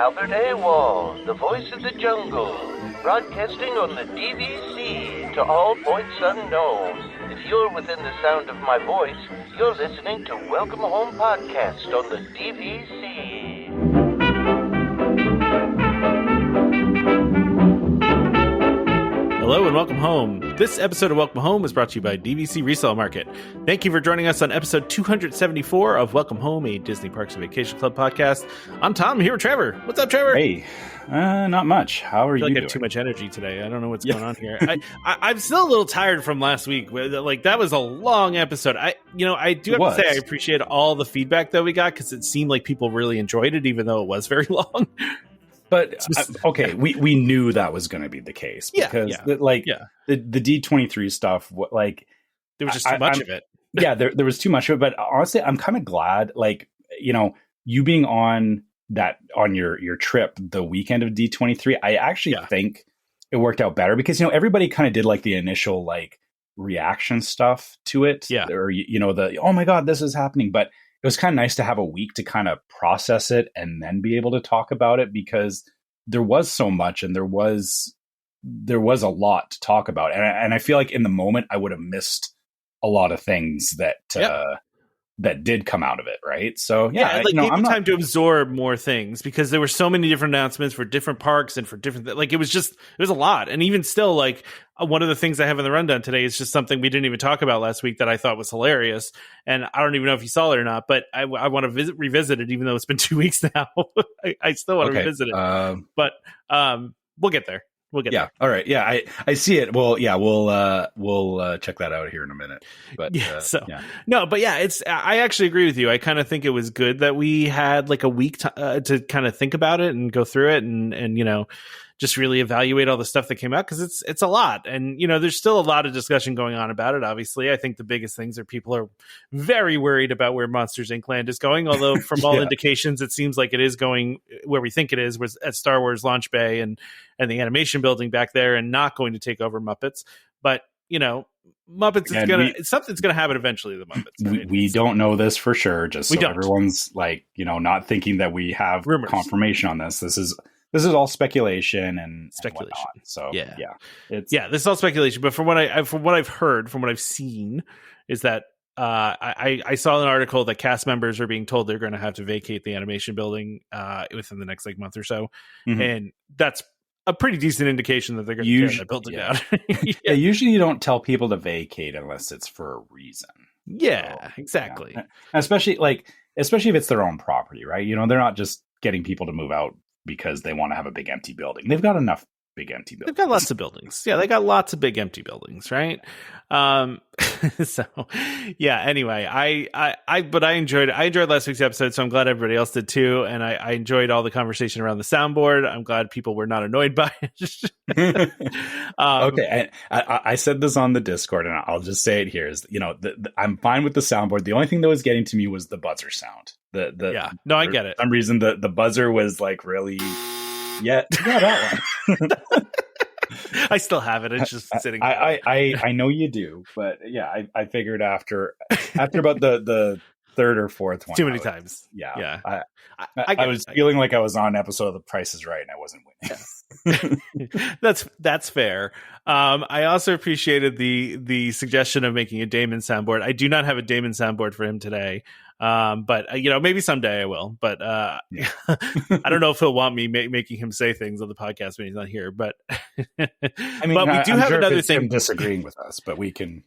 Albert Awol, the voice of the jungle, broadcasting on the DVC to all points unknown. If you're within the sound of my voice, you're listening to Welcome Home Podcast on the DVC. Hello and welcome home. This episode of Welcome Home is brought to you by DVC Resale Market. Thank you for joining us on episode 274 of Welcome Home, a Disney Parks and Vacation Club podcast. I'm Tom, here with Trevor. What's up, Trevor? Hey, not much. How are you doing? I have too much energy today. I don't know what's going on here. I'm still a little tired from last week. Like, that was a long episode. I do have to say I appreciate all the feedback that we got because it seemed like people really enjoyed it, even though it was very long. But okay, we knew that was going to be the case because the D23 stuff, there was just too much of it. Yeah, there was too much of it. But honestly, I'm kind of glad, you being on your trip the weekend of D23. I actually think it worked out better because everybody kind of did like the initial reaction stuff to it, or the oh my god, this is happening, but. It was kind of nice to have a week to kind of process it and then be able to talk about it because there was so much and there was a lot to talk about. And I feel like in the moment I would have missed a lot of things that did come out of it. Right. So, gave me time to absorb more things because there were so many different announcements for different parks and for different, it was a lot. And even still, one of the things I have in the rundown today is just something we didn't even talk about last week that I thought was hilarious. And I don't even know if you saw it or not, but I want to revisit it, even though it's been 2 weeks now. I still want to revisit it, but we'll get there. We'll get there. All right. Yeah, I see it. Well, yeah, we'll check that out here in a minute. But I actually agree with you. I kind of think it was good that we had a week to kind of think about it and go through it and just really evaluate all the stuff that came out because it's a lot. And there's still a lot of discussion going on about it. Obviously, I think the biggest things are people are very worried about where Monsters Inc. Land is going. Although from all indications, it seems like it is going where we think it is, was at Star Wars Launch Bay and the animation building back there, and not going to take over Muppets. But Muppets something's gonna happen eventually. The Muppets. Right? We don't know this for sure. Just so everyone's not thinking that we have confirmation on this. This is all speculation and whatnot. So this is all speculation. But from what I've heard, from what I've seen, is that I saw an article that cast members are being told they're going to have to vacate the animation building within the next month or so, and that's a pretty decent indication that they're going to tear that building down. Usually you don't tell people to vacate unless it's for a reason. Yeah, so, exactly. Yeah. Especially if it's their own property, right? They're not just getting people to move out because they want to have a big empty building. They've got enough big empty buildings. They've got lots of buildings. Yeah, they got lots of big empty buildings, right? Anyway, I enjoyed it. I enjoyed last week's episode, so I'm glad everybody else did too. And I enjoyed all the conversation around the soundboard. I'm glad people were not annoyed by it. Okay. I said this on the Discord and I'll just say it here is, I'm fine with the soundboard. The only thing that was getting to me was the buzzer sound. I get it. For some reason, the buzzer was really, that one. I still have it. It's just sitting. I know you do, but I figured after about the third or fourth one, too many times. Yeah. I was feeling like I was on an episode of The Price is Right, and I wasn't winning. That's fair. I also appreciated the suggestion of making a Damon soundboard. I do not have a Damon soundboard for him today. But maybe someday I will, but, I don't know if he'll want me making him say things on the podcast when he's not here, but but we do have another thing disagreeing with us, but we can,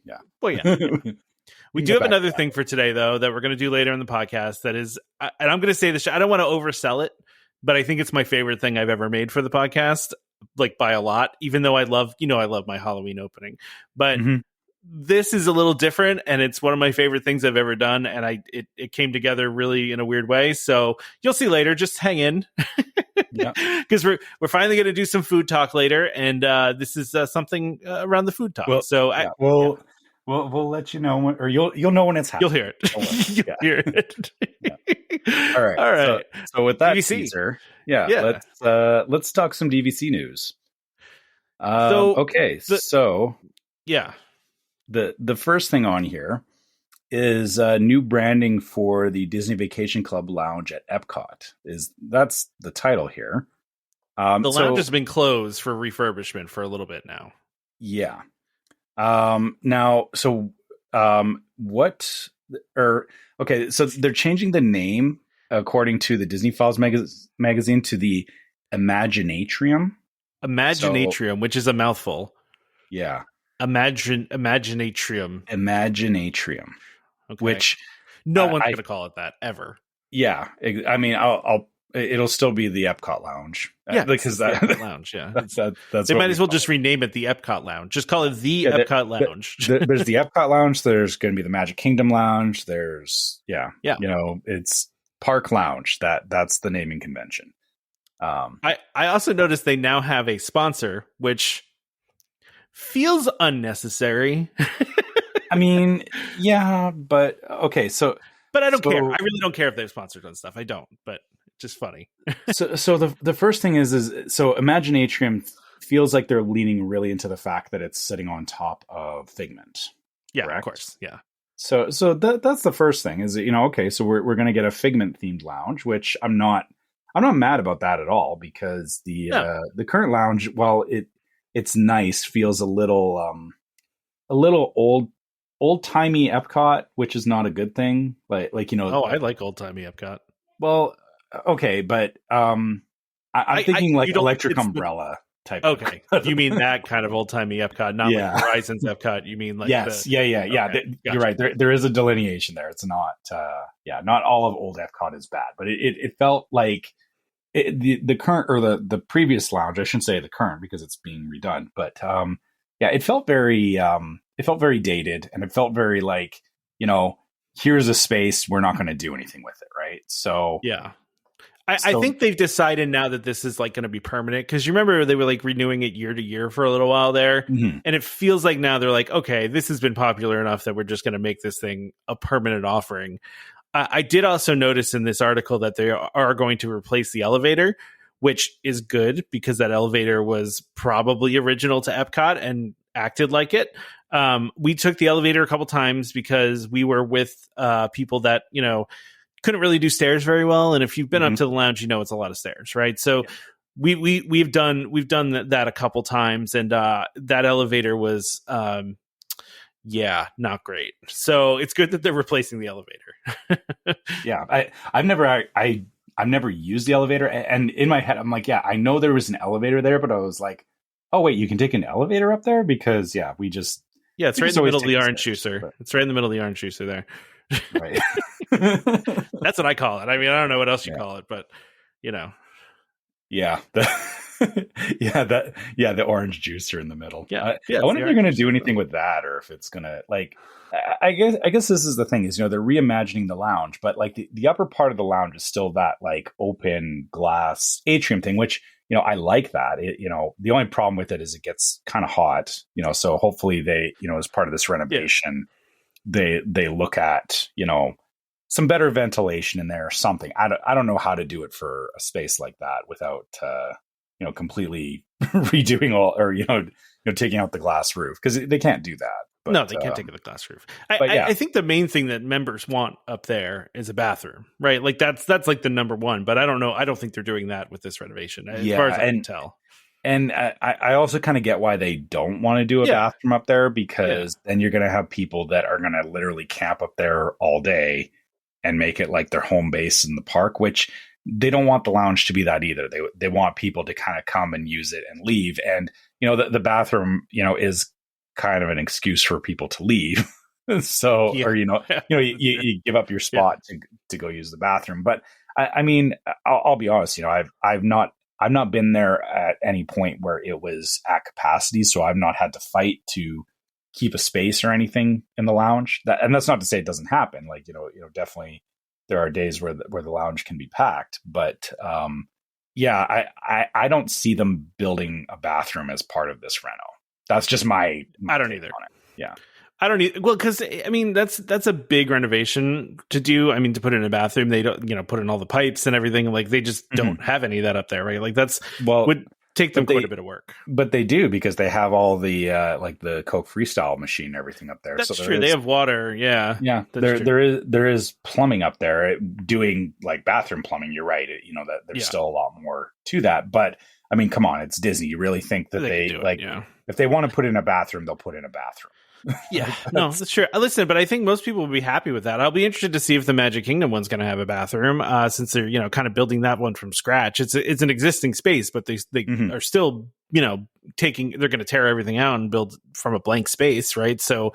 we do have another thing for today though, that we're going to do later in the podcast. That is, and I'm going to say this, I don't want to oversell it, but I think it's my favorite thing I've ever made for the podcast, by a lot, even though I love my Halloween opening, but this is a little different, and it's one of my favorite things I've ever done, and it came together really in a weird way. So you'll see later. Just hang in, because we're finally going to do some food talk later, and this is something around the food talk. We'll let you know when, or you'll know when it's happening. You'll hear it. You'll hear it. All right. So with that DVC. teaser, let's talk some DVC news. The first thing on here is new branding for the Disney Vacation Club Lounge at Epcot. That's the title here. The lounge has been closed for refurbishment for a little bit now. Yeah. Now, so okay, so they're changing the name according to the Disney Files magazine to the Imaginatrium. Imaginatrium, which is a mouthful. Yeah. Imaginatrium. Imaginatrium. Okay. Which no one's going to call it that ever. Yeah. I mean, it'll still be the Epcot Lounge. Yeah, because the Epcot Lounge. Yeah, that's they might as well just rename it the Epcot Lounge. Just call it the Epcot Lounge. There's the Epcot Lounge. There's going to be the Magic Kingdom Lounge. There's it's Park Lounge. That's the naming convention. I also noticed they now have a sponsor, which feels unnecessary. I mean, yeah, but okay, so. But I don't care. I really don't care if they've sponsored on stuff. I don't, but just funny. so the first thing is Imaginatrium feels like they're leaning really into the fact that it's sitting on top of Figment. Yeah, correct? Of course. Yeah. So that's the first thing is, okay, so we're going to get a Figment themed lounge, which I'm not mad about that at all, because the current lounge, while it's nice, feels a little old-timey Epcot, which is not a good thing. Like I like old-timey Epcot. Well, okay, but I'm thinking like Electric Umbrella type. Okay, you mean that kind of old-timey Epcot, not like Horizons Epcot. You mean like yes, yeah. Okay, gotcha. You're right. There is a delineation there. It's not not all of old Epcot is bad, but it felt like the current or the previous lounge. I shouldn't say the current because it's being redone, but it felt very dated, and it felt very like, here's a space, we're not going to do anything with it, right? So yeah. I think they've decided now that this is like going to be permanent, because you remember they were like renewing it year to year for a little while there, mm-hmm. and it feels like now they're like, okay, this has been popular enough that we're just going to make this thing a permanent offering. I did also notice in this article that they are going to replace the elevator, which is good because that elevator was probably original to Epcot and acted like it. We took the elevator a couple times because we were with people that couldn't really do stairs very well, and if you've been mm-hmm. up to the lounge, it's a lot of stairs, right? So we've done that a couple times, and that elevator was not great. So it's good that they're replacing the elevator. Yeah, I've never used the elevator, and in my head I'm like, I know there was an elevator there, but I was like, oh wait, you can take an elevator up there? Because we just it's right in the middle of the orange juicer. It's right in the middle of the orange juicer there. Right. That's what I call it. I mean, I don't know what else you call it, but the orange juicer in the middle. I wonder if they're going to do anything with that, or if it's going to I guess this is the thing is, they're reimagining the lounge, but like the upper part of the lounge is still that like open glass atrium thing, which I like that. The only problem with it is it gets kind of hot, so hopefully they, as part of this renovation, they look at, some better ventilation in there or something. I don't know how to do it for a space like that without, completely redoing all, or, taking out the glass roof, because they can't do that. But, no, they can't take the glass roof. I think the main thing that members want up there is a bathroom, right? Like that's like the number one, but I don't know. I don't think they're doing that with this renovation, as far as I can tell. And I also kind of get why they don't want to do a bathroom up there, because then you're going to have people that are going to literally camp up there all day and make it like their home base in the park, which they don't want the lounge to be that either. They want people to kind of come and use it and leave. And, the bathroom, is kind of an excuse for people to leave. So, or, you give up your spot to go use the bathroom. But I mean, I'll be honest, I've not been there at any point where it was at capacity, so I've not had to fight to keep a space or anything in the lounge. And that's not to say it doesn't happen. Like, definitely there are days where the lounge can be packed, but I don't see them building a bathroom as part of this reno. That's just my I don't either. Yeah. I don't need, well, because I mean that's a big renovation to do. I mean, to put in a bathroom, they don't put in all the pipes and everything. Like they just don't have any of that up there, right? Like that's take them quite a bit of work. But they do, because they have all the like the Coke Freestyle machine and everything up there. That's true. They have water. Yeah. Yeah. There is plumbing up there doing like bathroom plumbing. You're right. That there's still a lot more to that. But I mean, come on, it's Disney. You really think that if they want to put in a bathroom, they'll put in a bathroom. Yeah, no, that's true. Listen, but I think most people will be happy with that. I'll be interested to see if the Magic Kingdom one's going to have a bathroom, since they're kind of building that one from scratch. It's an existing space, but they are still they're going to tear everything out and build from a blank space, right? So,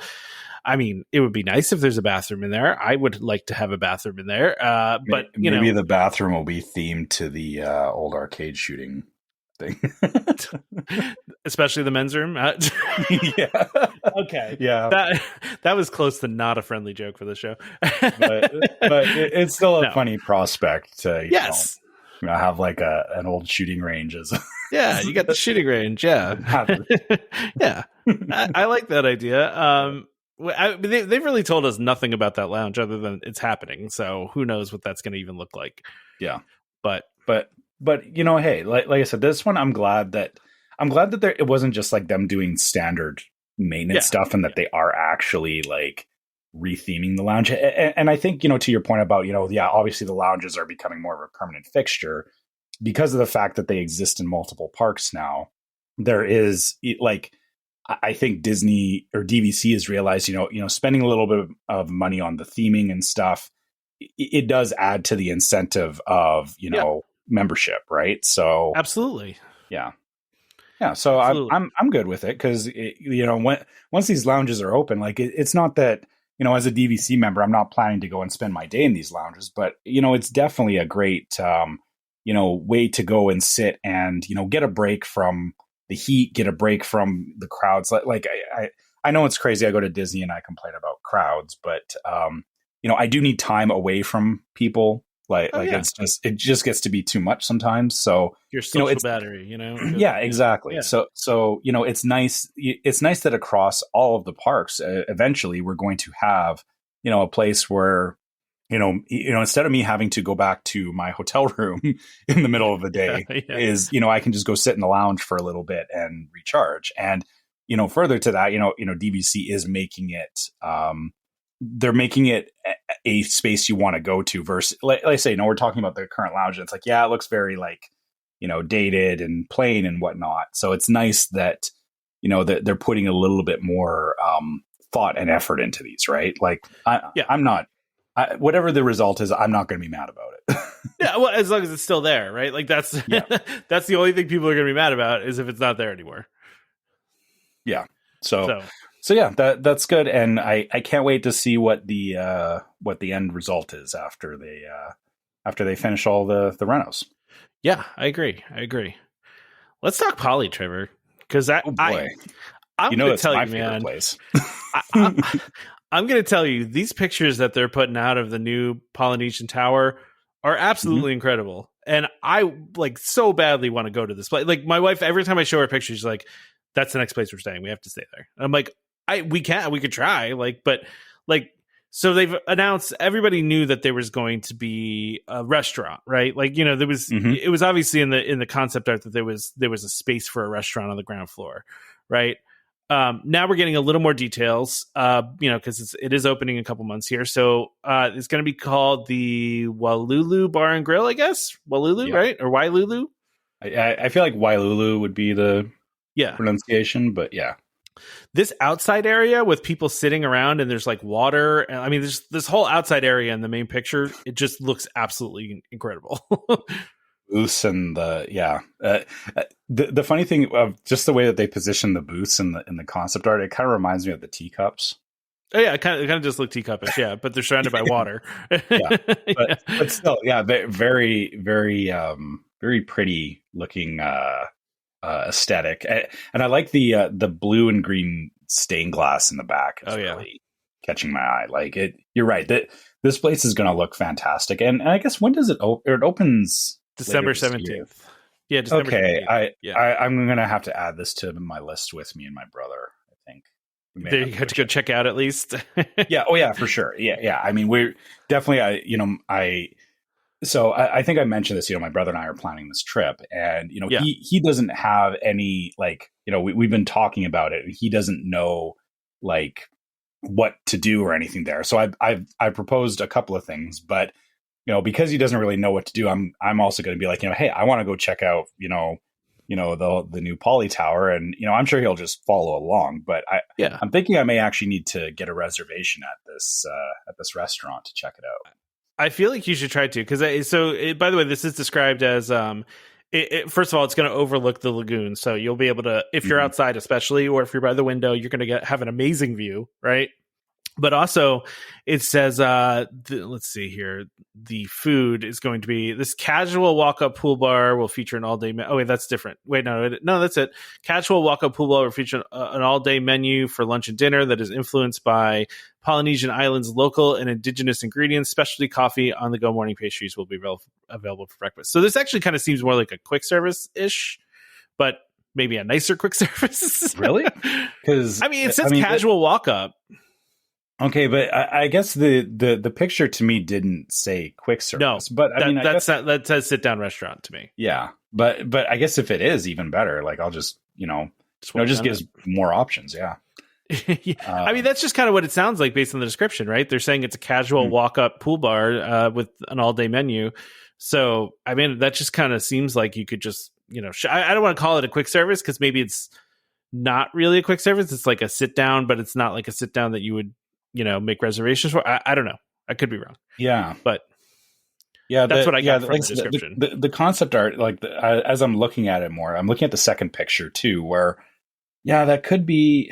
I mean, it would be nice if there's a bathroom in there. I would like to have a bathroom in there, but maybe the bathroom will be themed to the old arcade shooting thing. Especially the men's room. Yeah. Okay. Yeah. That was close to not a friendly joke for the show. but it's still a funny prospect to have like an old shooting range as yeah, you got the shooting range. Yeah. Yeah. I like that idea. They've really told us nothing about that lounge other than it's happening. So who knows what that's going to even look like. Yeah. But hey, like I said, this one, I'm glad that it wasn't just like them doing standard maintenance stuff, and that they are actually like retheming the lounge. And I think, to your point about, obviously the lounges are becoming more of a permanent fixture because of the fact that they exist in multiple parks now. There is like, I think Disney or DVC has realized, spending a little bit of money on the theming and stuff, it does add to the incentive of, membership, right? So absolutely. Yeah. So I'm good with it, because once these lounges are open, like it's not that, as a DVC member, I'm not planning to go and spend my day in these lounges, but it's definitely a great way to go and sit and get a break from the heat, get a break from the crowds. Like I know it's crazy. I go to Disney and I complain about crowds, but I do need time away from people. It just gets to be too much sometimes. So your social battery, Yeah, exactly. Yeah. So it's nice. It's nice that across all of the parks, eventually we're going to have, a place where, instead of me having to go back to my hotel room in the middle of the day, I can just go sit in the lounge for a little bit and recharge. And, further to that, DVC is making it, they're making it a space you want to go to versus, like I say, we're talking about the current lounge. And it's like, it looks very like, dated and plain and whatnot. So it's nice that, that they're putting a little bit more thought and effort into these, right? Like I'm not, whatever the result is, I'm not going to be mad about it. Yeah. Well, as long as it's still there, right? Like that's the only thing people are going to be mad about is if it's not there anymore. Yeah. So yeah, that's good, and I can't wait to see what the end result is after they finish all the renos. Yeah, I agree. Let's talk Poly, Trevor, because I'm going to tell you, man. Place. I'm going to tell you, these pictures that they're putting out of the new Polynesian Tower are absolutely incredible, and I so badly want to go to this place. Like my wife, every time I show her pictures, she's like, "That's the next place we're staying. We have to stay there." And I'm like, we could try, so they've announced, everybody knew that there was going to be a restaurant, right? There was, it was obviously in the concept art that there was a space for a restaurant on the ground floor, right? Now we're getting a little more details, because it is opening in a couple months here. So it's going to be called the Wailulu Bar and Grill, I guess. Wailulu, right? Or Wailulu? I feel like Wailulu would be the pronunciation, but yeah. This outside area with people sitting around and there's water. And I mean, there's this whole outside area in the main picture. It just looks absolutely incredible. Booths and the funny thing of just the way that they position the booths in the concept art, it kind of reminds me of the teacups. Oh yeah, it kind of just look teacupish, yeah, but they're surrounded by water. But still, very, very, very pretty looking aesthetic, and I like the blue and green stained glass in the back. Is really catching my eye. Like it, you're right that this place is going to look fantastic. And I guess when does it open? It opens December 17th. Yeah, December. Okay, 17th. I'm going to have to add this to my list with me and my brother. I think there you have to go check out at least. Yeah. Oh yeah, for sure. Yeah. I mean, we're definitely. So I think I mentioned this, my brother and I are planning this trip, and, he doesn't have any, like, we've been talking about it. He doesn't know like what to do or anything there. So I proposed a couple of things, but, because he doesn't really know what to do, I'm also going to be like, hey, I want to go check out, the new Poly Tower, and, I'm sure he'll just follow along, but I'm thinking I may actually need to get a reservation at this restaurant to check it out. I feel like you should try to, because by the way, this is described as first of all, it's going to overlook the lagoon, so you'll be able to, if you're outside especially, or if you're by the window, you're going to have an amazing view, right? But also, it says, let's see here, the food is going to be this casual walk-up pool bar will feature an all-day oh wait, that's different. Wait, no, that's it. Casual walk-up pool bar will feature an all-day menu for lunch and dinner that is influenced by Polynesian Islands local and indigenous ingredients. Specialty coffee, on-the-go morning pastries will be available for breakfast. So this actually kind of seems more like a quick service-ish, but maybe a nicer quick service. Really? Because it says casual walk-up. Okay, but I guess the picture to me didn't say quick service. No, but that says sit down restaurant to me. Yeah, but I guess if it is even better, like I'll just just gives more options. Yeah. That's just kind of what it sounds like based on the description, right? They're saying it's a casual walk up pool bar with an all day menu. So that just kind of seems like you could just I don't want to call it a quick service because maybe it's not really a quick service. It's like a sit down, but it's not like a sit down that you would make reservations for. I don't know. I could be wrong. Yeah. But that's what I got from the description. The concept art, as I'm looking at it more, I'm looking at the second picture too, where, that could be.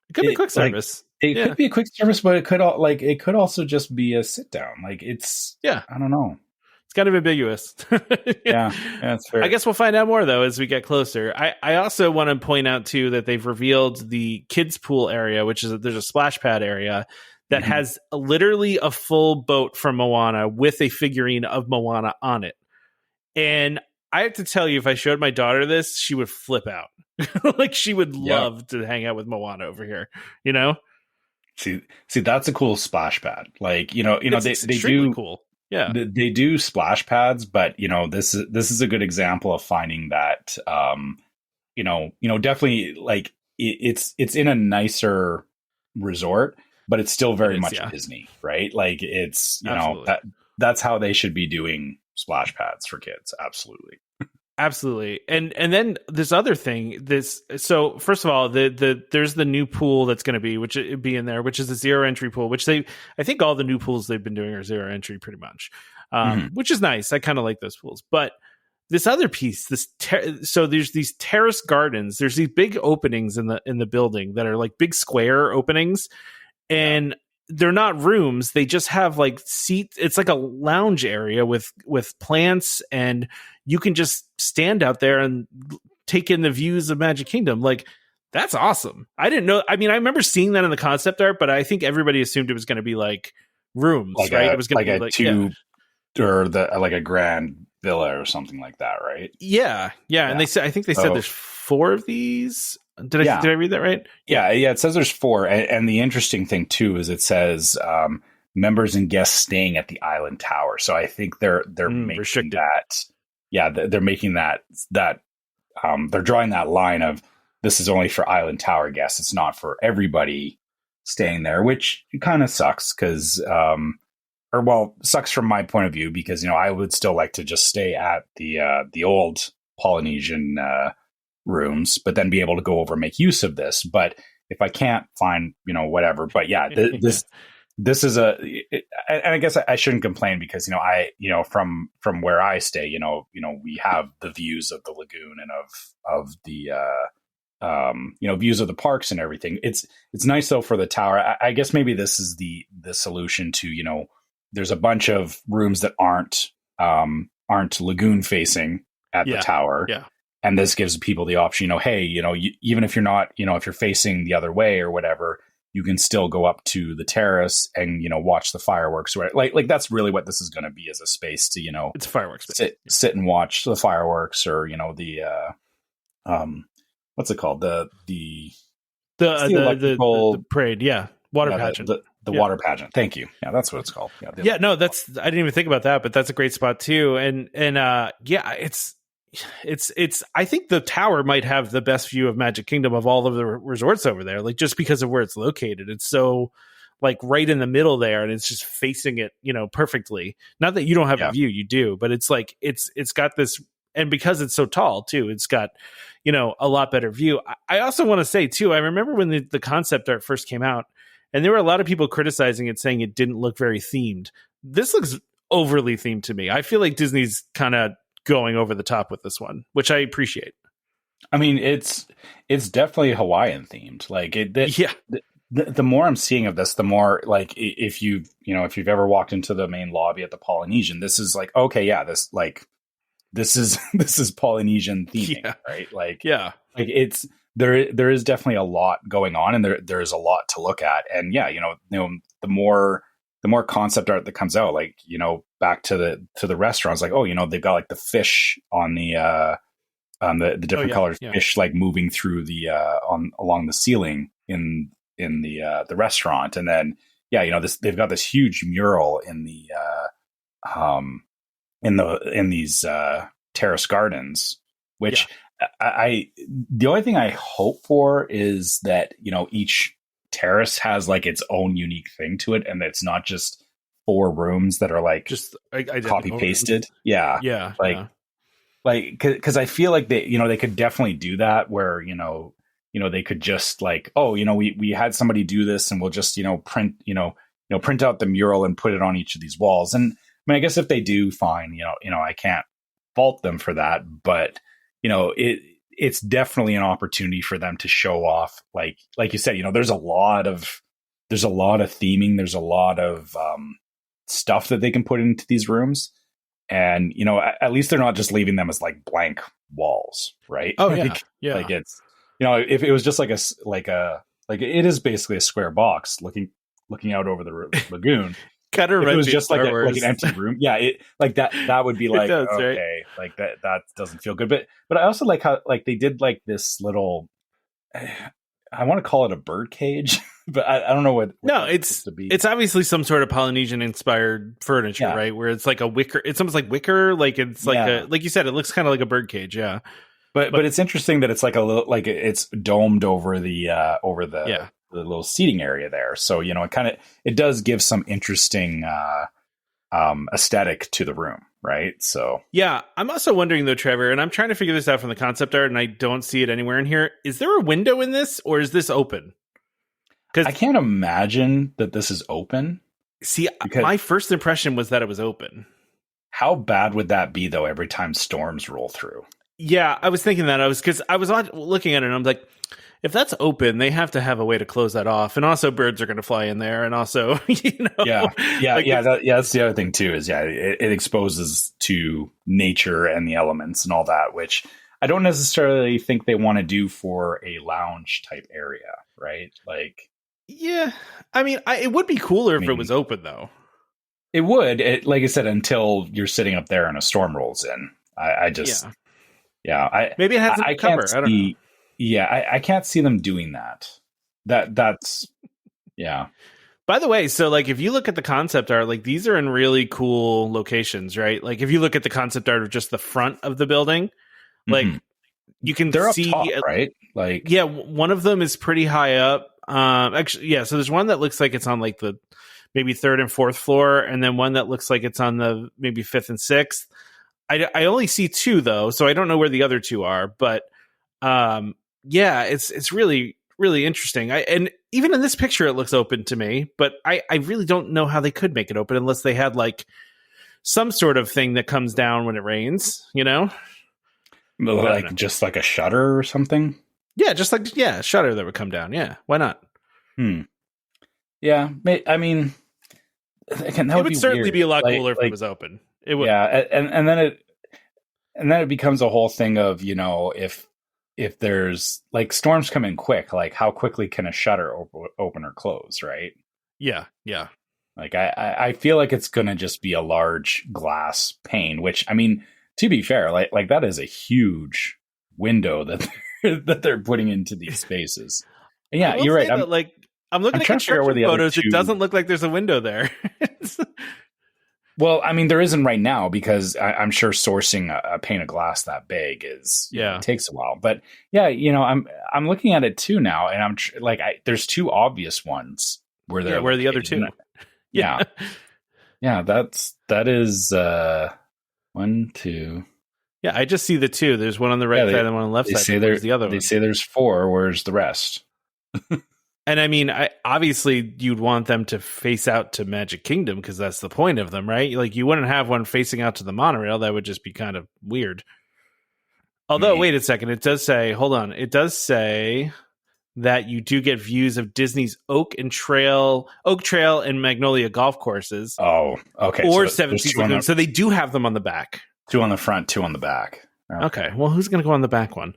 It could be quick service. It could be a quick service, but it could also just be a sit down. Like it's, I don't know. It's kind of ambiguous. Yeah, that's fair. I guess we'll find out more though as we get closer. I also want to point out too that they've revealed the kids pool area, which is there's a splash pad area that has literally a full boat from Moana with a figurine of Moana on it. And I have to tell you, if I showed my daughter this, she would flip out. Like she would love to hang out with Moana over here. See, that's a cool splash pad. Like it's they do cool. Yeah, they do splash pads, but this is a good example of finding that definitely like it's in a nicer resort, but it's still very much Disney, right? Like it's that's how they should be doing splash pads for kids. Absolutely. And then this other thing, so first of all, there's the new pool that's going to be in there, which is a zero entry pool, which I think all the new pools they've been doing are zero entry pretty much, which is nice. I kind of like those pools, but this other piece, so there's these terrace gardens. There's these big openings in the building that are like big square openings, and they're not rooms. They just have like seats. It's like a lounge area with plants, and you can just stand out there and take in the views of Magic Kingdom. Like that's awesome. I didn't know. I remember seeing that in the concept art, but I think everybody assumed it was going to be like rooms, right? It was going to be like or like a grand villa or something like that, right? Yeah. And I think they said there's 4 of these. Did I read that right? Yeah. It says there's 4. And the interesting thing too is it says members and guests staying at the Island Tower. So I think they're making restricted. That. Yeah, they're making that they're drawing that line of this is only for Island Tower guests. It's not for everybody staying there, which kind of sucks because, sucks from my point of view because I would still like to just stay at the old Polynesian rooms, but then be able to go over and make use of this. But if I can't find, whatever. But yeah, this is and I guess I shouldn't complain because, from where I stay, we have the views of the lagoon and of the, views of the parks and everything. It's nice though for the tower. I guess maybe this is the solution to, there's a bunch of rooms that aren't lagoon facing at the tower. Yeah. And this gives people the option, hey, even if you're not, if you're facing the other way or whatever, you can still go up to the terrace and, watch the fireworks. Right? Like that's really what this is going to be as a space to, it's a fireworks space. Sit and watch the fireworks or, the what's it called? The parade. Yeah. Water pageant. The water pageant. Thank you. Yeah, that's what it's called. Yeah, no, that's I didn't even think about that, but that's a great spot too. And yeah, it's I think the tower might have the best view of Magic Kingdom of all of the resorts over there, like just because of where it's located. It's so like right in the middle there, and it's just facing it, perfectly. Not that you don't have a view, you do, but it's like it's got this, and because it's so tall too, it's got a lot better view. I also want to say too, I remember when the concept art first came out, and there were a lot of people criticizing it, saying it didn't look very themed. This looks overly themed to me. I feel like Disney's kind of going over the top with this one, which I appreciate. I mean, it's definitely Hawaiian themed. Like the more I'm seeing of this, the more like if you've ever walked into the main lobby at the Polynesian, this is like, okay, yeah, this is Polynesian theming, right? Like it's there is definitely a lot going on, and there is a lot to look at. And the more concept art that comes out, like, back to the restaurants, like, they've got like the fish on the different colored fish, like moving through the along the ceiling in the restaurant. And then they've got this huge mural in these terrace gardens, which the only thing I hope for is that each terrace has like its own unique thing to it, and it's not just 4 rooms that are like just copy pasted. Like because I feel like they could definitely do that, where they could just like, we had somebody do this, and we'll just print print out the mural and put it on each of these walls. And I mean, I guess if they do, fine, I can't fault them for that, but it's definitely an opportunity for them to show off, like you said, there's a lot of theming, there's a lot of stuff that they can put into these rooms, and at least they're not just leaving them as like blank walls, right? Like it's if it was just like it is basically a square box looking out over the lagoon. If it was just like an empty room, that would be like, does, okay, right? Like that doesn't feel good. But I also like how like they did like this little, I want to call it a bird cage, but I don't know what it's to be. It's obviously some sort of Polynesian inspired furniture, right? Where it's like a wicker. It's almost like wicker, like it's like like you said, it looks kind of like a bird cage, yeah. But it's interesting that it's like a little, like it's domed over the the little seating area there. So, it does give some interesting aesthetic to the room, right? So yeah, I'm also wondering though, Trevor, and I'm trying to figure this out from the concept art, and I don't see it anywhere in here. Is there a window in this, or is this open? Because I can't imagine that this is open. See, my first impression was that it was open. How bad would that be though? Every time storms roll through. Yeah, I was thinking that. I was looking at it, and I'm like, if that's open, they have to have a way to close that off. And also birds are going to fly in there. And also, that's the other thing too, is it exposes to nature and the elements and all that, which I don't necessarily think they want to do for a lounge type area. Right. Like, yeah, I mean, it would be cooler if it was open though. It would, like I said, until you're sitting up there and a storm rolls in. Maybe it has a cover. I don't know. Yeah, I can't see them doing that. That's yeah. By the way, so like if you look at the concept art, like these are in really cool locations, right? Like if you look at the concept art of just the front of the building, like you can see up top, right? Like one of them is pretty high up. Actually, yeah. So there's one that looks like it's on like the maybe 3rd and 4th floor, and then one that looks like it's on the maybe 5th and 6th. I only see 2 though, so I don't know where the other 2 are, but it's really, really interesting. And even in this picture, it looks open to me, but I really don't know how they could make it open unless they had like some sort of thing that comes down when it rains, like just like a shutter or something. Yeah. Just like, a shutter that would come down. Yeah. Why not? Yeah. I mean, again, that would certainly weird. Be a lot cooler if it was open. It would. Yeah. And then it becomes a whole thing of, if there's like storms come in quick, like how quickly can a shutter open or close, right? Yeah. Like I feel like it's going to just be a large glass pane, which, I mean, to be fair, like that is a huge window that they're putting into these spaces. And yeah, you're right. I'm looking at construction photos. It doesn't look like there's a window there. Well, I mean, there isn't right now because I'm sure sourcing a pane of glass that big is it takes a while. But yeah, I'm looking at it too now, and I'm there's two obvious ones where they're where the other two. Yeah, that is 1, 2. Yeah, I just see the two. There's one on the right side and one on the left side. Where's the other one? They say there's 4. Where's the rest? And I mean, obviously you'd want them to face out to Magic Kingdom because that's the point of them, right? Like you wouldn't have one facing out to the monorail. That would just be kind of weird. Although, wait a second. It does say, hold on. It does say that you do get views of Disney's Oak Trail and Magnolia golf courses. Oh, okay. Or Seven Seas Lagoon. So they do have them on the back. 2 on the front, 2 on the back. Okay. Well, who's going to go on the back one?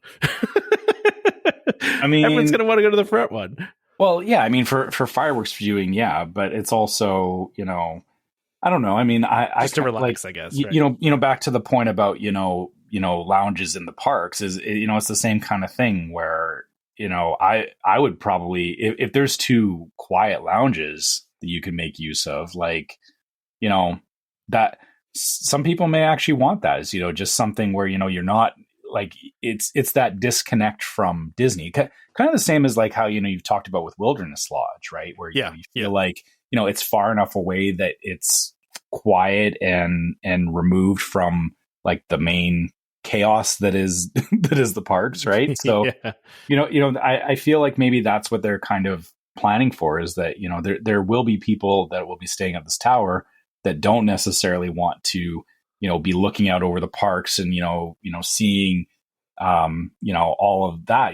I mean, everyone's going to want to go to the front one. Well, yeah, I mean, for fireworks viewing, yeah, but it's also, I don't know. I mean, just to relax, I guess. Right? Back to the point about lounges in the parks is it's the same kind of thing where I would probably if there's 2 quiet lounges that you can make use of, that some people may actually want that as just something where you're not. Like it's that disconnect from Disney, kind of the same as like how you've talked about with Wilderness Lodge, right? Where you feel like it's far enough away that it's quiet and removed from like the main chaos that is the parks, right? So I feel like maybe that's what they're kind of planning for, is that there will be people that will be staying at this tower that don't necessarily want to be looking out over the parks and, seeing, all of that,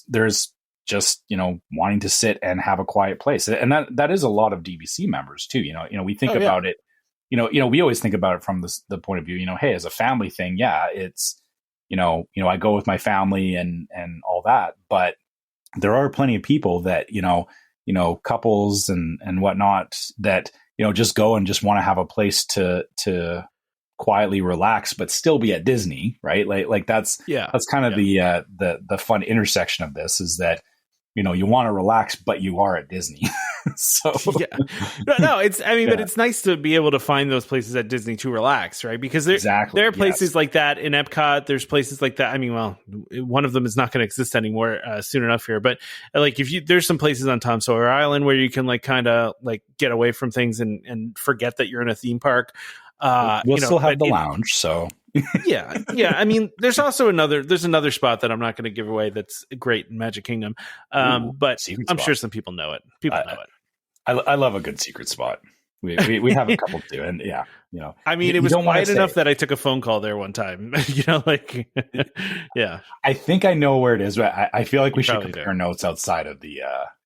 there's just, wanting to sit and have a quiet place. And that is a lot of DVC members too. We think about it, we always think about it from the point of view, hey, as a family thing. Yeah. It's, I go with my family and all that, but there are plenty of people that, couples and whatnot that, just go and just want to have a place to quietly relax, but still be at Disney, right? Like that's kind of the fun intersection of this, is that you want to relax, but you are at Disney. So no, it's but it's nice to be able to find those places at Disney to relax, right? Because there are places like that in Epcot. There's places like that. I mean, well, one of them is not going to exist anymore soon enough here, but like there's some places on Tom Sawyer Island where you can like kind of like get away from things and forget that you're in a theme park. We'll still have the lounge, so yeah. I mean, there's another spot that I'm not going to give away that's great in Magic Kingdom, but I'm sure some people know it. People know it. I love a good secret spot. We have a couple too, and I mean, it was quiet enough that I took a phone call there one time. Yeah. I think I know where it is, but I feel like we should compare notes outside of the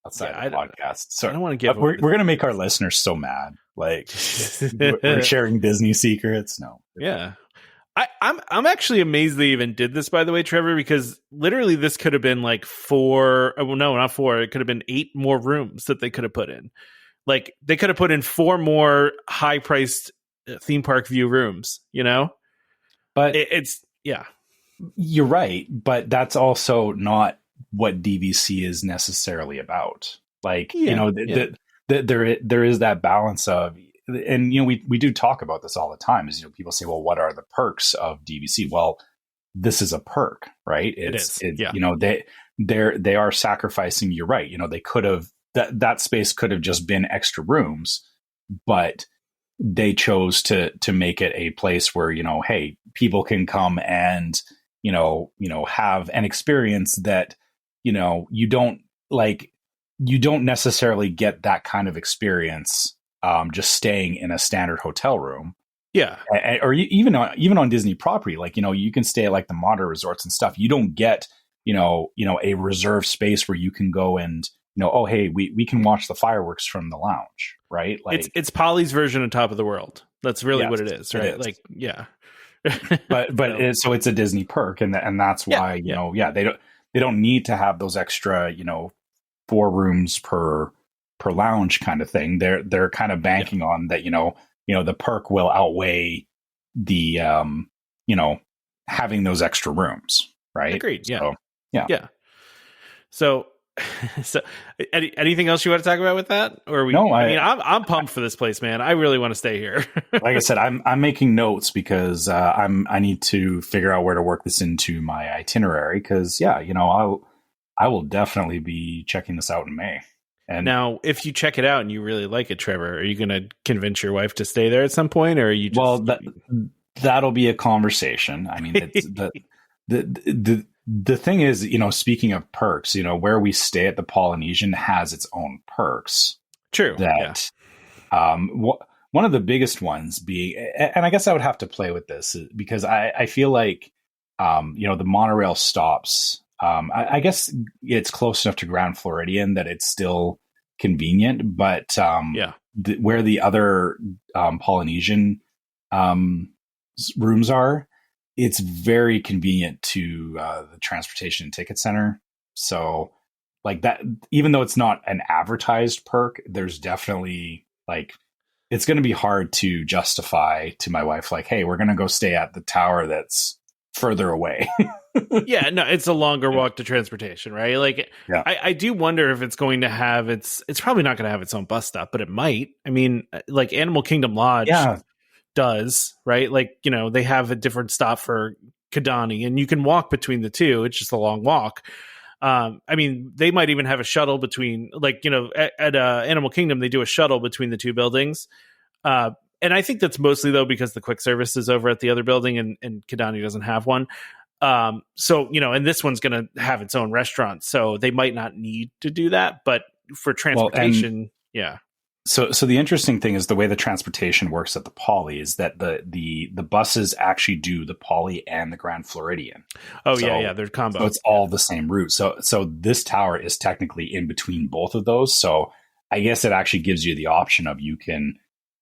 podcast. So I don't want to give. We're going to make our listeners so mad. Like we're sharing Disney secrets. No. Yeah. I'm actually amazed they even did this, by the way, Trevor, because literally this could have been like 4. Well, no, not 4. It could have been 8 more rooms that they could have put in. Like they could have put in 4 more high priced theme park view rooms, but it's you're right. But that's also not what DVC is necessarily about. Like, there is that balance of, and we do talk about this all the time, is people say, well, what are the perks of DVC? Well, this is a perk, right? They are sacrificing. You're right. They could have that space could have just been extra rooms, but they chose to make it a place where hey, people can come and have an experience that you don't necessarily get that kind of experience just staying in a standard hotel room. Yeah. Or even on Disney property, like, you can stay at like the Mondor resorts and stuff. You don't get, a reserved space where you can go and, oh, hey, we can watch the fireworks from the lounge, right? Like it's Polly's version of Top of the World. That's really what it is, right? It is. Like, yeah. but so it's a Disney perk, and that's why, they don't need to have those extra, 4 rooms per lounge kind of thing. They're kind of banking on that, the perk will outweigh the, having those extra rooms, right? Agreed. Yeah. So, yeah. So So, anything else you want to talk about with that? Or No, I'm pumped for this place, man. I really want to stay here. Like I said, I'm making notes because I need to figure out where to work this into my itinerary. Because I will definitely be checking this out in May. And now, if you check it out and you really like it, Trevor, are you going to convince your wife to stay there at some point, or are you just... Well, that'll be a conversation. I mean, it's the thing is, speaking of perks, where we stay at the Polynesian has its own perks. True. That one of the biggest ones being, and I guess I would have to play with this because I feel like the monorail stops. I guess it's close enough to Grand Floridian that it's still convenient, but where the other Polynesian rooms are, it's very convenient to the transportation and ticket center. So like that, even though it's not an advertised perk, there's definitely it's going to be hard to justify to my wife, like, hey, we're going to go stay at the tower that's further away. Yeah, no, it's a longer walk to transportation, right? Like, yeah. I do wonder if it's going to have it's probably not going to have its own bus stop, but it might. I mean, like Animal Kingdom Lodge does, right? Like, they have a different stop for Kidani, and you can walk between the two. It's just a long walk. I mean, they might even have a shuttle between, at Animal Kingdom, they do a shuttle between the two buildings. And I think that's mostly, though, because the quick service is over at the other building and Kidani doesn't have one. So, and this one's going to have its own restaurant, so they might not need to do that. But for transportation, yeah. So the interesting thing is the way the transportation works at the Poly is that the buses actually do the Poly and the Grand Floridian. Oh, yeah, they're combo. So it's all the same route. So this tower is technically in between both of those. So I guess it actually gives you the option of you can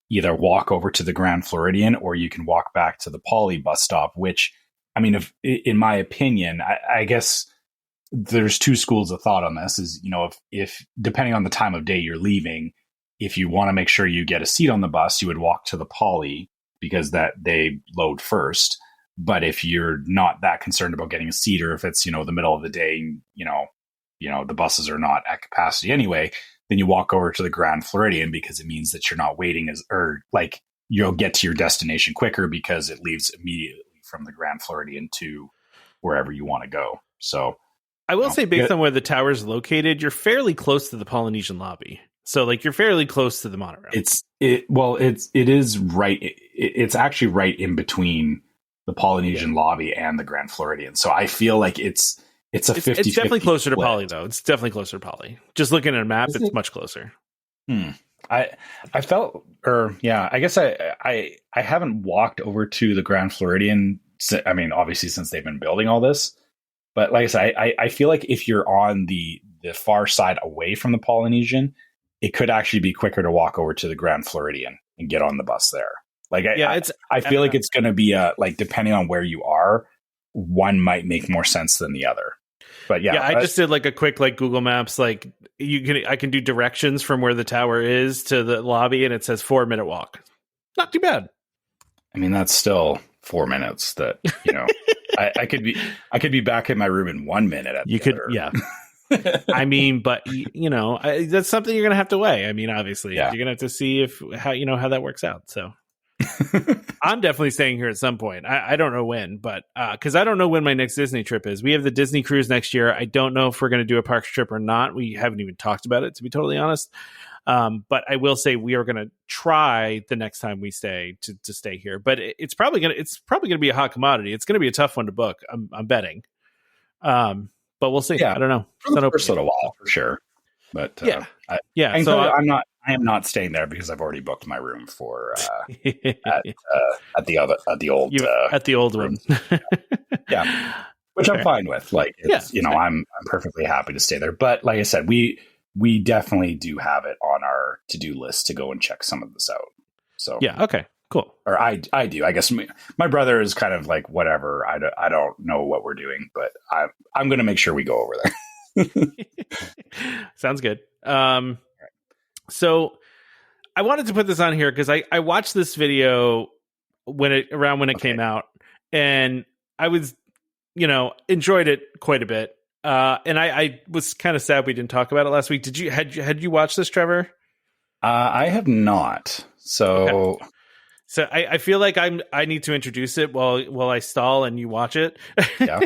either walk over to the Grand Floridian or you can walk back to the Poly bus stop, which, I mean, in my opinion, I guess there's two schools of thought on this is, if depending on the time of day you're leaving, if you want to make sure you get a seat on the bus, you would walk to the Poly because that they load first. But if you're not that concerned about getting a seat, or if it's, the middle of the day, the buses are not at capacity anyway, then you walk over to the Grand Floridian because it means that you're not waiting you'll get to your destination quicker because it leaves immediately from the Grand Floridian to wherever you want to go. So I will say, based on where the tower is located, you're fairly close to the Polynesian lobby. So you're fairly close to the monorail. It is right. It's actually right in between the Polynesian lobby and the Grand Floridian. So I feel like it's a 50-50 It's definitely closer split. To Poly, though. It's definitely closer to Poly. Just looking at a map, it's much closer. I felt, I guess I haven't walked over to the Grand Floridian. I mean, obviously since they've been building all this, but like I said, I feel like if you're on the far side away from the Polynesian, it could actually be quicker to walk over to the Grand Floridian and get on the bus there. I feel like it's going to be depending on where you are, one might make more sense than the other. But I just did a quick Google Maps. I can do directions from where the tower is to the lobby, and it says 4-minute walk. Not too bad. I mean, that's still 4 minutes. That I could be back in my room in 1 minute. Yeah. I mean, but that's something you're gonna have to weigh. I mean, obviously, you're gonna have to see how that works out. So. I'm definitely staying here at some point. I don't know when, but because I don't know when my next Disney trip is. We have the Disney cruise next year. I don't know if we're going to do a parks trip or not. We haven't even talked about it, to be totally honest. But I will say we are going to try the next time we stay to stay here. But it's probably gonna be a hot commodity. It's going to be a tough one to book. I'm betting. But we'll see. Yeah, I don't know. For the first little while, for sure. But I am not staying there because I've already booked my room for at the old one. Yeah, which I'm fine with. I'm perfectly happy to stay there. But like I said, we definitely do have it on our to-do list to go and check some of this out. So yeah, okay, cool. Or I do. I guess my brother is kind of like whatever. I don't know what we're doing, but I'm going to make sure we go over there. Sounds good. So I wanted to put this on here because I watched this video when it came out, and I was, enjoyed it quite a bit. And I was kind of sad we didn't talk about it last week. Had you watched this, Trevor? I have not. So, okay. So I feel like I need to introduce it while I stall and you watch it. Yeah.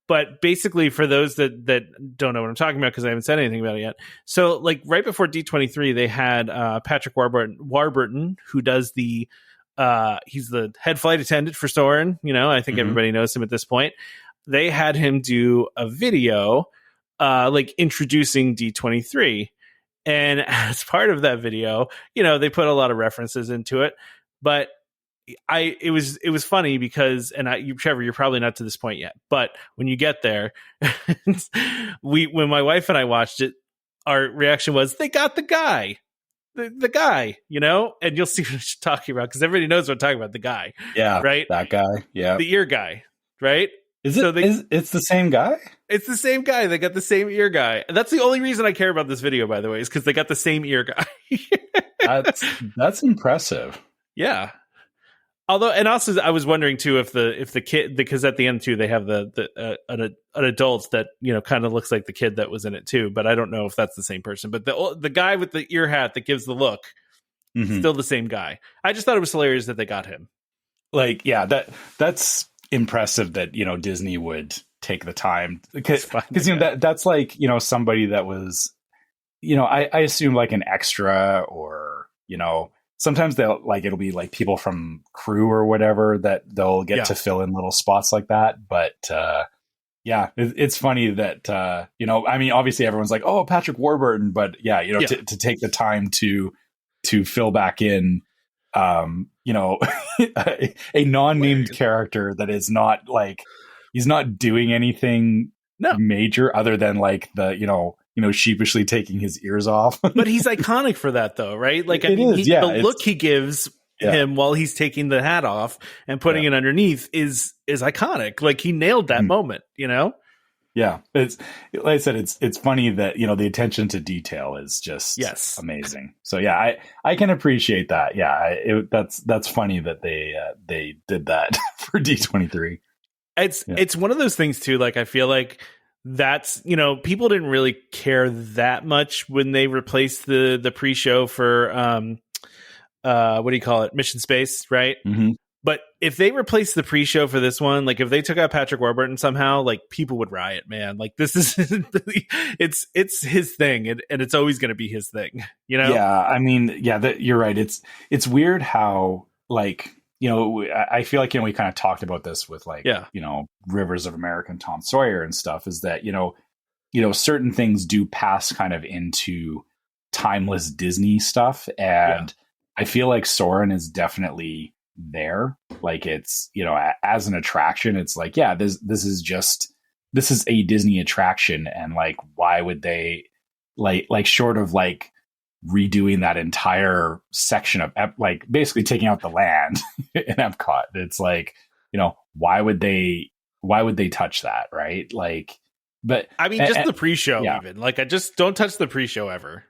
But basically, for those that don't know what I'm talking about because I haven't said anything about it yet. So, like right before D23, they had Patrick Warburton, who does he's the head flight attendant for Soarin'. You know, I think everybody knows him at this point. They had him do a video, like introducing D23. And as part of that video, you know, they put a lot of references into it, but it was funny because, Trevor, you're probably not to this point yet, but when you get there, when my wife and I watched it, our reaction was, they got the guy, the guy, you know, and you'll see what I'm talking about because everybody knows what I'm talking about. The guy. Yeah. Right. That guy. Yeah. The ear guy. Right. Is it? It's the same guy? It's the same guy. They got the same ear guy. And that's the only reason I care about this video, by the way, is because they got the same ear guy. That's impressive. Yeah. Although, and also, I was wondering too if the kid, because at the end too they have an adult that, you know, kind of looks like the kid that was in it too, but I don't know if that's the same person. But the guy with the ear hat that gives the look, still the same guy. I just thought it was hilarious that they got him. Like, yeah, that's impressive that, you know, Disney would take the time because you know that's like, you know, somebody that was, you know, I assume like an extra or, you know, sometimes it'll be like people from crew or whatever that they'll get to fill in little spots like that. But yeah, it's funny that, you know, I mean, obviously everyone's like, oh, Patrick Warburton, but yeah, you know, to take the time to fill back in, you know, a non-named character that is not like, he's not doing anything major other than like the, you know, sheepishly taking his ears off. But he's iconic for that though, right? Like, I mean, the look he gives him while he's taking the hat off and putting it underneath is iconic. Like, he nailed that moment, you know? Yeah. It's, like I said, it's funny that, you know, the attention to detail is just amazing. So yeah, I can appreciate that. Yeah. That's funny that they did that for D23. It's one of those things too. Like, I feel like that's, you know, people didn't really care that much when they replaced the pre-show for what do you call it, Mission Space, right? But if they replaced the pre-show for this one, like if they took out Patrick Warburton somehow, like people would riot, man. Like, this is it's his thing, and it's always going to be his thing, you know? Yeah, I mean, yeah, you're right. It's weird how, like, you know, I feel like, you know, we kind of talked about this with like, you know, Rivers of America and Tom Sawyer and stuff, is that, you know, certain things do pass kind of into timeless Disney stuff. And I feel like Soarin' is definitely there. Like, it's, you know, as an attraction, it's like, yeah, this is a Disney attraction. And like, why would they like short of like redoing that entire section of like basically taking out the land in Epcot, it's like, you know, why would they touch that, right? Like, but I mean, just the pre-show, even like, I just don't touch the pre-show ever.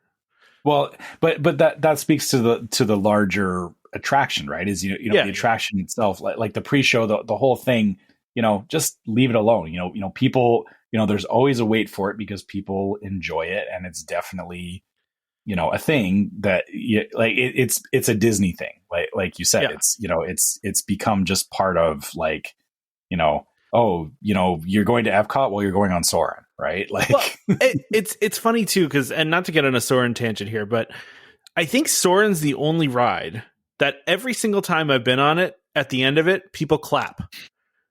Well, but that speaks to the larger attraction, right? Is, you know, the attraction itself, like the pre-show, the whole thing, you know, just leave it alone. You know, people, you know, there's always a wait for it because people enjoy it, and it's definitely, you know, a thing that like it's a Disney thing, like you said, it's, you know, it's become just part of, like, you know, oh, you know, you're going to Epcot, well, you're going on Soarin', right? Like, well, it's funny too, because, and not to get on a Soarin' tangent here, but I think Soarin's the only ride that every single time I've been on it, at the end of it, people clap.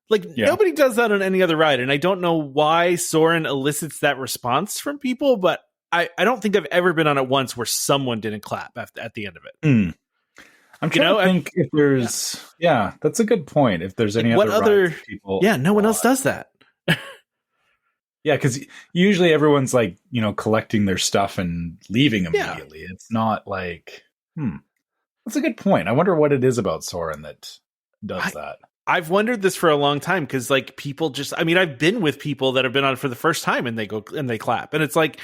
Like, nobody does that on any other ride, and I don't know why Soarin' elicits that response from people, but I don't think I've ever been on it once where someone didn't clap at the end of it. I'm trying to think if there's, that's a good point. If there's any other people, no one else does that. Yeah, because usually everyone's like, you know, collecting their stuff and leaving immediately. It's not like, that's a good point. I wonder what it is about Soarin' that does that. I've wondered this for a long time, because like people just, I mean, I've been with people that have been on it for the first time and they go and they clap, and it's like,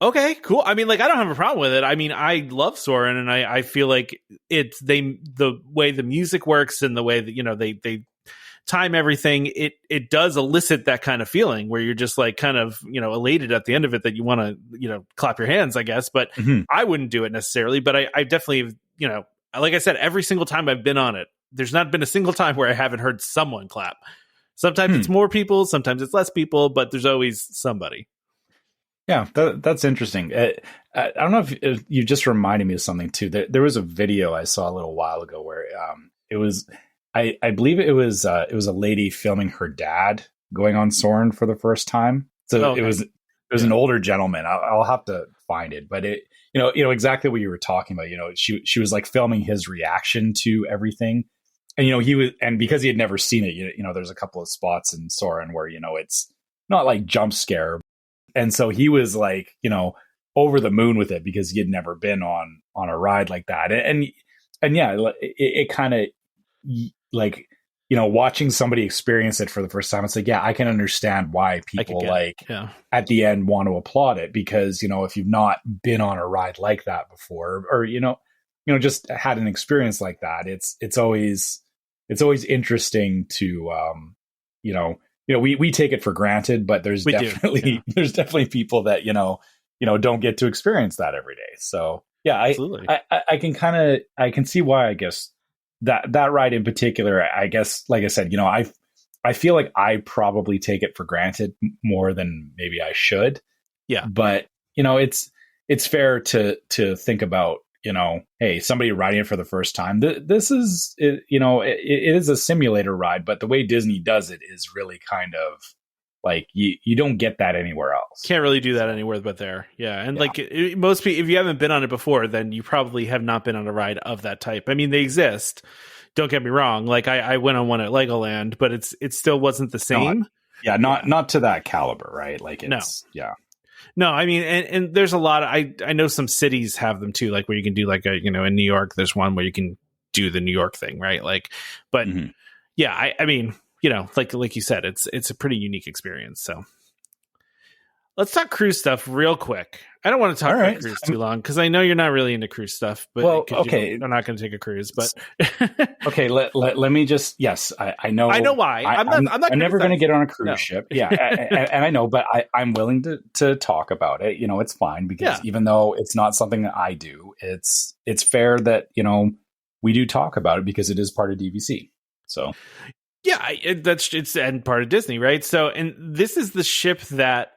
okay, cool. I mean, like, I don't have a problem with it. I mean, I love Soarin', and I feel like the way the music works and the way that, you know, they time everything, it does elicit that kind of feeling where you're just like kind of, elated at the end of it that you want to, clap your hands, I guess. But I wouldn't do it necessarily. But I definitely, like I said, every single time I've been on it, there's not been a single time where I haven't heard someone clap. Sometimes it's more people, sometimes it's less people, but there's always somebody. Yeah, that's interesting. I don't know if you just reminded me of something too. There was a video I saw a little while ago where it was, I believe it was a lady filming her dad going on Soarin' for the first time. So it was an older gentleman. I'll have to find it, but it exactly what you were talking about. She was like filming his reaction to everything, and he was, and because he had never seen it, there's a couple of spots in Soarin' where it's not like jump scare. And so he was like, over the moon with it because he had never been on a ride like that. And yeah, it kind of like, watching somebody experience it for the first time, it's like, yeah, I can understand why people at the end want to applaud it because, if you've not been on a ride like that before or, just had an experience like that, it's always interesting to, we take it for granted, but there's definitely people that, don't get to experience that every day. So yeah, I can see why, I guess that ride in particular, I guess, like I said, I feel like I probably take it for granted more than maybe I should. Yeah. But, it's fair to think about, hey, somebody riding it for the first time. This is, it is a simulator ride, but the way Disney does it is really kind of like you don't get that anywhere else. Can't really do that anywhere but there. Yeah. And like most people, if you haven't been on it before, then you probably have not been on a ride of that type. I mean, they exist. Don't get me wrong. Like I went on one at Legoland, but it still wasn't the same. Not to that caliber, right? Like No, I mean, and there's a lot of, I know some cities have them too, like where you can do like in New York, there's one where you can do the New York thing, right? Like, but yeah, I mean, like you said, it's a pretty unique experience. So let's talk cruise stuff real quick. I don't want to talk about cruise too long because I know you're not really into cruise stuff, but you're not going to take a cruise, but okay. Let me just, yes, I know why. I'm never going to get on a cruise ship. Yeah. and I know, but I'm willing to talk about it. It's fine because even though it's not something that I do, it's fair that, we do talk about it because it is part of DVC. So yeah, it's and part of Disney, right? So, and this is the ship that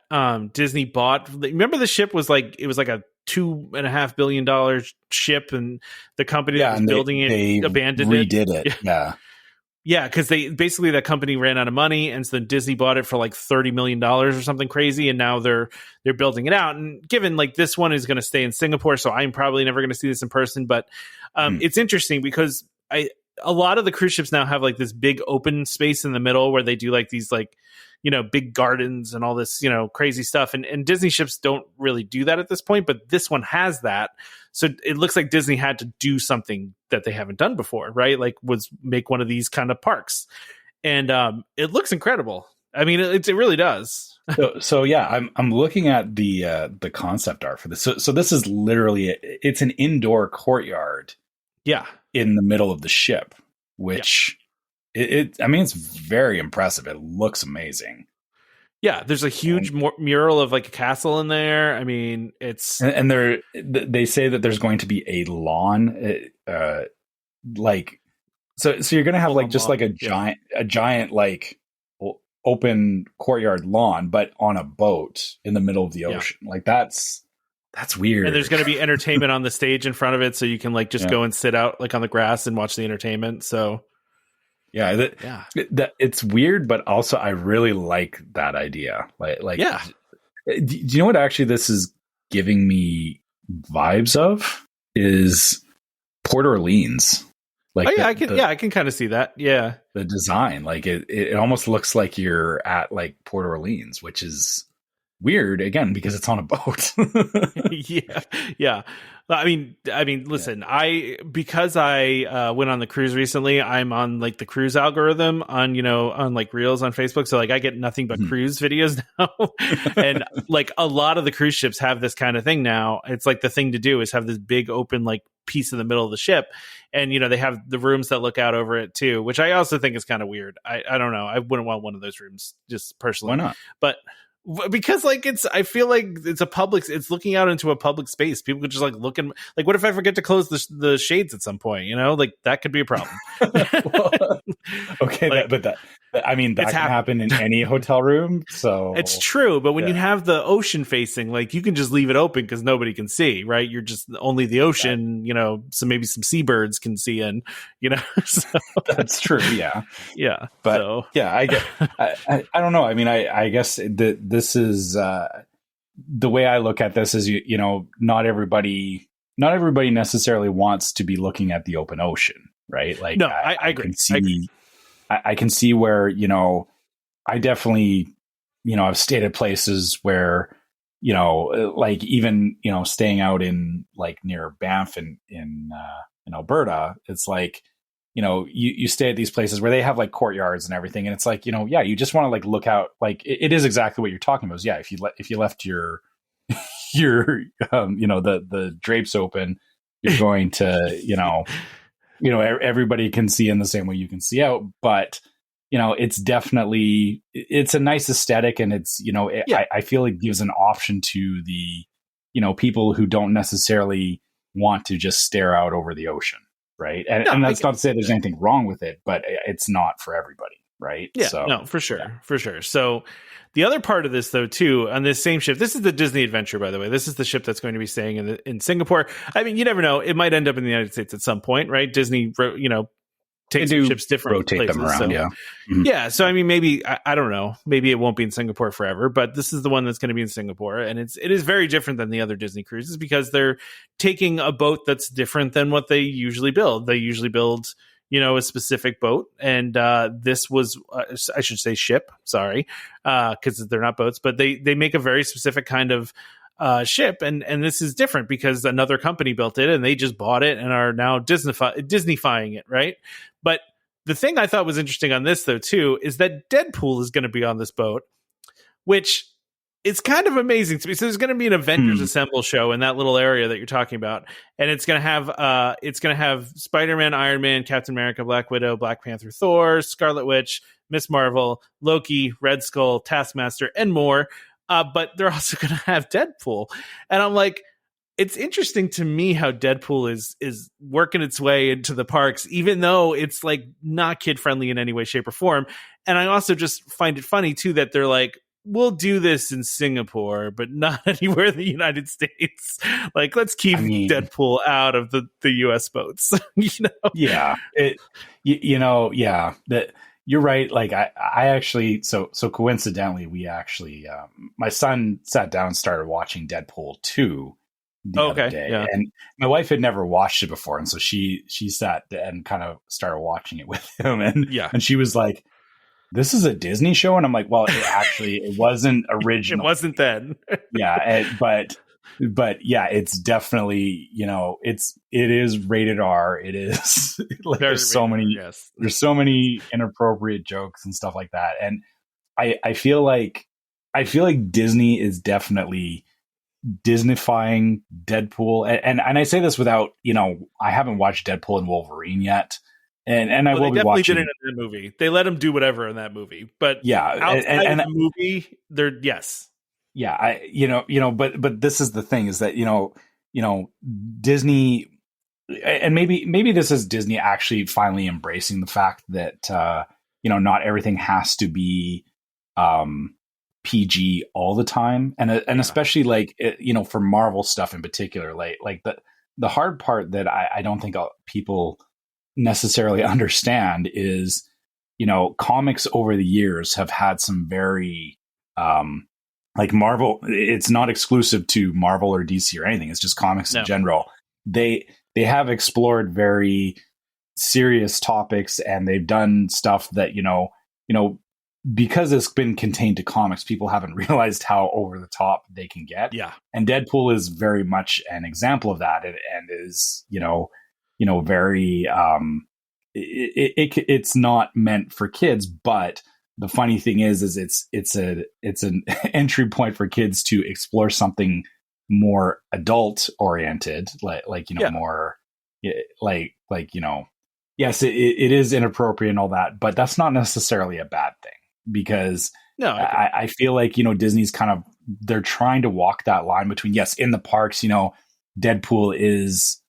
Disney bought. Remember, the ship was like a $2.5 billion ship, and the company that was building it abandoned it. Redid it. Yeah, because that company ran out of money, and so then Disney bought it for like $30 million or something crazy, and now they're building it out. And given like this one is going to stay in Singapore, so I'm probably never going to see this in person. But it's interesting because a lot of the cruise ships now have like this big open space in the middle where they do like these like, big gardens and all this, crazy stuff. And Disney ships don't really do that at this point, but this one has that. So it looks like Disney had to do something that they haven't done before, right? Like was make one of these kind of parks. And it looks incredible. I mean, it really does. So yeah, I'm looking at the concept art for this. So this is literally, it's an indoor courtyard. Yeah. In the middle of the ship, which it's very impressive. It looks amazing. Yeah, there's a huge mural of like a castle in there. I mean, it's and they say that there's going to be a lawn, like so you're going to have like just like a giant like open courtyard lawn, but on a boat in the middle of the ocean. Like that's weird. And there's going to be entertainment on the stage in front of it, so you can like just go and sit out like on the grass and watch the entertainment. So that it's weird, but also I really like that idea. Like do you know what actually this is giving me vibes of is Port Orleans. Like I can kind of see that. Yeah, the design, like it almost looks like you're at like Port Orleans, which is weird again because it's on a boat. yeah. I mean, listen, because I went on the cruise recently, I'm on like the cruise algorithm on, on like Reels on Facebook. So like I get nothing but cruise videos now. And like a lot of the cruise ships have this kind of thing now. It's like the thing to do is have this big open like piece in the middle of the ship. And, they have the rooms that look out over it too, which I also think is kind of weird. I don't know. I wouldn't want one of those rooms just personally. Why not? But because like I feel like it's looking out into a public space. People could just like look and like, what if I forget to close the shades at some point? Like that could be a problem. Well, okay, like, that can happen in any hotel room. So it's true, but when you have the ocean facing, like you can just leave it open because nobody can see, right? You're just only the ocean, so maybe some seabirds can see in, So, that's true. Yeah, yeah, but so. yeah, I don't know. I mean, I guess this is the way I look at this is not everybody necessarily wants to be looking at the open ocean, right? Like, no, I agree. I can see where, I definitely, I've stayed at places where, like even, staying out in like near Banff in Alberta, it's like, you stay at these places where they have like courtyards and everything. And it's like, yeah, you just want to like look out, like it is exactly what you're talking about. Yeah. If you left your, the drapes open, you're going to, everybody can see in the same way you can see out, but it's a nice aesthetic, and it's, I feel it gives an option to the, people who don't necessarily want to just stare out over the ocean. Right. And that's not to say there's anything wrong with it, but it's not for everybody. Right. Yeah, so, no, for sure. Yeah. For sure. So the other part of this, though, too, on this same ship, this is the Disney Adventure, by the way. This is the ship that's going to be staying in Singapore. I mean, you never know. It might end up in the United States at some point, right? Disney, takes ships different rotate places, them around. So, yeah. Mm-hmm. Yeah. So, I mean, maybe, I don't know. Maybe it won't be in Singapore forever, but this is the one that's going to be in Singapore. And it is very different than the other Disney cruises because they're taking a boat that's different than what they usually build. They usually build, a specific boat. And this was, I should say ship, sorry, because they're not boats, but they make a very specific kind of ship. And this is different because another company built it and they just bought it and are now Disneyfying it, right? But the thing I thought was interesting on this, though, too, is that Deadpool is going to be on this boat, which is kind of amazing to me. So there's going to be an Avengers Assemble show in that little area that you're talking about, and it's going to have Spider-Man, Iron Man, Captain America, Black Widow, Black Panther, Thor, Scarlet Witch, Miss Marvel, Loki, Red Skull, Taskmaster, and more. But they're also going to have Deadpool, and I'm like, it's interesting to me how Deadpool is working its way into the parks, even though it's like not kid friendly in any way, shape, or form. And I also just find it funny too that they're like, we'll do this in Singapore, but not anywhere in the United States. Like, let's keep Deadpool out of the US boats. Yeah, yeah. That you're right. Like I actually, so coincidentally, we actually, my son sat down and started watching Deadpool 2. The other day. Yeah. And my wife had never watched it before, and so she sat and kind of started watching it with him, and she was like, "This is a Disney show," and I'm like, "Well, it wasn't original. It wasn't then." Yeah, but yeah, it's definitely it is rated R. It is like there's so many inappropriate jokes and stuff like that, and I feel like Disney is definitely Disneyfying Deadpool, and I say this without I haven't watched Deadpool and Wolverine yet, and I will be watching. They definitely did it in that movie. They let him do whatever in that movie, but yeah, outside of the movie, but this is the thing is that Disney, and maybe this is Disney actually finally embracing the fact that not everything has to be PG all the time, and especially like for Marvel stuff in particular, like the hard part that I don't think people necessarily understand is comics over the years have had some very like Marvel. It's not exclusive to Marvel or DC or anything. It's just comics in general. They have explored very serious topics, and they've done stuff that because it's been contained to comics, people haven't realized how over the top they can get. Yeah. And Deadpool is very much an example of that, and is, very, it's not meant for kids, but the funny thing is it's an entry point for kids to explore something more adult oriented, more yes, it is inappropriate and all that, but that's not necessarily a bad thing, because I feel like, Disney's kind of, they're trying to walk that line between, yes, in the parks, Deadpool is,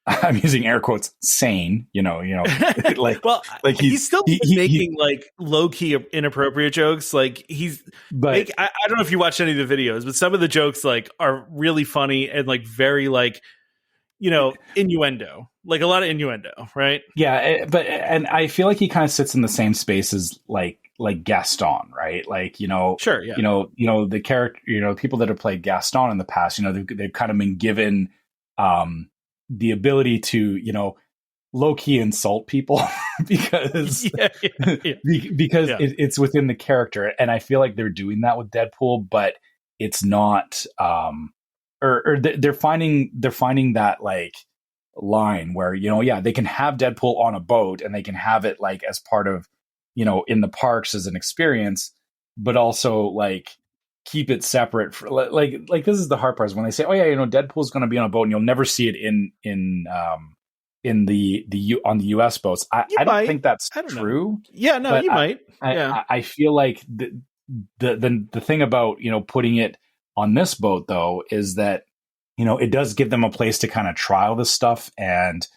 I'm using air quotes, sane, he's still making like low key inappropriate jokes. Like I don't know if you watched any of the videos, but some of the jokes like are really funny and like very like, innuendo, like a lot of innuendo, right? Yeah. And I feel like he kind of sits in the same space as like Gaston, right? Like, sure. Yeah. The character, people that have played Gaston in the past, they've kind of been given, the ability to, low key insult people because it's within the character. And I feel like they're doing that with Deadpool, but it's not, or they're finding that like line where, they can have Deadpool on a boat and they can have it like as part of, in the parks as an experience, but also like keep it separate for like this is the hard part, is when they say, oh yeah, Deadpool's going to be on a boat and you'll never see it in on the US boats. I don't think that's true. Yeah, no, you might. I feel like the thing about, putting it on this boat though, is that, it does give them a place to kind of trial this stuff and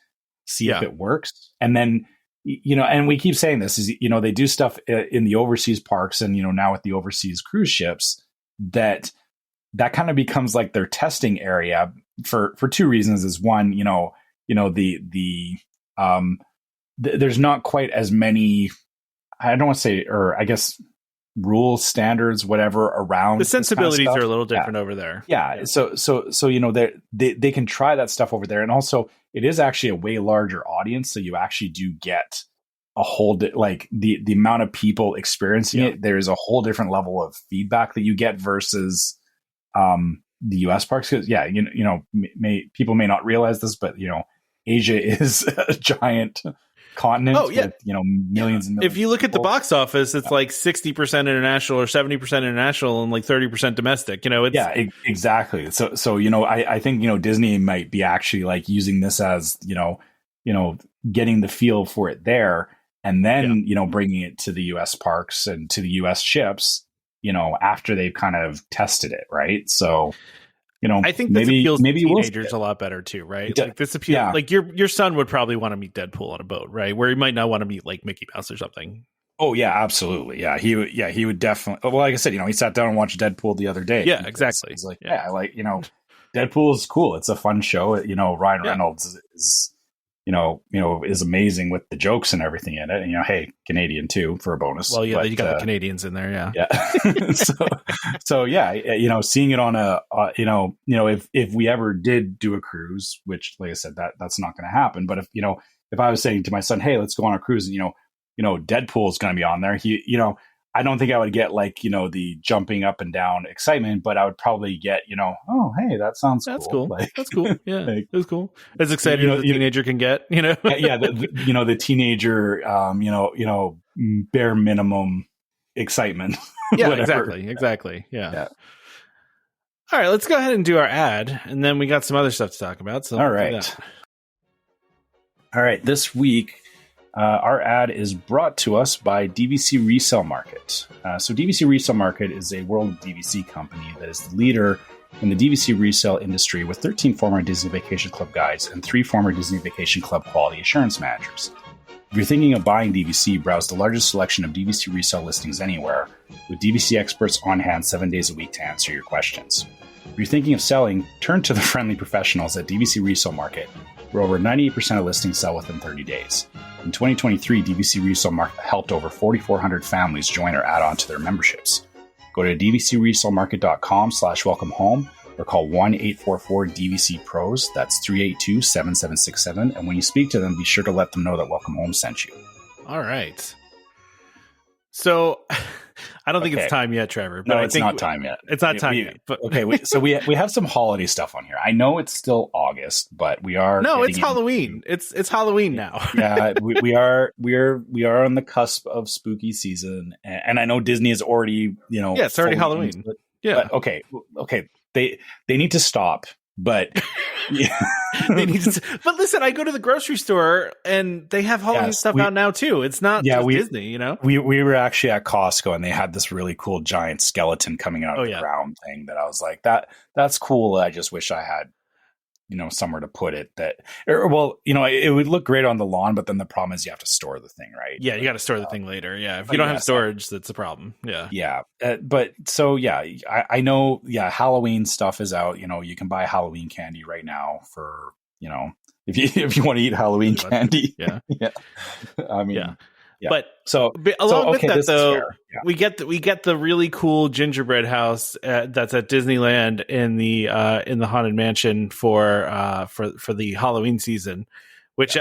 see if it works. And then, and we keep saying this is, they do stuff in the overseas parks and, now with the overseas cruise ships, that kind of becomes like their testing area for two reasons. Is one, there's not quite as many, I don't want to say, or I guess rules, standards, whatever around. The sensibilities are a little different over there. Yeah. So they can try that stuff over there. And also it is actually a way larger audience. So you actually do get a whole, like the amount of people experiencing it. There's a whole different level of feedback that you get versus, the US parks. Cause people may not realize this, but Asia is a giant continent with, millions and millions. If you look at the box office, it's like 60% international or 70% international and like 30% domestic, it's exactly. So, I think, Disney might be actually like using this as, getting the feel for it there. And then, bringing it to the US parks and to the US ships, after they've kind of tested it. Right. So, I think this appeals to teenagers a lot better too, right? Like this appeals, like your son would probably want to meet Deadpool on a boat, right? Where he might not want to meet like Mickey Mouse or something. Oh yeah, absolutely. Yeah, he would definitely. Well, like I said, he sat down and watched Deadpool the other day. Yeah, exactly. He's like, Deadpool is cool. It's a fun show. Ryan Reynolds is amazing with the jokes and everything in it. And, hey, Canadian too for a bonus. Well, yeah, you got the Canadians in there. Yeah. so seeing it on if we ever did do a cruise, which like I said, that's not going to happen. But if I was saying to my son, hey, let's go on a cruise, and, Deadpool is going to be on there. I don't think I would get like, the jumping up and down excitement, but I would probably get, oh, hey, that sounds that's cool. Like, that's cool. Yeah, that's cool. As excited as a teenager can get, Yeah, the teenager, bare minimum excitement. Yeah, exactly. Yeah. All right, let's go ahead and do our ad, and then we got some other stuff to talk about. So all right. This week, our ad is brought to us by DVC Resale Market. So DVC Resale Market is a world DVC company that is the leader in the DVC resale industry with 13 former Disney Vacation Club guides and 3 former Disney Vacation Club quality assurance managers. If you're thinking of buying DVC, browse the largest selection of DVC resale listings anywhere, with DVC experts on hand 7 days a week to answer your questions. If you're thinking of selling, turn to the friendly professionals at DVC Resale Market, where over 98% of listings sell within 30 days. In 2023, DVC Resale Market helped over 4,400 families join or add on to their memberships. Go to dvcresalemarket.com/welcome home or call 1-844-DVC-PROS. That's 382-7767. And when you speak to them, be sure to let them know that Welcome Home sent you. All right. So I don't think it's time yet, Trevor. But no, I it's think not time yet. It's not time yet. But so we have some holiday stuff on here. I know it's still August, but we are. No, it's Halloween. It's Halloween now. Yeah, we are on the cusp of spooky season, and I know Disney is already it's already Halloween. Yeah. But okay. They need to stop. But yeah. They need to. But listen, I go to the grocery store and they have Halloween stuff out now too. It's not just Disney, We were actually at Costco and they had this really cool giant skeleton coming out of the ground thing that I was like, that's cool. I just wish I had somewhere to put it it would look great on the lawn, but then the problem is you have to store the thing, right? Yeah, you got to store the thing later. Yeah, if you don't have storage, that's a problem. Yeah. I know. Yeah, Halloween stuff is out. You can buy Halloween candy right now for if you want to eat Halloween candy. Yeah. Yeah. I mean. Yeah. Yeah. But along with that, though, we get the really cool gingerbread house that's at Disneyland in the Haunted Mansion for the Halloween season, which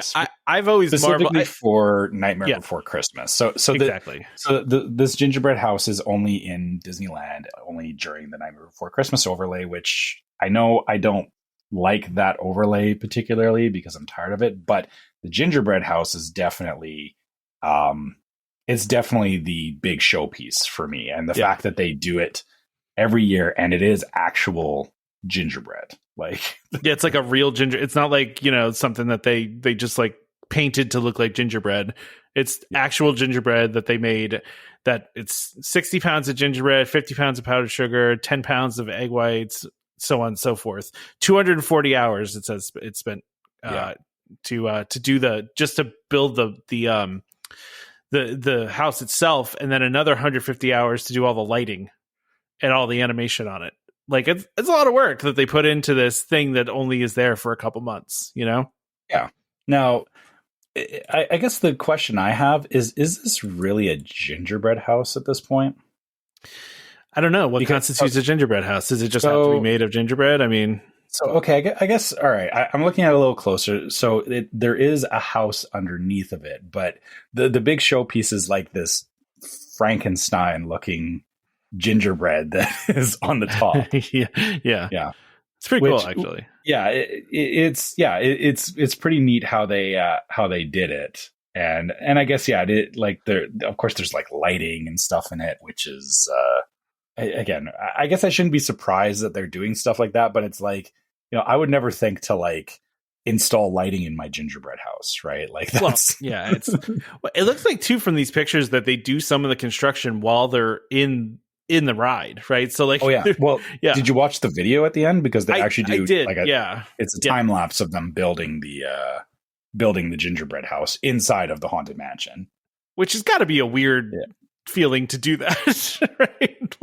I've always specifically for Nightmare Before Christmas. So exactly. This gingerbread house is only in Disneyland, only during the Nightmare Before Christmas overlay, which I know I don't like that overlay particularly because I'm tired of it. But the gingerbread house is definitely. It's definitely the big showpiece for me. And the fact that they do it every year and it is actual gingerbread. It's like a real ginger. It's not like, something that they just like painted to look like gingerbread. It's actual gingerbread that they made, that it's 60 pounds of gingerbread, 50 pounds of powdered sugar, 10 pounds of egg whites, so on and so forth. 240 hours, it says it's spent, to build the house itself, and then another 150 hours to do all the lighting and all the animation on it. It's a lot of work that they put into this thing that only is there for a couple months, Yeah. Now, I guess the question I have is this really a gingerbread house at this point? I don't know. What constitutes a gingerbread house? Does it just have to be made of gingerbread? I mean... So, okay, I guess, all right, I'm looking at it a little closer. So there is a house underneath of it, but the big showpiece is like this Frankenstein-looking gingerbread that is on the top. Yeah. It's pretty cool, actually. Yeah, it's pretty neat how they did it. And I guess, of course, there's like lighting and stuff in it, which is, again, I guess I shouldn't be surprised that they're doing stuff like that, but it's like, I would never think to like install lighting in my gingerbread house, right? Like that's it looks like too from these pictures that they do some of the construction while they're in the ride, right? So like, did you watch the video at the end? Because they actually do. I did. It's a time lapse of them building the gingerbread house inside of the Haunted Mansion, which has got to be a weird feeling to do that, right?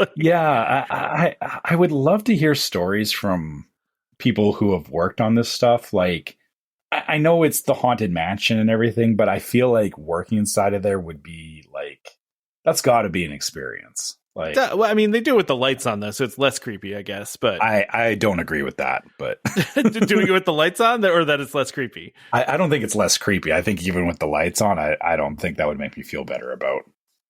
I would love to hear stories from people who have worked on this stuff. Like, I know it's the Haunted Mansion and everything, but I feel like working inside of there would be like, that's got to be an experience. Like, well, I mean, they do it with the lights on though, so it's less creepy, I guess. But I don't agree with that. But doing it with the lights on, or that it's less creepy? I don't think it's less creepy. I think even with the lights on, I don't think that would make me feel better about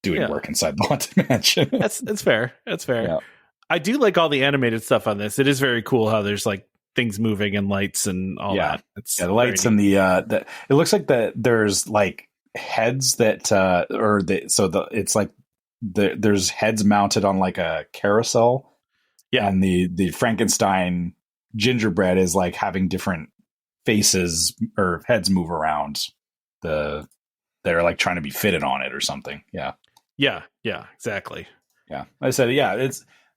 doing work inside the Haunted Mansion. That's fair. That's fair. Yeah. I do like all the animated stuff on this. It is very cool how there's like things moving and lights and all that. The lights and the it looks like there's like heads that it's like there's heads mounted on like a carousel. Yeah. And the Frankenstein gingerbread is like having different faces or heads move around they're like trying to be fitted on it or something. Yeah. Yeah, exactly. Yeah. I said,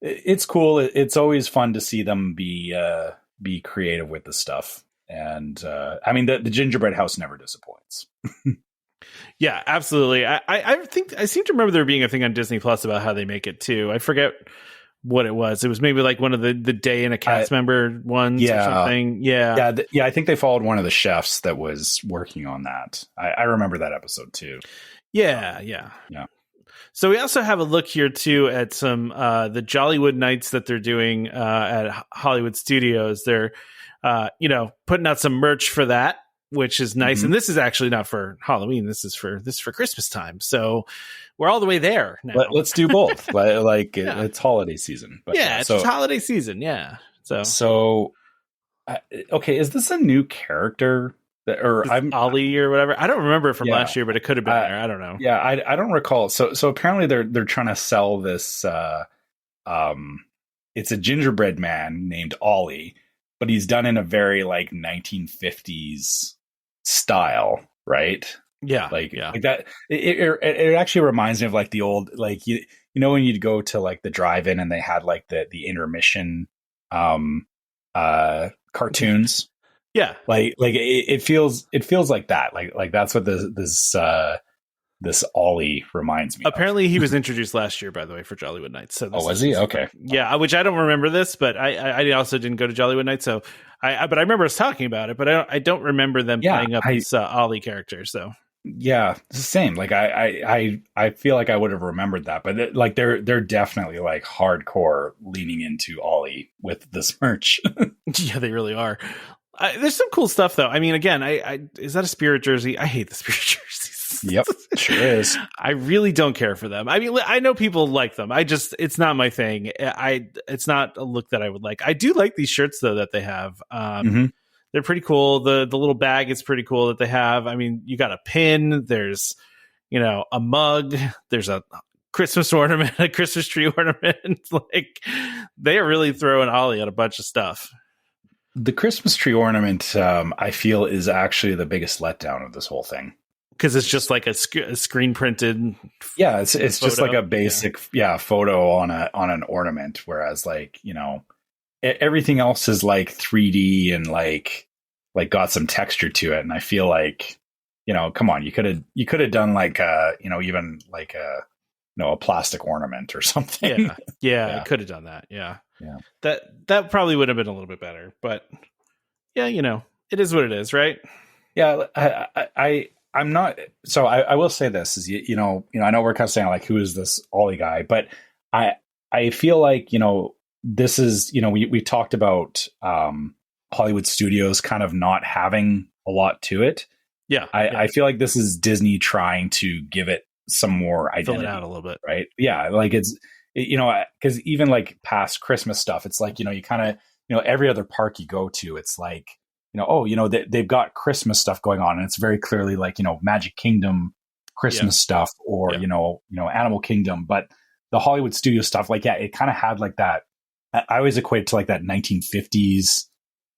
it's cool. It's always fun to see them be creative with the stuff. And I mean, the gingerbread house never disappoints. Yeah, absolutely. I think I seem to remember there being a thing on Disney Plus about how they make it too. I forget what it was. It was maybe like one of the day and a cast member ones or something. Yeah. I think they followed one of the chefs that was working on that. I remember that episode too. Yeah. So we also have a look here too at some the Jollywood nights that they're doing at Hollywood Studios. They're putting out some merch for that. which is nice. Mm-hmm. And this is actually not for Halloween. This is for Christmas time. So we're all the way there now. Let's do both. It's holiday season. But it's holiday season. Yeah. So okay, is this a new character? I'm Ollie or whatever. I don't remember it from last year, but it could have been there. I don't know. Yeah, I don't recall. So apparently they're trying to sell this. It's a gingerbread man named Ollie, but he's done in a very like 1950s style, right? Yeah, like that. It actually reminds me of like the old, like you know when you'd go to like the drive-in and they had like the intermission cartoons. Yeah, like it feels like that. Like that's what this Ollie reminds me. Apparently, he was introduced last year, by the way, for Jollywood Nights. So was he? Okay. Yeah, which I don't remember this, but I also didn't go to Jollywood Nights, so but I remember us talking about it, but I don't remember them playing up this Ollie character. So yeah, it's the same. Like I feel like I would have remembered that, but they're definitely like hardcore leaning into Ollie with this merch. Yeah, they really are. There's some cool stuff though. I mean, again, is that a Spirit jersey? I hate the Spirit jerseys. Yep, sure is. I really don't care for them. I mean, I know people like them. It's not my thing. It's not a look that I would like. I do like these shirts though that they have. They're pretty cool. The little bag is pretty cool that they have. I mean, you got a pin. There's, a mug. There's a Christmas ornament, a Christmas tree ornament. Like they are really throwing Ollie at a bunch of stuff. The Christmas tree ornament, I feel, is actually the biggest letdown of this whole thing. Because it's just like a screen printed. Yeah, it's just like a basic photo on an ornament. Whereas like everything else is like 3D and like got some texture to it. And I feel like come on, you could have done like even like a plastic ornament or something. Yeah, I could have done that. Yeah. That probably would have been a little bit better. But yeah, it is what it is, right? Yeah, I'm not. So I will say this is, I know we're kind of saying like, who is this Ollie guy? But I feel like, this is, we talked about Hollywood studios kind of not having a lot to it. Yeah. I feel like this is Disney trying to give it some more identity. Fill it out a little bit. Right. Yeah. Like it's, because even like past Christmas stuff, it's like, you kind of, every other park you go to, it's like, they've got Christmas stuff going on, and it's very clearly like, Magic Kingdom Christmas stuff or, Animal Kingdom. But the Hollywood studio stuff, like, yeah, it kind of had like that. I always equate to like that 1950s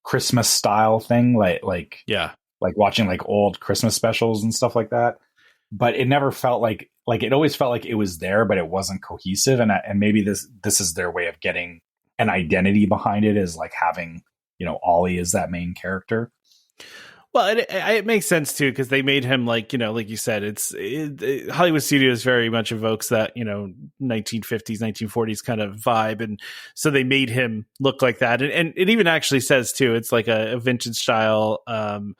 Christmas style thing, like watching like old Christmas specials and stuff like that. But it never felt like it always felt like it was there, but it wasn't cohesive. And maybe this is their way of getting an identity behind it, is like having, Ollie is that main character. Well, it makes sense too, because they made him like, like you said, Hollywood Studios very much evokes that, 1950s, 1940s kind of vibe. And so they made him look like that. And it even actually says too, it's like a vintage style, and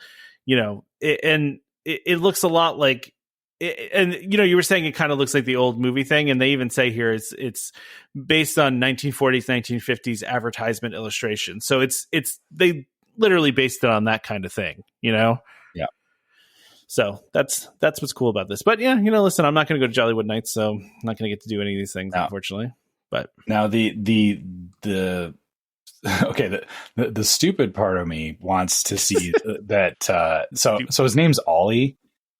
it looks a lot like, and you were saying it kind of looks like the old movie thing, and they even say here it's based on 1940s, 1950s advertisement illustration. So they literally based it on that kind of thing, Yeah. So that's what's cool about this. But yeah, listen, I'm not going to go to Jollywood Nights, so I'm not going to get to do any of these things, unfortunately. But now the okay, the stupid part of me wants to see that. So his name's Ollie.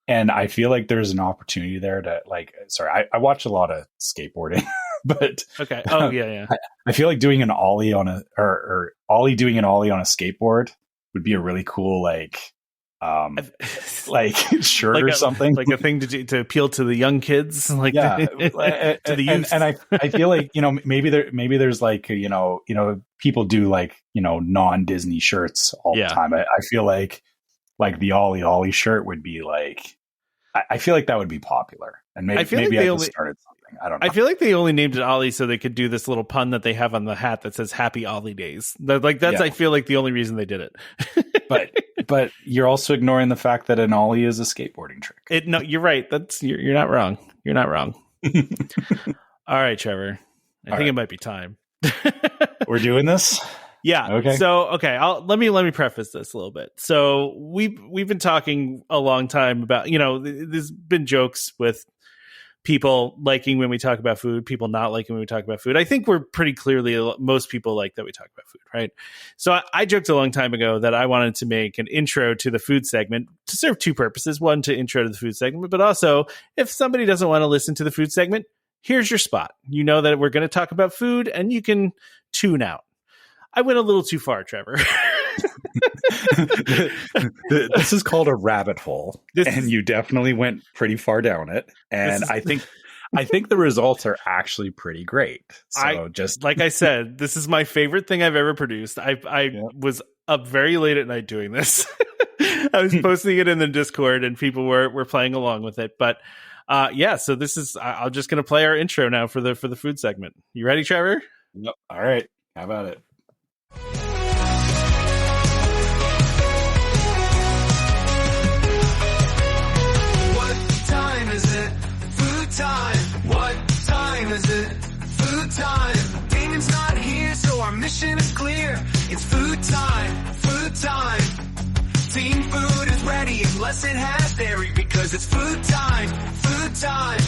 And I feel like there's an opportunity there to I watch a lot of skateboarding, but okay. Oh yeah. I feel like doing an Ollie on or Ollie doing an Ollie on a skateboard would be a really cool shirt or something, like a thing to appeal to the young kids, to the youth. And I feel like maybe there's like people do like non-Disney shirts all the time. I feel like the Ollie shirt would be like, I feel like that would be popular, and maybe I just started something. I don't know. I feel like they only named it Ollie so they could do this little pun that they have on the hat that says "Happy Ollie Days." I feel like the only reason they did it. but you're also ignoring the fact that an Ollie is a skateboarding trick. No, you're right. You're not wrong. You're not wrong. All right, Trevor. I think it might be time. We're doing this. Yeah. Okay. So, okay, let me preface this a little bit. So we've been talking a long time about, there's been jokes with people liking when we talk about food, people not liking when we talk about food. I think we're pretty clearly, most people like that we talk about food, right? So I joked a long time ago that I wanted to make an intro to the food segment to serve two purposes. One, to intro to the food segment, but also if somebody doesn't want to listen to the food segment, here's your spot. You know that we're going to talk about food and you can tune out. I went a little too far, Trevor. This is called a rabbit hole, and you definitely went pretty far down it. And I think the results are actually pretty great. So just like I said, this is my favorite thing I've ever produced. I was up very late at night doing this. I was posting it in the Discord, and people were playing along with it. But so this is I'm just going to play our intro now for the food segment. You ready, Trevor? Yep. All right. How about it? Time. What time is it? Food time. Damon's not here, so our mission is clear. It's food time. Food time. Team food is ready unless it has dairy, because it's food time. Food time.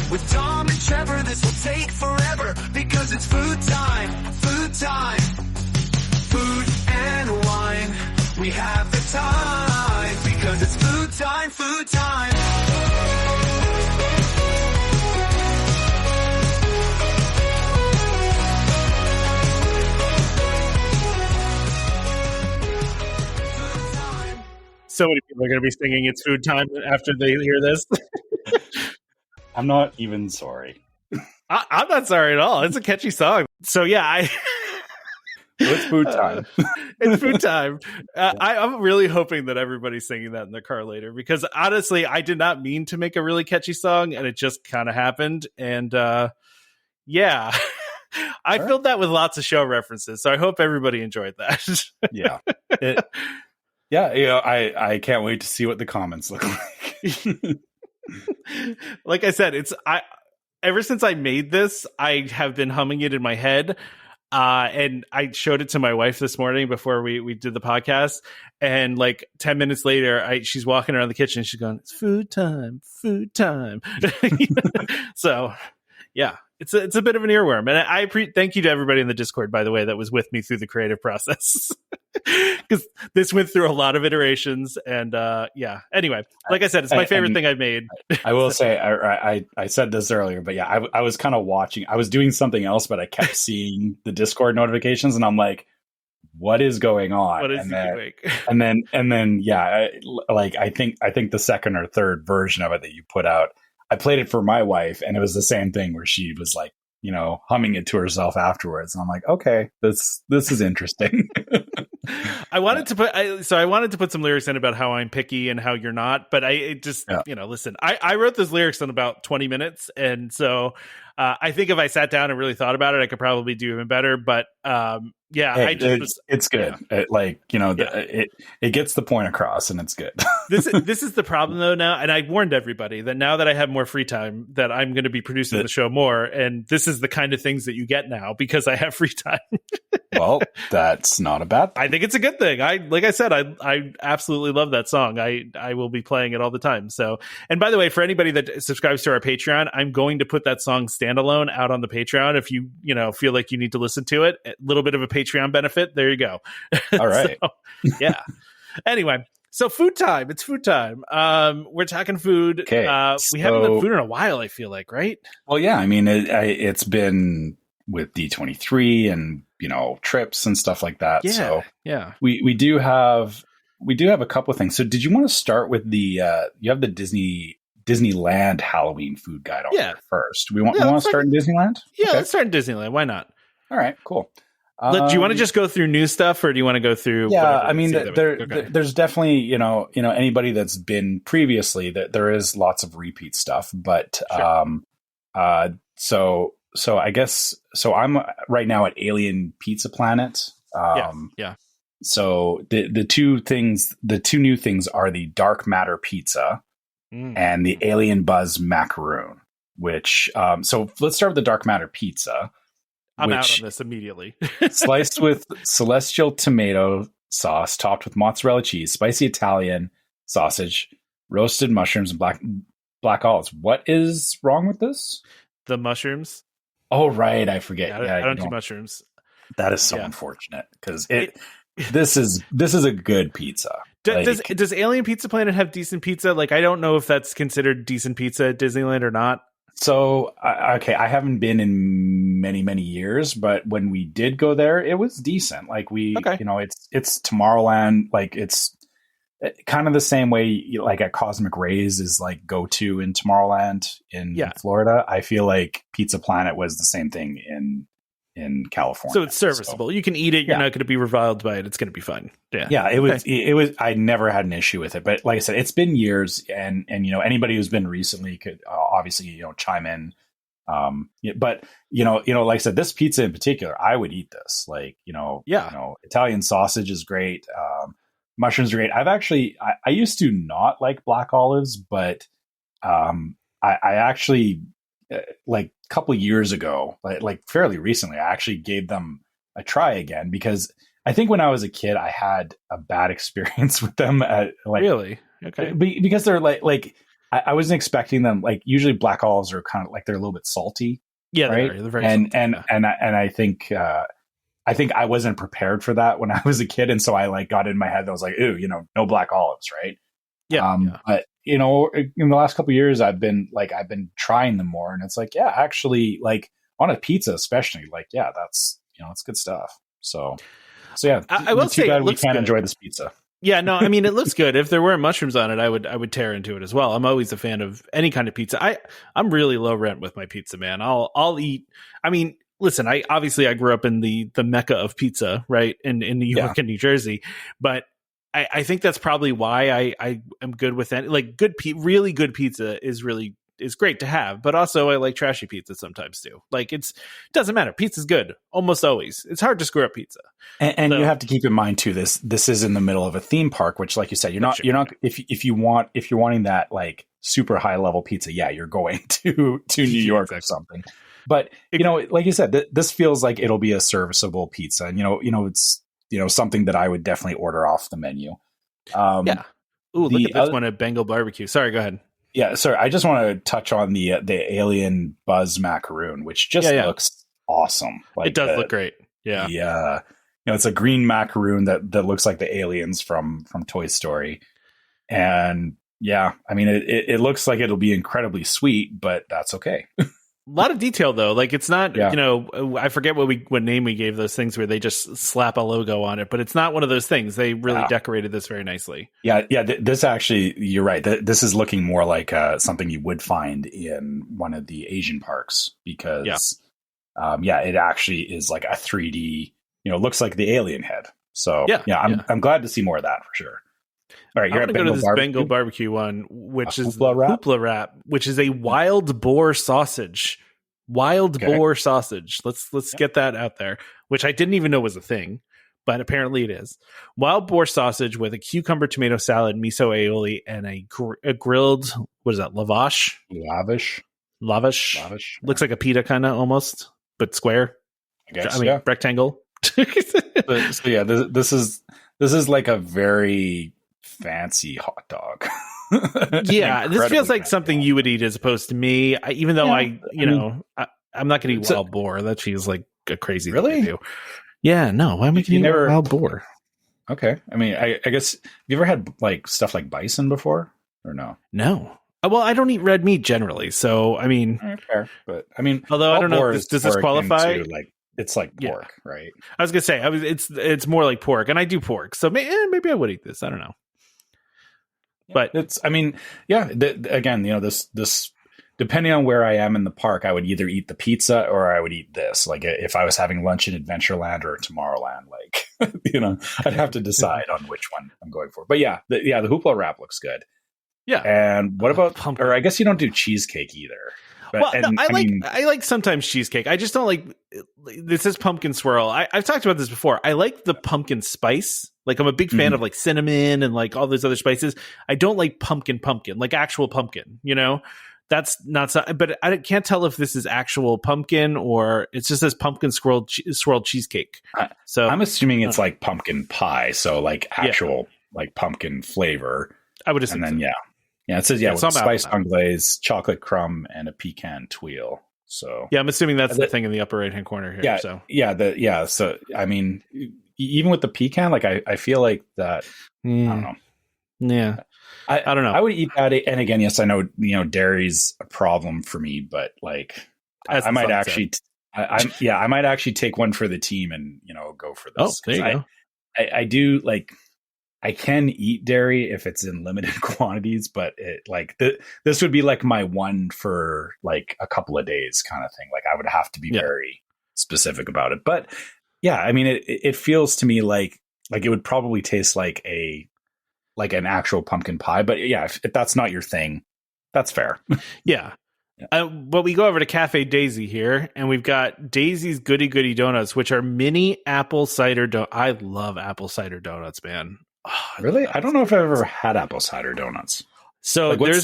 With Tom and Trevor, this will take forever, because it's food time. Food time. Food and wine. We have the time, because it's food time. Food time. So many people are going to be singing "It's Food Time" after they hear this. I'm not even sorry. I'm not sorry at all. It's a catchy song. So yeah, it's food time. It's food time. I'm really hoping that everybody's singing that in the car later, because honestly, I did not mean to make a really catchy song, and it just kind of happened. And I filled that with lots of show references. So I hope everybody enjoyed that. Yeah. I can't wait to see what the comments look like. Like I said, ever since I made this, I have been humming it in my head. And I showed it to my wife this morning before we did the podcast. And like 10 minutes later, she's walking around the kitchen. She's going, "It's food time, food time." So yeah, it's a bit of an earworm. And I thank you to everybody in the Discord, by the way, that was with me through the creative process. Because this went through a lot of iterations, and anyway, like I said, it's my favorite thing I've made. I will say, I said this earlier, but yeah, I was kind of watching. I was doing something else, but I kept seeing the Discord notifications, and I'm like, what is going on? What is doing? And then yeah, I think the second or third version of it that you put out, I played it for my wife, and it was the same thing where she was like, humming it to herself afterwards. And I'm like, okay, this is interesting. I wanted to put some lyrics in about how I'm picky and how you're not, but listen, I wrote those lyrics in about 20 minutes. And so I think if I sat down and really thought about it, I could probably do even better. But it's good. Yeah. It gets the point across, and it's good. This is the problem though now, and I warned everybody that now that I have more free time, that I'm going to be producing the show more, and this is the kind of things that you get now because I have free time. Well, that's not a bad thing. I think it's a good thing. Like I said, I absolutely love that song. I will be playing it all the time. So, and by the way, for anybody that subscribes to our Patreon, I'm going to put that song standalone out on the Patreon. If you feel like you need to listen to it, a little bit of a Patreon benefit. There you go. All right. So, yeah. Anyway. So food time. It's food time. We're talking food. Okay, we haven't done food in a while, I feel like, right? Well, yeah. I mean, it's been with D23 and trips and stuff like that. Yeah, so yeah. We do have a couple of things. So did you want to start with you have the Disneyland Halloween food guide on there first? We want to start in Disneyland? Yeah, let's start in Disneyland. Why not? All right, cool. Do you want to just go through new stuff, or do you want to go through? Yeah, I mean, there's definitely anybody that's been previously, that there is lots of repeat stuff, but sure. So I guess I'm right now at Alien Pizza Planet. Yeah. So the two new things are the Dark Matter Pizza and the Alien Buzz Macaroon. Which so let's start with the Dark Matter Pizza. I'm out on this immediately. Sliced with celestial tomato sauce, topped with mozzarella cheese, spicy Italian sausage, roasted mushrooms, and black olives. What is wrong with this? The mushrooms. Oh, right. I forget. Yeah, I don't do mushrooms. That is so unfortunate because this is a good pizza. Does Alien Pizza Planet have decent pizza? Like, I don't know if that's considered decent pizza at Disneyland or not. So, okay, I haven't been in many, many years, but when we did go there, it was decent. Like it's Tomorrowland. Like it's kind of the same way, like at Cosmic Rays is like go-to in Tomorrowland in Florida. I feel like Pizza Planet was the same thing in California. So it's serviceable. You can eat it. You're not going to be reviled by it. It's going to be fine. Yeah. It was, I never had an issue with it, but like I said, it's been years and anybody who's been recently could obviously, chime in. But like I said, this pizza in particular, I would eat this, like, Italian sausage is great. Mushrooms are great. I used to not like black olives, but, I actually, like a couple of years ago, like fairly recently, I actually gave them a try again because I think when I was a kid, I had a bad experience with them. Really? Okay. Because they're like I wasn't expecting them. Like usually black olives are kind of like they're a little bit salty. Yeah, right. They're very and salty, and I think I wasn't prepared for that when I was a kid, and so I like got in my head that I was like, ooh, no black olives, right? Yeah. But in the last couple of years, I've been trying them more, and it's like, yeah, actually, like on a pizza, especially, like, yeah, that's it's good stuff. So yeah, I will say, bad we can't enjoy this pizza. Yeah, no, I mean, it looks good. If there weren't mushrooms on it, I would tear into it as well. I'm always a fan of any kind of pizza. I'm really low rent with my pizza, man. I'll eat. I mean, listen, I grew up in the mecca of pizza, right, in New York and New Jersey, but I think that's probably why I am good with it. Like really good pizza is great to have, but also I like trashy pizza sometimes too. Like it doesn't matter. Pizza's good almost always. It's hard to screw up pizza. And you have to keep in mind too, this is in the middle of a theme park, which like you said, you're not if you're wanting that like super high level pizza, yeah, you're going to New York or something. But like you said, this feels like it'll be a serviceable pizza, and it's something that I would definitely order off the menu. Yeah. Ooh, look at this one at Bengal Barbecue. Sorry, go ahead. Yeah, sorry. I just want to touch on the Alien Buzz macaroon, which just looks awesome. Like it does look great. Yeah. Yeah. It's a green macaroon that looks like the aliens from Toy Story. And yeah, I mean, it looks like it'll be incredibly sweet, but that's okay. A lot of detail though. Like it's not, I forget what name we gave those things where they just slap a logo on it, but it's not one of those things. They really decorated this very nicely. Yeah. This actually, you're right. This is looking more like something you would find in one of the Asian parks because, it actually is like a 3D. Looks like the alien head. So I'm glad to see more of that for sure. All right, you're going to go to this Bengal Barbecue one, which is Hoopla Wrap, which is a wild boar sausage. Boar sausage. Let's get that out there, which I didn't even know was a thing, but apparently it is. Wild boar sausage with a cucumber tomato salad, miso aioli, and a grilled, what is that, lavash? Lavish. Looks like a pita kind of almost, but square. Rectangle. So yeah, this is like a very fancy hot dog. This feels like something you would eat as opposed to me. Even though I'm not going to eat wild boar. That feels like a crazy thing to do. Yeah, no. Why am I going to eat wild boar? Okay, I mean, I guess have you ever had like stuff like bison before or no? No. Well, I don't eat red meat generally, so I mean, fair. But I mean, although I don't know, does this qualify? It's like pork, right? I was gonna say, it's more like pork, and I do pork, so maybe I would eat this. I don't know. But it's, I mean, again, this depending on where I am in the park, I would either eat the pizza or I would eat this. Like if I was having lunch in Adventureland or Tomorrowland, like, I'd have to decide on which one I'm going for. But the Hoopla Wrap looks good. Yeah. And what about pumpkin? Or I guess you don't do cheesecake either. But, I like sometimes cheesecake. I just don't like, this is pumpkin swirl. I've talked about this before. I like the pumpkin spice. Like I'm a big fan of like cinnamon and like all those other spices. I don't like pumpkin, like actual pumpkin, That's not so, but I can't tell if this is actual pumpkin or it's just this pumpkin swirled cheesecake. So I'm assuming it's like pumpkin pie. So like actual like pumpkin flavor. I would assume. And then, it says, with spice glaze, chocolate crumb, and a pecan tuile. So I'm assuming that's the thing in the upper right-hand corner here. So I mean, even with the pecan, like I feel like that, I don't know. Yeah. I don't know. I would eat that. And again, yes, I know, dairy's a problem for me, but like, I might actually, I might actually take one for the team and, go for this. Oh, there you go. I do like, I can eat dairy if it's in limited quantities, but this would be like my one for like a couple of days kind of thing. Like I would have to be very specific about it. But yeah, I mean, it feels to me like it would probably taste like an actual pumpkin pie. But yeah, if that's not your thing, that's fair. Yeah. But we go over to Cafe Daisy here, and we've got Daisy's Goody Goody Donuts, which are mini apple cider donuts. I love apple cider donuts, man. Oh, really? I don't know if I've ever had apple cider donuts. So like they're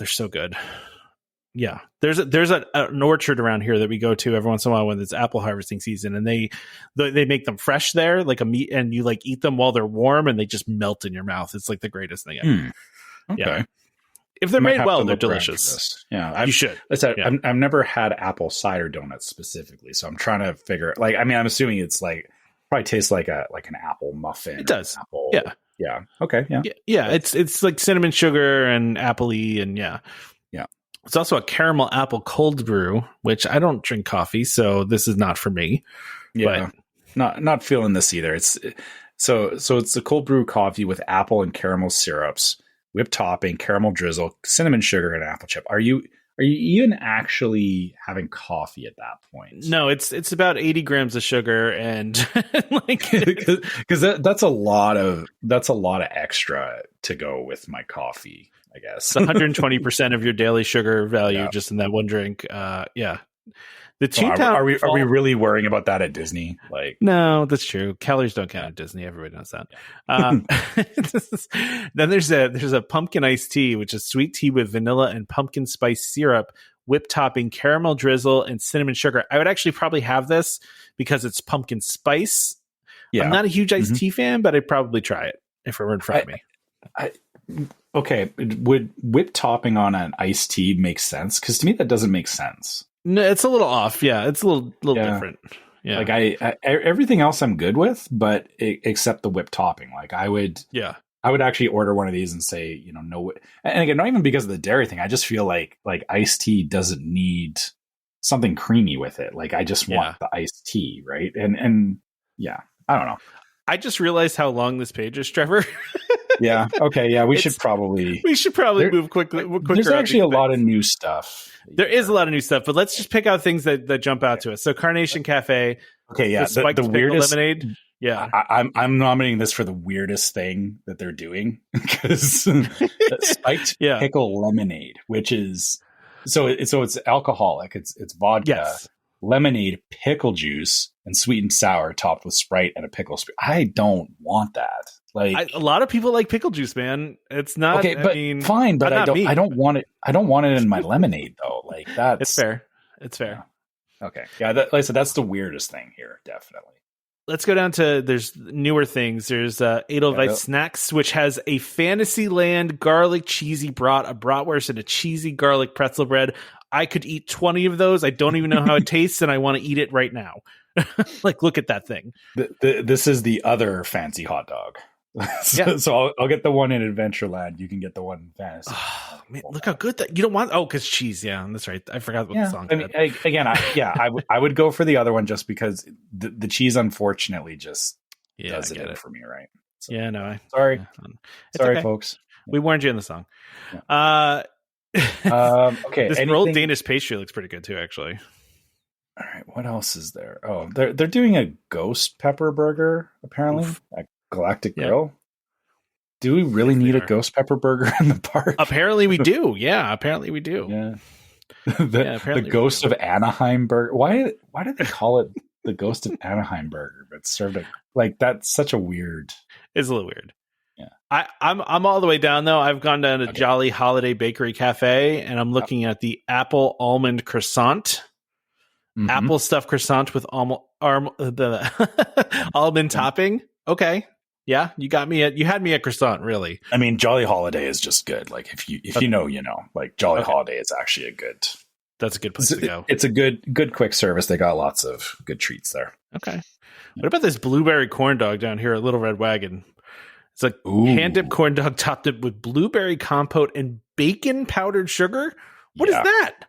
so good. Yeah, there's an orchard around here that we go to every once in a while when it's apple harvesting season, and they make them fresh there, like a meat, and you like eat them while they're warm, and they just melt in your mouth. It's like the greatest thing ever. Okay. Yeah. If they're made well, they're delicious. Yeah, you should. I've never had apple cider donuts specifically, so I'm trying to figure. Like, I mean, I'm assuming it's like probably tastes like an apple muffin. It does. Apple. Yeah. Yeah. Okay. Yeah. Yeah. It's like cinnamon sugar and apple-y, and yeah. It's also a caramel apple cold brew, which I don't drink coffee, so this is not for me. Yeah, but not feeling this either. It's it's a cold brew coffee with apple and caramel syrups, whipped topping, caramel drizzle, cinnamon sugar, and apple chip. Are you even actually having coffee at that point? No, it's about 80 grams of sugar, and like because that's a lot of extra to go with my coffee. I guess 120% of your daily sugar value just in that one drink. The Toontown. Are we really worrying about that at Disney? Like, no, that's true. Calories don't count at Disney. Everybody knows that. Then there's a pumpkin iced tea, which is sweet tea with vanilla and pumpkin spice syrup, whipped topping, caramel drizzle, and cinnamon sugar. I would actually probably have this because it's pumpkin spice. Yeah. I'm not a huge iced tea fan, but I'd probably try it if it were in front of me. Okay, would whipped topping on an iced tea make sense? Because to me, that doesn't make sense. No, it's a little off. Yeah, it's a little different. Yeah, like I everything else I'm good with, but except the whipped topping. Like I would actually order one of these and say, no. And again, not even because of the dairy thing. I just feel like iced tea doesn't need something creamy with it. Like I just want the iced tea, right? And yeah, I don't know. I just realized how long this page is, Trevor. Yeah. Okay. Yeah. We should probably move quickly. There's actually a lot of new stuff. There is a lot of new stuff, but let's just pick out things that jump out to us. So Carnation Cafe. Okay. Yeah. The weirdest lemonade. Yeah. I'm nominating this for the weirdest thing that they're doing because spiked pickle lemonade, which is so it's alcoholic. It's vodka, lemonade, pickle juice, and sweet and sour topped with Sprite and a pickle. I don't want that. Like a lot of people like pickle juice, man. It's not okay, but fine. But I don't want it. I don't want it in my lemonade though. Like that's it's fair. It's fair. Yeah. Okay. Yeah. Like I said, that's the weirdest thing here. Definitely. Let's go down to there's newer things. There's Edelweiss Snacks, which has a Fantasyland garlic cheesy brat, a bratwurst, and a cheesy garlic pretzel bread. I could eat 20 of those. I don't even know how it tastes, and I want to eat it right now. Like, look at that thing. This is the other fancy hot dog. So I'll get the one in Adventureland. You can get the one in Fantasy. Oh, man, look how good that you don't want. Oh, because cheese. Yeah, that's right. I forgot what the song. I mean, I would go for the other one just because the cheese, unfortunately, just does it for me, right? So, sorry, okay. folks. We warned you in the song. Yeah. Okay, this rolled Danish pastry looks pretty good too, actually. All right, what else is there? Oh, they're doing a ghost pepper burger apparently. Galactic Grill. Do we really need a ghost pepper burger in the park? Apparently we do. Yeah, apparently we do. Yeah. The ghost of Anaheim burger. Why do they call it the ghost of Anaheim burger? But served like that's such a weird. It's a little weird. I'm all the way down though. I've gone down to Jolly Holiday Bakery Cafe, and I'm looking at the apple almond croissant, apple stuffed croissant with almond topping. Okay, yeah, you got me you had me at croissant. Really, I mean, Jolly Holiday is just good. Like if you know, like Jolly Holiday is actually a good. That's a good place to go. It's a good quick service. They got lots of good treats there. Okay. What about this blueberry corn dog down here at Little Red Wagon? It's like hand-dipped corn dog topped it with blueberry compote and bacon powdered sugar. What is that?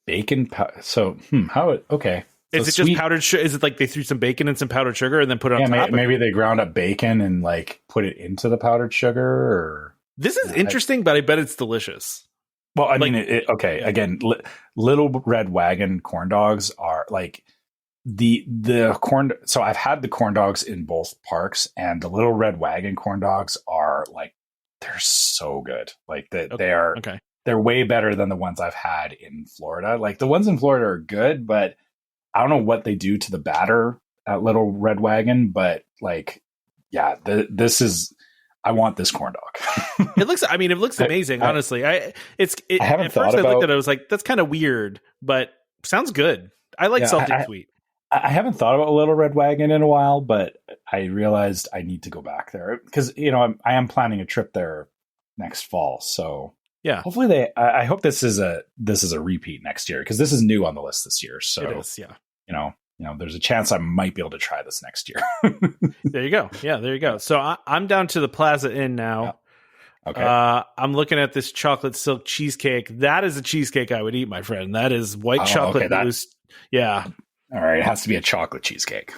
Bacon so how okay. So is it just powdered sugar? Is it like they threw some bacon and some powdered sugar and then put it on top? Maybe they ground up bacon and like put it into the powdered sugar or this is interesting, but I bet it's delicious. Well, I mean, again, Little Red Wagon corn dogs are like the corn. So I've had the corn dogs in both parks, and the Little Red Wagon corn dogs are like, they're so good. Like they're way better than the ones I've had in Florida. Like the ones in Florida are good, but I don't know what they do to the batter at Little Red Wagon, but like, yeah, this is, I want this corn dog. It looks amazing. Honestly, I haven't thought about. I looked at it, I was like, that's kind of weird, but sounds good. I like salty sweet. I haven't thought about a Little Red Wagon in a while, but I realized I need to go back there because I am planning a trip there next fall. So yeah, hopefully I hope this is a repeat next year because this is new on the list this year. So it is, yeah. There's a chance I might be able to try this next year. There you go. Yeah, there you go. So I'm down to the Plaza Inn now. Yeah. Okay. I'm looking at this chocolate silk cheesecake. That is a cheesecake I would eat, my friend. That is white chocolate mousse. Yeah. All right. It has to be a chocolate cheesecake.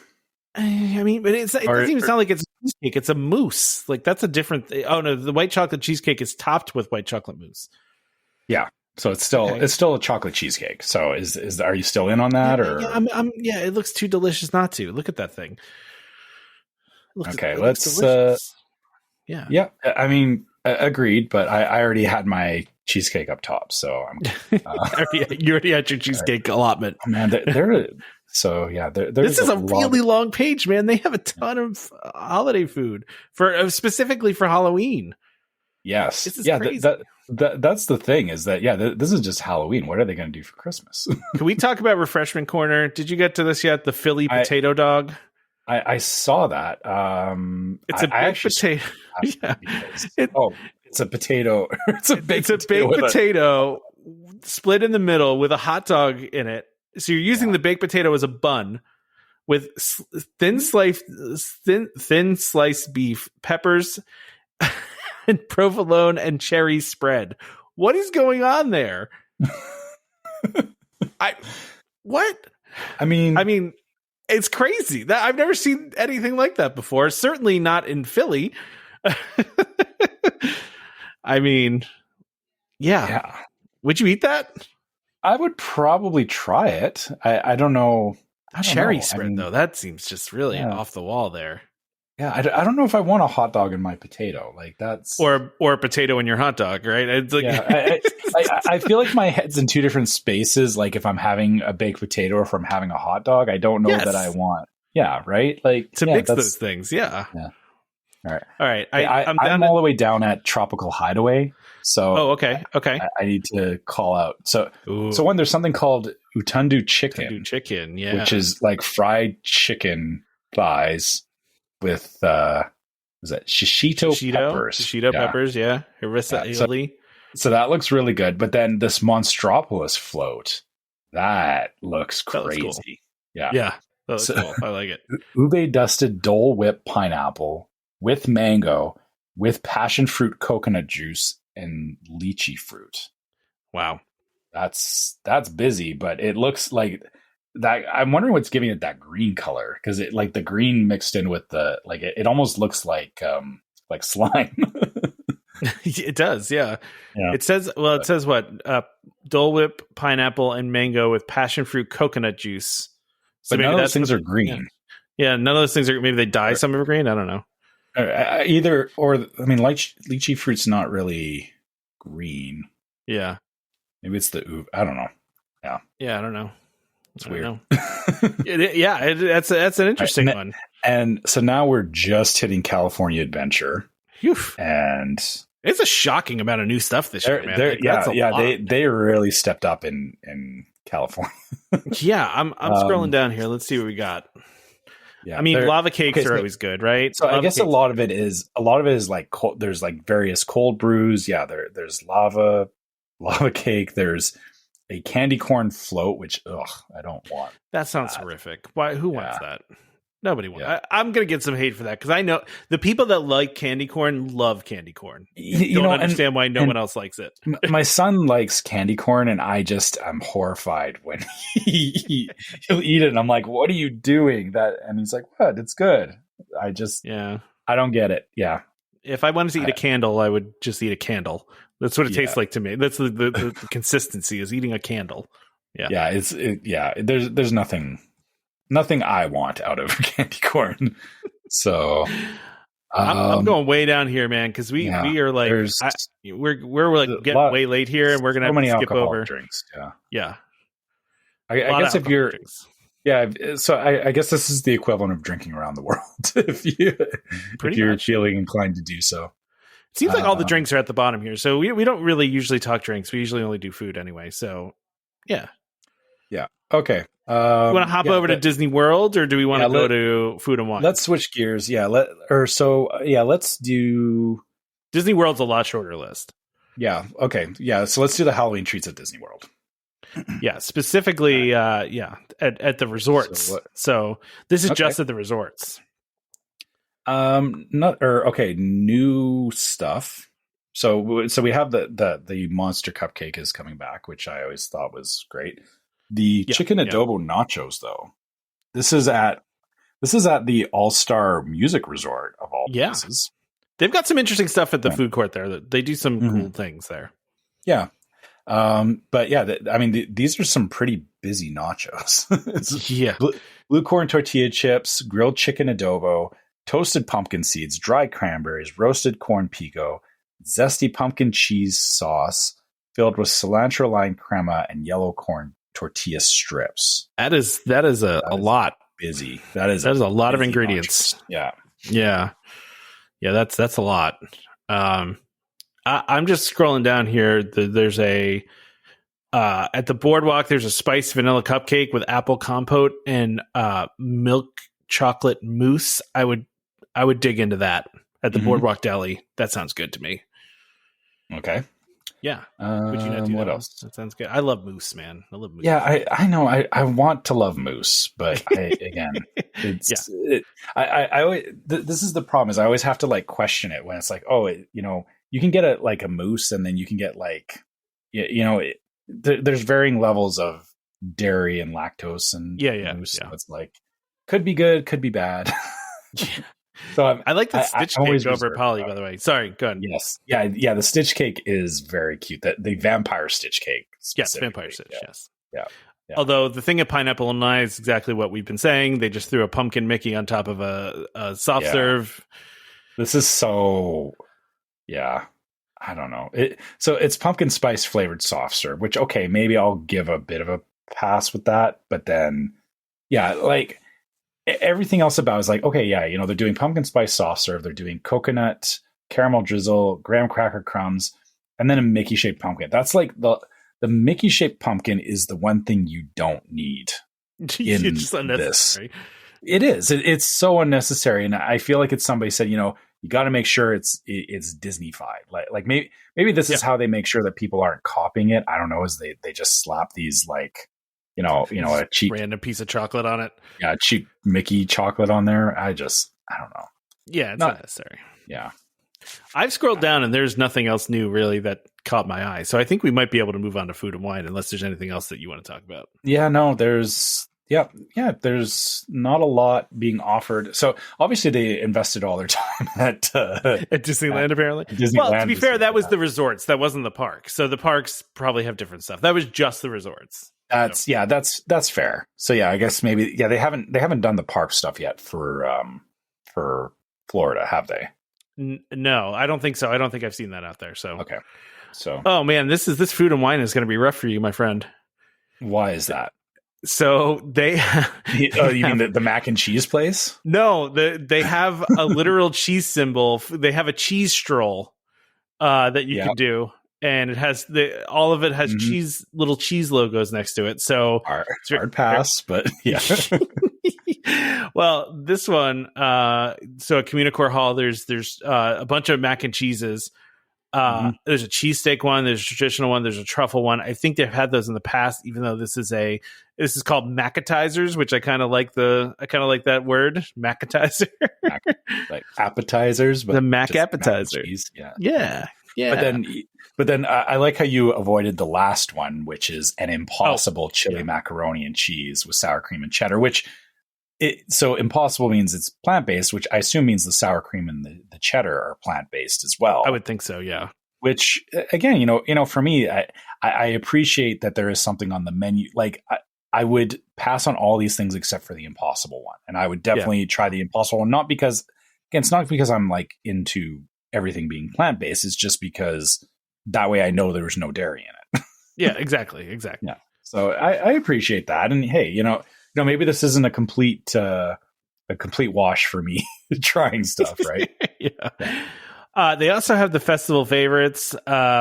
I mean, but it doesn't even sound like it's a cheesecake. It's a mousse. Like that's a different thing. Oh no, the white chocolate cheesecake is topped with white chocolate mousse. Yeah. So it's still a chocolate cheesecake. So are you still in on that or? Yeah, it looks too delicious not to. Look at that thing. Let's yeah. Yeah, I mean, agreed, but I already had my cheesecake up top, so I'm you already had your cheesecake allotment. Man, this is a really long page, man. They have a ton of holiday food specifically for Halloween. Yes. This is crazy. That's the thing is that, this is just Halloween. What are they going to do for Christmas? Can we talk about Refreshment Corner? Did you get to this yet? The Philly potato dog? I saw that. It's a big potato. Yeah. It's a potato. It's a big potato split in the middle with a hot dog in it. So you're using the baked potato as a bun with thin sliced beef, peppers, and provolone and cherry spread. What is going on there? What? I mean, it's crazy. That I've never seen anything like that before. Certainly not in Philly. I mean, yeah. Would you eat that? I would probably try it. I don't know. Cherry spread though. That seems just really off the wall there. Yeah, I don't know if I want a hot dog in my potato. Like that's or a potato in your hot dog, right? It's like I feel like my head's in two different spaces. Like if I'm having a baked potato or if I'm having a hot dog, I don't know that I want. Yeah, right. Like to mix those things. Yeah. All right. I'm all the way down at Tropical Hideaway. So okay. I need to call out. So one, there's something called Utundu chicken. Which is like fried chicken thighs with is that shishito peppers? Shishito peppers, yeah. Harissa aioli. So that looks really good. But then this Monstropolis float, that looks crazy. Cool. Yeah. That looks cool. I like it. Ube dusted Dole Whip pineapple with mango, with passion fruit coconut juice and lychee fruit. Wow. That's busy, but it looks like that. I'm wondering what's giving it that green color because it like the green mixed in with the like it almost looks like slime. It does, yeah. It says what? Dole Whip pineapple and mango with passion fruit coconut juice. So but none of those things are green. Yeah, none of those things are. Maybe they dye some of it green. I don't know. Either or. I mean, lychee fruit's not really green. Yeah. Maybe it's the I don't know. Yeah, I don't know. It's weird. That's an interesting one. And so now we're just hitting California Adventure. Whew. And it's a shocking amount of new stuff this year, man. They really stepped up in California. Yeah, I'm scrolling down here. Let's see what we got. Yeah, I mean, lava cakes are always good, right? So I guess a lot of it is like cold, there's like various cold brews. Yeah, there's lava cake. There's a candy corn float, which I don't want. That sounds horrific. Why? Who wants that? Nobody wants. Yeah. I'm gonna get some hate for that because I know the people that like candy corn love candy corn. You don't understand why no one else likes it. My son likes candy corn, and I'm horrified when he'll eat it. And I'm like, "What are you doing?" And he's like, "What? It's good." I don't get it. Yeah. If I wanted to eat a candle, I would just eat a candle. That's what it tastes like to me. That's the consistency is eating a candle. Yeah. Yeah. There's nothing I want out of candy corn. So I'm going way down here, man, because we are like we're like getting way late here, and we're gonna have to skip over drinks. Yeah. I guess if you're so I guess this is the equivalent of drinking around the world if you're feeling inclined to do so. It seems like all the drinks are at the bottom here, so we don't really usually talk drinks. We usually only do food anyway. So yeah. Okay. You want to hop over to Disney World, or do we want to go to Food and Wine? Let's switch gears. Let's do Disney World's a lot shorter list. Yeah. Okay. Yeah. So let's do the Halloween treats at Disney World. Yeah. Specifically, at the resorts. So this is just at the resorts. New stuff. So we have the Monster Cupcake is coming back, which I always thought was great. The chicken adobo nachos, though, this is at the All-Star Music Resort of all places. They've got some interesting stuff at the food court there. They do some cool things there. Yeah, but these are some pretty busy nachos. Blue corn tortilla chips, grilled chicken adobo, toasted pumpkin seeds, dried cranberries, roasted corn pico, zesty pumpkin cheese sauce filled with cilantro lime crema and yellow corn tortilla strips. That is a lot. Busy. That is a lot of ingredients. Nachos. Yeah. That's a lot. I'm just scrolling down here. There's a at the boardwalk. There's a spiced vanilla cupcake with apple compote and milk chocolate mousse. I would dig into that at the Boardwalk Deli. That sounds good to me. Okay. Yeah. Would you not do what that? else? That sounds good. I love mousse, man. I love mousse. Yeah, I know. I want to love mousse, but this is the problem. Is I always have to like question it when it's like, you can get a mousse, and then you can get there's varying levels of dairy and lactose and mousse. So it's like could be good, could be bad. So I like the stitch cake over Polly, by the way. Sorry, go ahead. Yes. Yeah, the stitch cake is very cute. The vampire stitch cake. Yes, vampire stitch, yes. Yeah. Although the thing at Pineapple and I is exactly what we've been saying. They just threw a pumpkin Mickey on top of a soft serve. This is so... Yeah. I don't know. So it's pumpkin spice flavored soft serve, which, okay, maybe I'll give a bit of a pass with that. But then, everything else about it is like, okay, they're doing pumpkin spice soft serve, they're doing coconut, caramel drizzle, graham cracker crumbs, and then a Mickey shaped pumpkin. That's like the Mickey shaped pumpkin is the one thing you don't need in it's unnecessary. This. It is. It's so unnecessary, and I feel like it's somebody said, you got to make sure it's Disney-fied. Like maybe this is how they make sure that people aren't copying it. I don't know. Is they just slap these a cheap random piece of chocolate on it. Yeah, cheap Mickey chocolate on there. I don't know. Yeah, it's not necessary. Yeah. I've scrolled down and there's nothing else new really that caught my eye. So I think we might be able to move on to food and wine unless there's anything else that you want to talk about. Yeah, no, there's not a lot being offered. So obviously they invested all their time at Disneyland, apparently. Well, to be fair, that was the resorts. That wasn't the park. So the parks probably have different stuff. That was just the resorts. That's fair. So I guess maybe they haven't done the park stuff yet for Florida, have they? No, I don't think so. I don't think I've seen that out there. So okay. So oh man, this food and wine is going to be rough for you, my friend. Why is that? So they oh, you mean the mac and cheese place? No, they have a literal cheese symbol. They have a cheese stroll that you can do, and it has all of it has little cheese logos next to it. So hard pass, but yeah. Well, this one, so at Communicore Hall, there's a bunch of mac and cheeses. There's a cheesesteak one, there's a traditional one, there's a truffle one. I think they've had those in the past, even though this is called Macatizers, which I kind of like that word, Macatizer. Like appetizers, but the Mac appetizer. Yeah. But then I like how you avoided the last one, which is an Impossible chili macaroni and cheese with sour cream and cheddar, so Impossible means it's plant-based, which I assume means the sour cream and the cheddar are plant-based as well. I would think so, yeah. Which again, for me, I appreciate that there is something on the menu. Like I would pass on all these things except for the Impossible one, and I would definitely try the Impossible one. Not because, again, it's not because I'm like into everything being plant-based. It's just because that way I know there was no dairy in it. Yeah, exactly. Yeah. So I appreciate that, and hey, maybe this isn't a complete wash for me trying stuff, right? Yeah. They also have the festival favorites,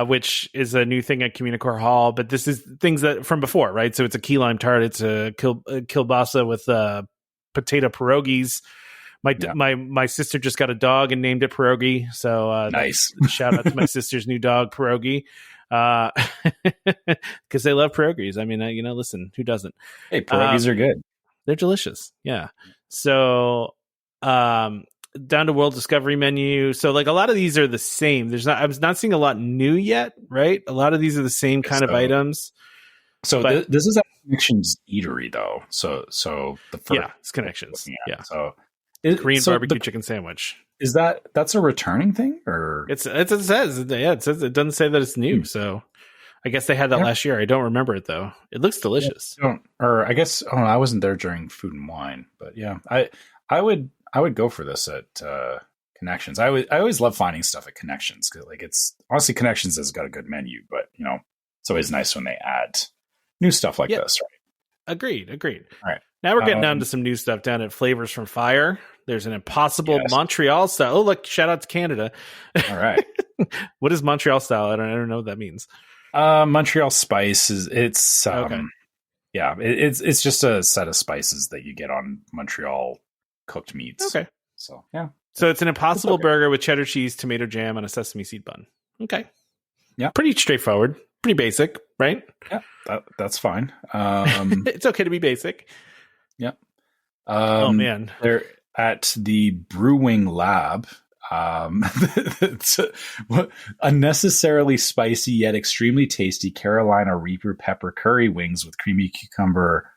which is a new thing at Communicore Hall, but this is things that from before, right? So it's a key lime tart, it's a kielbasa with potato pierogies. My sister just got a dog and named it Pierogi, so nice. Shout out to my sister's new dog, Pierogi. Because they love pierogies. I mean, listen, who doesn't? Hey, pierogies are good. They're delicious. Yeah. So, down to World Discovery menu. So, like a lot of these are the same. I'm not seeing a lot new yet, right? A lot of these are the same kind of items. So this is a Connections eatery, though. So the first, it's Connections. Yeah. So Korean barbecue chicken sandwich. Is that's a returning thing, or it says it doesn't say that it's new. So I guess they had that last year. I don't remember it though. It looks delicious. I guess I wasn't there during Food and Wine, but yeah, I would go for this at Connections. I always love finding stuff at Connections because it's honestly Connections has got a good menu, but it's always nice when they add new stuff like this, right? Agreed. All right. Now we're getting down to some new stuff down at Flavors from Fire. There's an Impossible Montreal style. Oh, look! Shout out to Canada. All right. What is Montreal style? I don't know what that means. Montreal spice is it's it's just a set of spices that you get on Montreal cooked meats. Okay. So yeah. So it's an Impossible burger with cheddar cheese, tomato jam, and a sesame seed bun. Okay. Yeah. Pretty straightforward. Pretty basic, right? Yeah. That's fine. It's okay to be basic. Yeah. Oh man. They're at the Brewing Lab. It's unnecessarily spicy yet extremely tasty Carolina Reaper pepper curry wings with creamy cucumber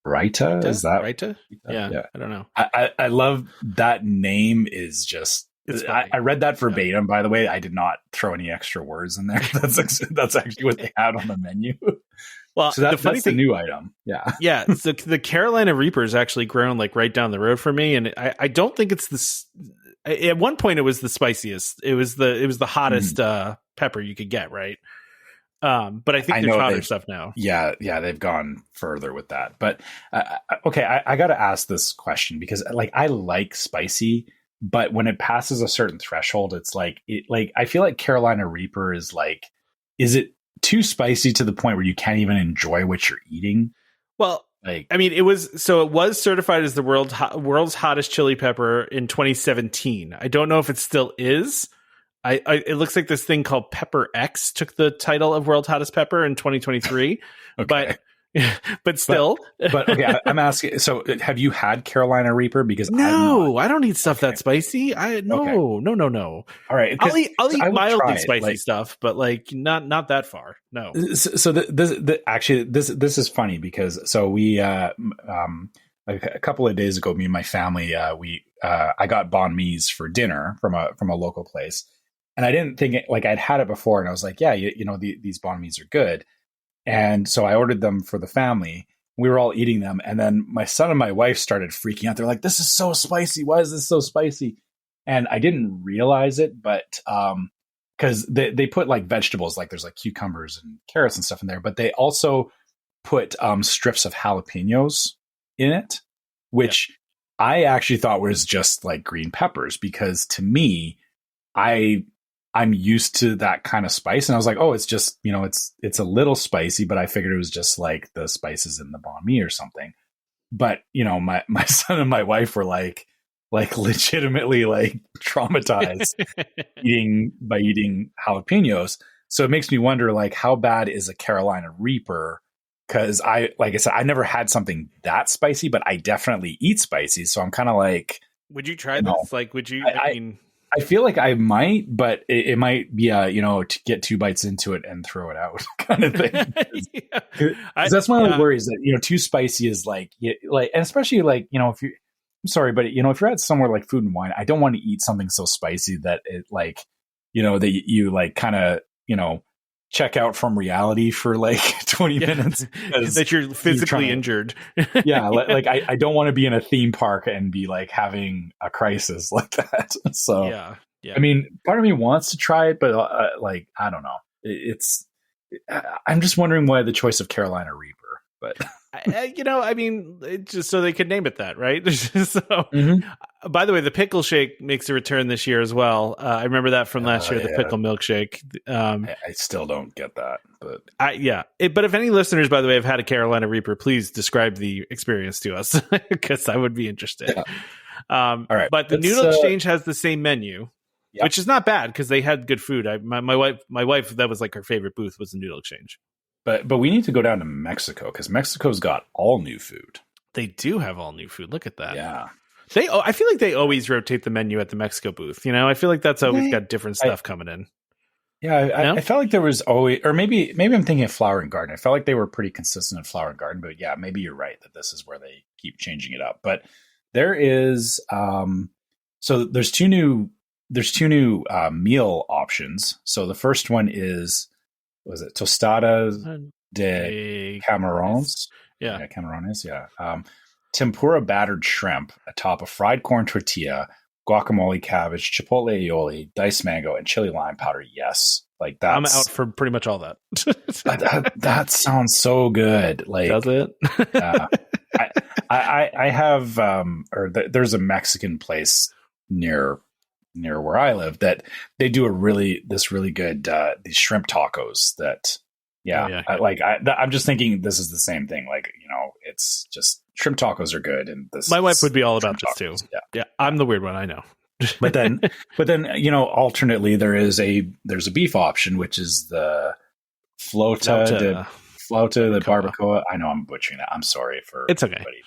raita. Is that raita? Yeah, I don't know. I love that name. Is just I read that verbatim. By the way, I did not throw any extra words in there. That's actually what they had on the menu. Well, so that's the new item. Yeah. Yeah. So the Carolina Reaper is actually grown like right down the road from me. And I don't think it's this. At one point it was the spiciest. It was the hottest pepper you could get. Right. But I think they're trying other stuff now. Yeah. Yeah. They've gone further with that, but okay. I got to ask this question because I like spicy, but when it passes a certain threshold, it's I feel like Carolina Reaper is it too spicy to the point where you can't even enjoy what you're eating? Well, I mean, it was certified as the world's hottest chili pepper in 2017. I don't know if it still is. It looks like this thing called Pepper X took the title of world's hottest pepper in 2023. Okay. But still. But okay, I'm asking. So, have you had Carolina Reaper? Because no, I don't eat stuff that spicy. No. All right, I'll eat mildly spicy stuff, but not that far. No. So this is funny because we a couple of days ago, me and my family I got banh mi's for dinner from a local place, and I didn't think I'd had it before, and I was like, yeah, these banh mi's are good. And so I ordered them for the family. We were all eating them. And then my son and my wife started freaking out. They're like, this is so spicy. Why is this so spicy? And I didn't realize it, but because they put vegetables, there's cucumbers and carrots and stuff in there. But they also put strips of jalapenos in it, which I actually thought was just like green peppers, because to me, I'm used to that kind of spice, and I was like, oh, it's just, it's a little spicy, but I figured it was just like the spices in the banh mi or something. But my son and my wife were like legitimately like traumatized eating jalapenos. So it makes me wonder, like, how bad is a Carolina Reaper? Because like I said, I never had something that spicy, but I definitely eat spicy. So I'm kind of like, would you try this? Like, would you? I feel like I might, but it might be to get 2 bites into it and throw it out kind of thing. Cause that's my only worry, is that too spicy is like, and especially like if you, I'm sorry, but if you're at somewhere like Food and Wine, I don't want to eat something so spicy that it like that you like kind of check out from reality for like 20 minutes, that you're physically injured. Like I don't want to be in a theme park and be like having a crisis like that. So I mean, part of me wants to try it, but like, I don't know. I'm just wondering why the choice of Carolina Reaper, but I mean, just so they could name it that, right? So, by the way, the pickle shake makes a return this year as well. I remember that from last year, the pickle milkshake. I still don't get that, but but if any listeners, by the way, have had a Carolina Reaper, please describe the experience to us, because I would be interested. All right, but the Noodle Exchange has the same menu, which is not bad because they had good food. My wife, that was like her favorite booth, was the Noodle Exchange. But we need to go down to Mexico, because Mexico's got all new food. They do have all new food. Look at that. Yeah. I feel like they always rotate the menu at the Mexico booth. I feel like that's always got different stuff coming in. Yeah, I felt like there was always, or maybe I'm thinking of Flower and Garden. I felt like they were pretty consistent in Flower and Garden, but yeah, maybe you're right that this is where they keep changing it up. But there is, so there's two new meal options. So the first one is, was it Tostada de Camarones? Yeah, Camarones. Yeah. Tempura battered shrimp atop a fried corn tortilla, guacamole, cabbage, chipotle aioli, diced mango, and chili lime powder. Yes, like that. I'm out for pretty much all that. that sounds so good. Like, does it? I have there's a Mexican place near where I live that they do this really good these shrimp tacos that I'm just thinking this is the same thing, like it's just shrimp tacos are good, and my wife would be all about this too. Yeah, I'm the weird one, I know. but then alternately there's a beef option, which is the flauta de barbacoa. I know I'm butchering that. I'm sorry for it's okay. Everybody.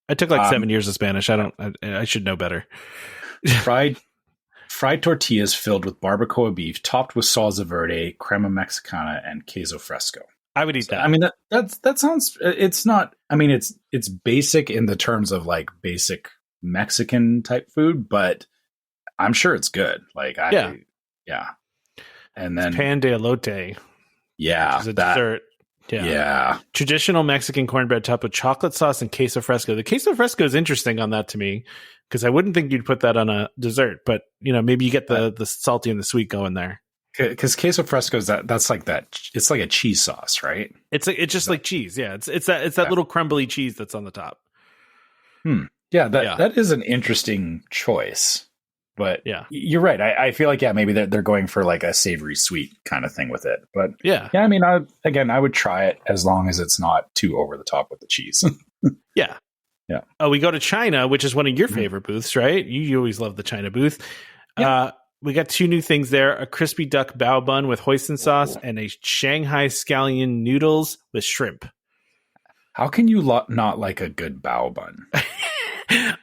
I took like 7 years of Spanish. I should know better. Fried tortillas filled with barbacoa beef, topped with salsa verde, crema mexicana, and queso fresco. I would eat that. I mean, that sounds. It's not. I mean, it's basic in the terms of like basic Mexican type food, but I'm sure it's good. Like, yeah. And then it's pan de elote. Yeah, which is a dessert. Yeah. Traditional Mexican cornbread topped with chocolate sauce and queso fresco. The queso fresco is interesting on that to me, because I wouldn't think you'd put that on a dessert, but maybe you get the salty and the sweet going there. Because queso fresco is that's like that. It's like a cheese sauce, right? It's just like cheese. Yeah, it's that little crumbly cheese that's on the top. Yeah, that is an interesting choice. But yeah, you're right. I feel like maybe they're going for like a savory sweet kind of thing with it. But yeah. I mean, I would try it as long as it's not too over the top with the cheese. Yeah. Yeah. Oh, we go to China, which is one of your favorite booths, right? You always love the China booth. Yeah. We got 2 new things there: a crispy duck bao bun with hoisin sauce and a Shanghai scallion noodles with shrimp. How can you not like a good bao bun?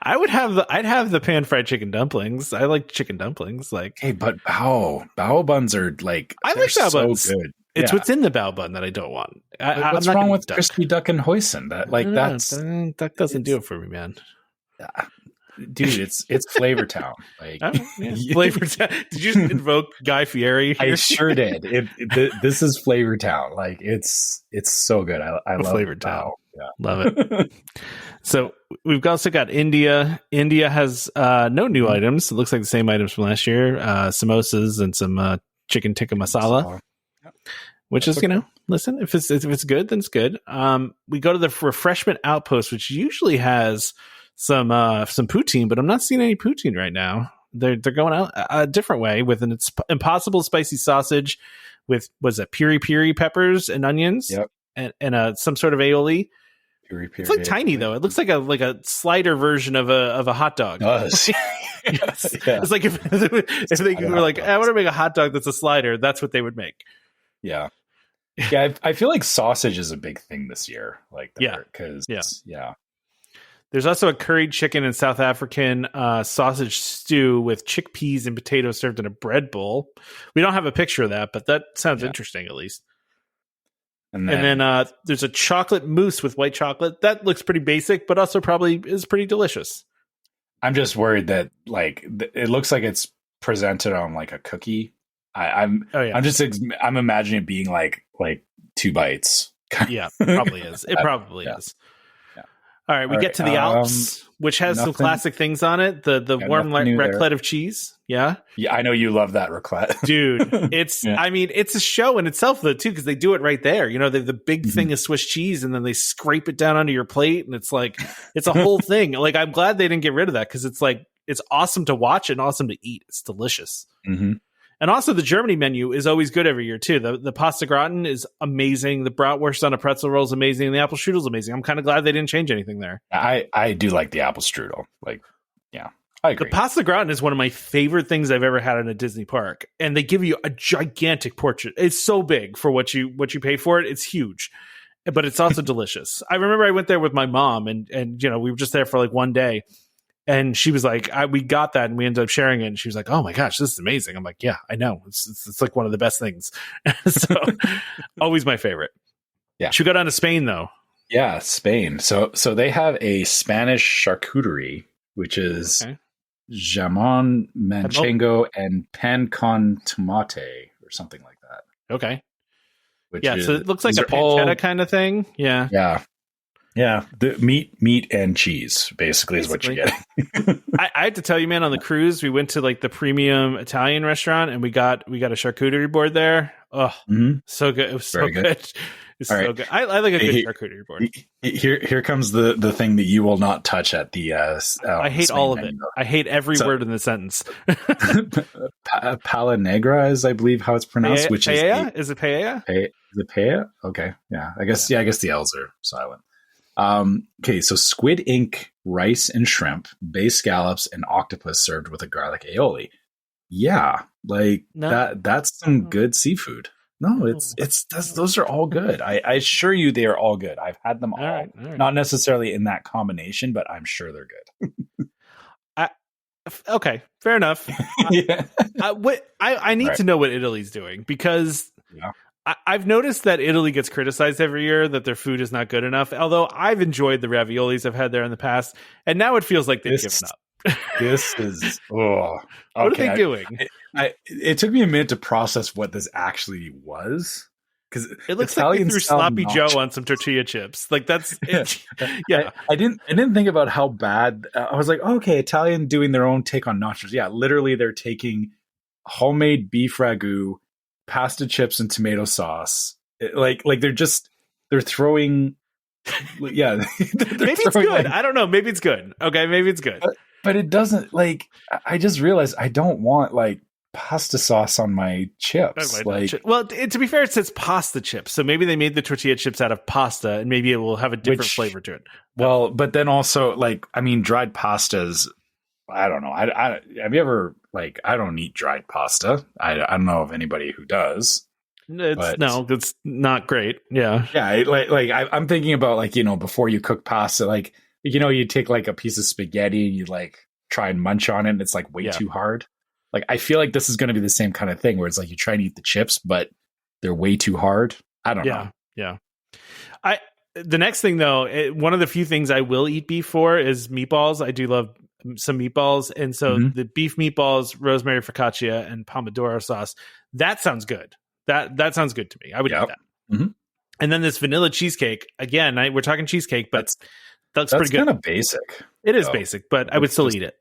I'd have the pan fried chicken dumplings. I like chicken dumplings. Like, hey, but bao buns are like, I like bao buns. So good. It's what's in the bao bun that I don't want. What's wrong with crispy duck and hoisin? That doesn't do it for me, man. Dude, it's Flavor Town. Like, Flavor Town. Did you just invoke Guy Fieri here? I sure did. This is Flavor Town. Like, it's so good. I love Flavor Town. Yeah. Love it. So we've also got India. India has no new items. It looks like the same items from last year: samosas and some chicken tikka masala. which is, okay. Listen, if it's good, then it's good. We go to the refreshment outpost, which usually has some poutine, but I'm not seeing any poutine right now. They're going out a different way with an impossible spicy sausage with, was it piri piri peppers and onions? Yep. And some sort of aioli. Piri piri. It's like tiny though. It looks like a slider version of a hot dog. It does. Yes. Yeah. It's like if they were like, I want to make a hot dog that's a slider, that's what they would make. Yeah. Yeah, I feel like sausage is a big thing this year. Like, because there's also a curried chicken and South African sausage stew with chickpeas and potatoes served in a bread bowl. We don't have a picture of that, but that sounds interesting at least. And then there's a chocolate mousse with white chocolate that looks pretty basic, but also probably is pretty delicious. I'm just worried that like it looks like it's presented on like a cookie. I'm imagining it being like 2 bites. Yeah, probably is. It probably is. Yeah. All right, we get to the Alps, which has some classic things on it. The warm raclette of cheese. Yeah. Yeah, I know you love that raclette. Dude, it's I mean, it's a show in itself though too, because they do it right there. You know, they have the big thing of Swiss cheese and then they scrape it down onto your plate and it's like it's a whole thing. Like I'm glad they didn't get rid of that because it's like it's awesome to watch and awesome to eat. It's delicious. Mm-hmm. And also the Germany menu is always good every year too. The pasta gratin is amazing. The bratwurst on a pretzel roll is amazing. And the apple strudel is amazing. I'm kind of glad they didn't change anything there. I do like the apple strudel. Like, yeah, I agree. The pasta gratin is one of my favorite things I've ever had in a Disney park. And they give you a gigantic portrait. It's so big for what you pay for it. It's huge, but it's also delicious. I remember I went there with my mom and we were just there for like one day. And she was like, we got that and we ended up sharing it. And she was like, oh my gosh, this is amazing. I'm like, yeah, I know. It's like one of the best things. So always my favorite. Yeah. Should we go down to Spain though? Yeah, Spain. So they have a Spanish charcuterie, which is jamon manchego and pan con tomate or something like that. Okay. So it looks like a pancetta kind of thing. Yeah. Yeah. Yeah, the meat and cheese basically is what you're getting. I have to tell you, man, on the cruise, we went to like the premium Italian restaurant and we got a charcuterie board there. Oh, so good. It was so good. It's so good. I like a good charcuterie board. Here comes the thing that you will not touch at the I hate all of it. I hate every word in the sentence. Pala Negra is, I believe, how it's pronounced. Which paella? Is it paella? Is it paella? Okay. Yeah. I guess the L's are silent. Okay, so squid ink, rice and shrimp, bay scallops, and octopus served with a garlic aioli. Yeah, like that's some good seafood. No, those are all good. I assure you they are all good. I've had them all. Right. Not necessarily in that combination, but I'm sure they're good. Okay, fair enough. I need to know what Italy's doing because I've noticed that Italy gets criticized every year that their food is not good enough. Although I've enjoyed the raviolis I've had there in the past, and now it feels like they've given up. This is what are they doing? It took me a minute to process what this actually was because it looks like they threw sloppy Joe on some tortilla chips. Like that's yeah. I didn't think about how bad. I was like, okay, Italian doing their own take on nachos. Yeah, literally they're taking homemade beef ragu, pasta chips and tomato sauce. Like they're throwing. Yeah, maybe it's good. I don't know. Maybe it's good. Okay, maybe it's good. But it doesn't. Like I just realized I don't want like pasta sauce on my chips. Well, to be fair, it says pasta chips, so maybe they made the tortilla chips out of pasta, and maybe it will have a different flavor to it. Well, but then also like dried pastas. I don't know. I have you ever like I don't eat dried pasta. I don't know of anybody who does. It's not great. Yeah. I'm thinking about like before you cook pasta, like you take like a piece of spaghetti and you like try and munch on it, and it's like way too hard. Like I feel like this is going to be the same kind of thing where it's like you try and eat the chips, but they're way too hard. I don't know. Yeah. The next thing though, one of the few things I will eat beef for is meatballs. I do love some meatballs, and so the beef meatballs, rosemary focaccia, and pomodoro sauce. That sounds good. That sounds good to me. I would eat that. Mm-hmm. And then this vanilla cheesecake. Again, we're talking cheesecake, but that's pretty good. Kind of basic. It is basic, but I would still eat it.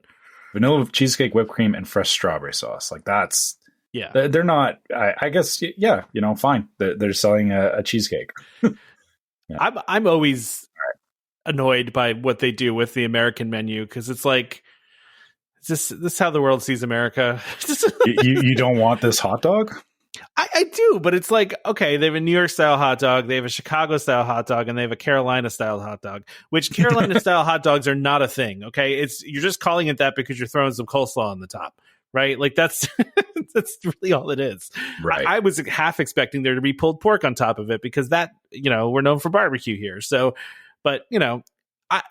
Vanilla cheesecake, whipped cream, and fresh strawberry sauce. Like that's Yeah. They're not, I guess, yeah, fine. They're selling a cheesecake. Yeah. I'm always annoyed by what they do with the American menu, because it's like, this is how the world sees America. you don't want this hot dog? I do, but it's like, okay, they have a New York style hot dog, they have a Chicago style hot dog, and they have a Carolina style hot dog, which Carolina style hot dogs are not a thing. Okay. You're just calling it that because you're throwing some coleslaw on the top, right? Like that's really all it is. Right. I was half expecting there to be pulled pork on top of it, because that, we're known for barbecue here. So, but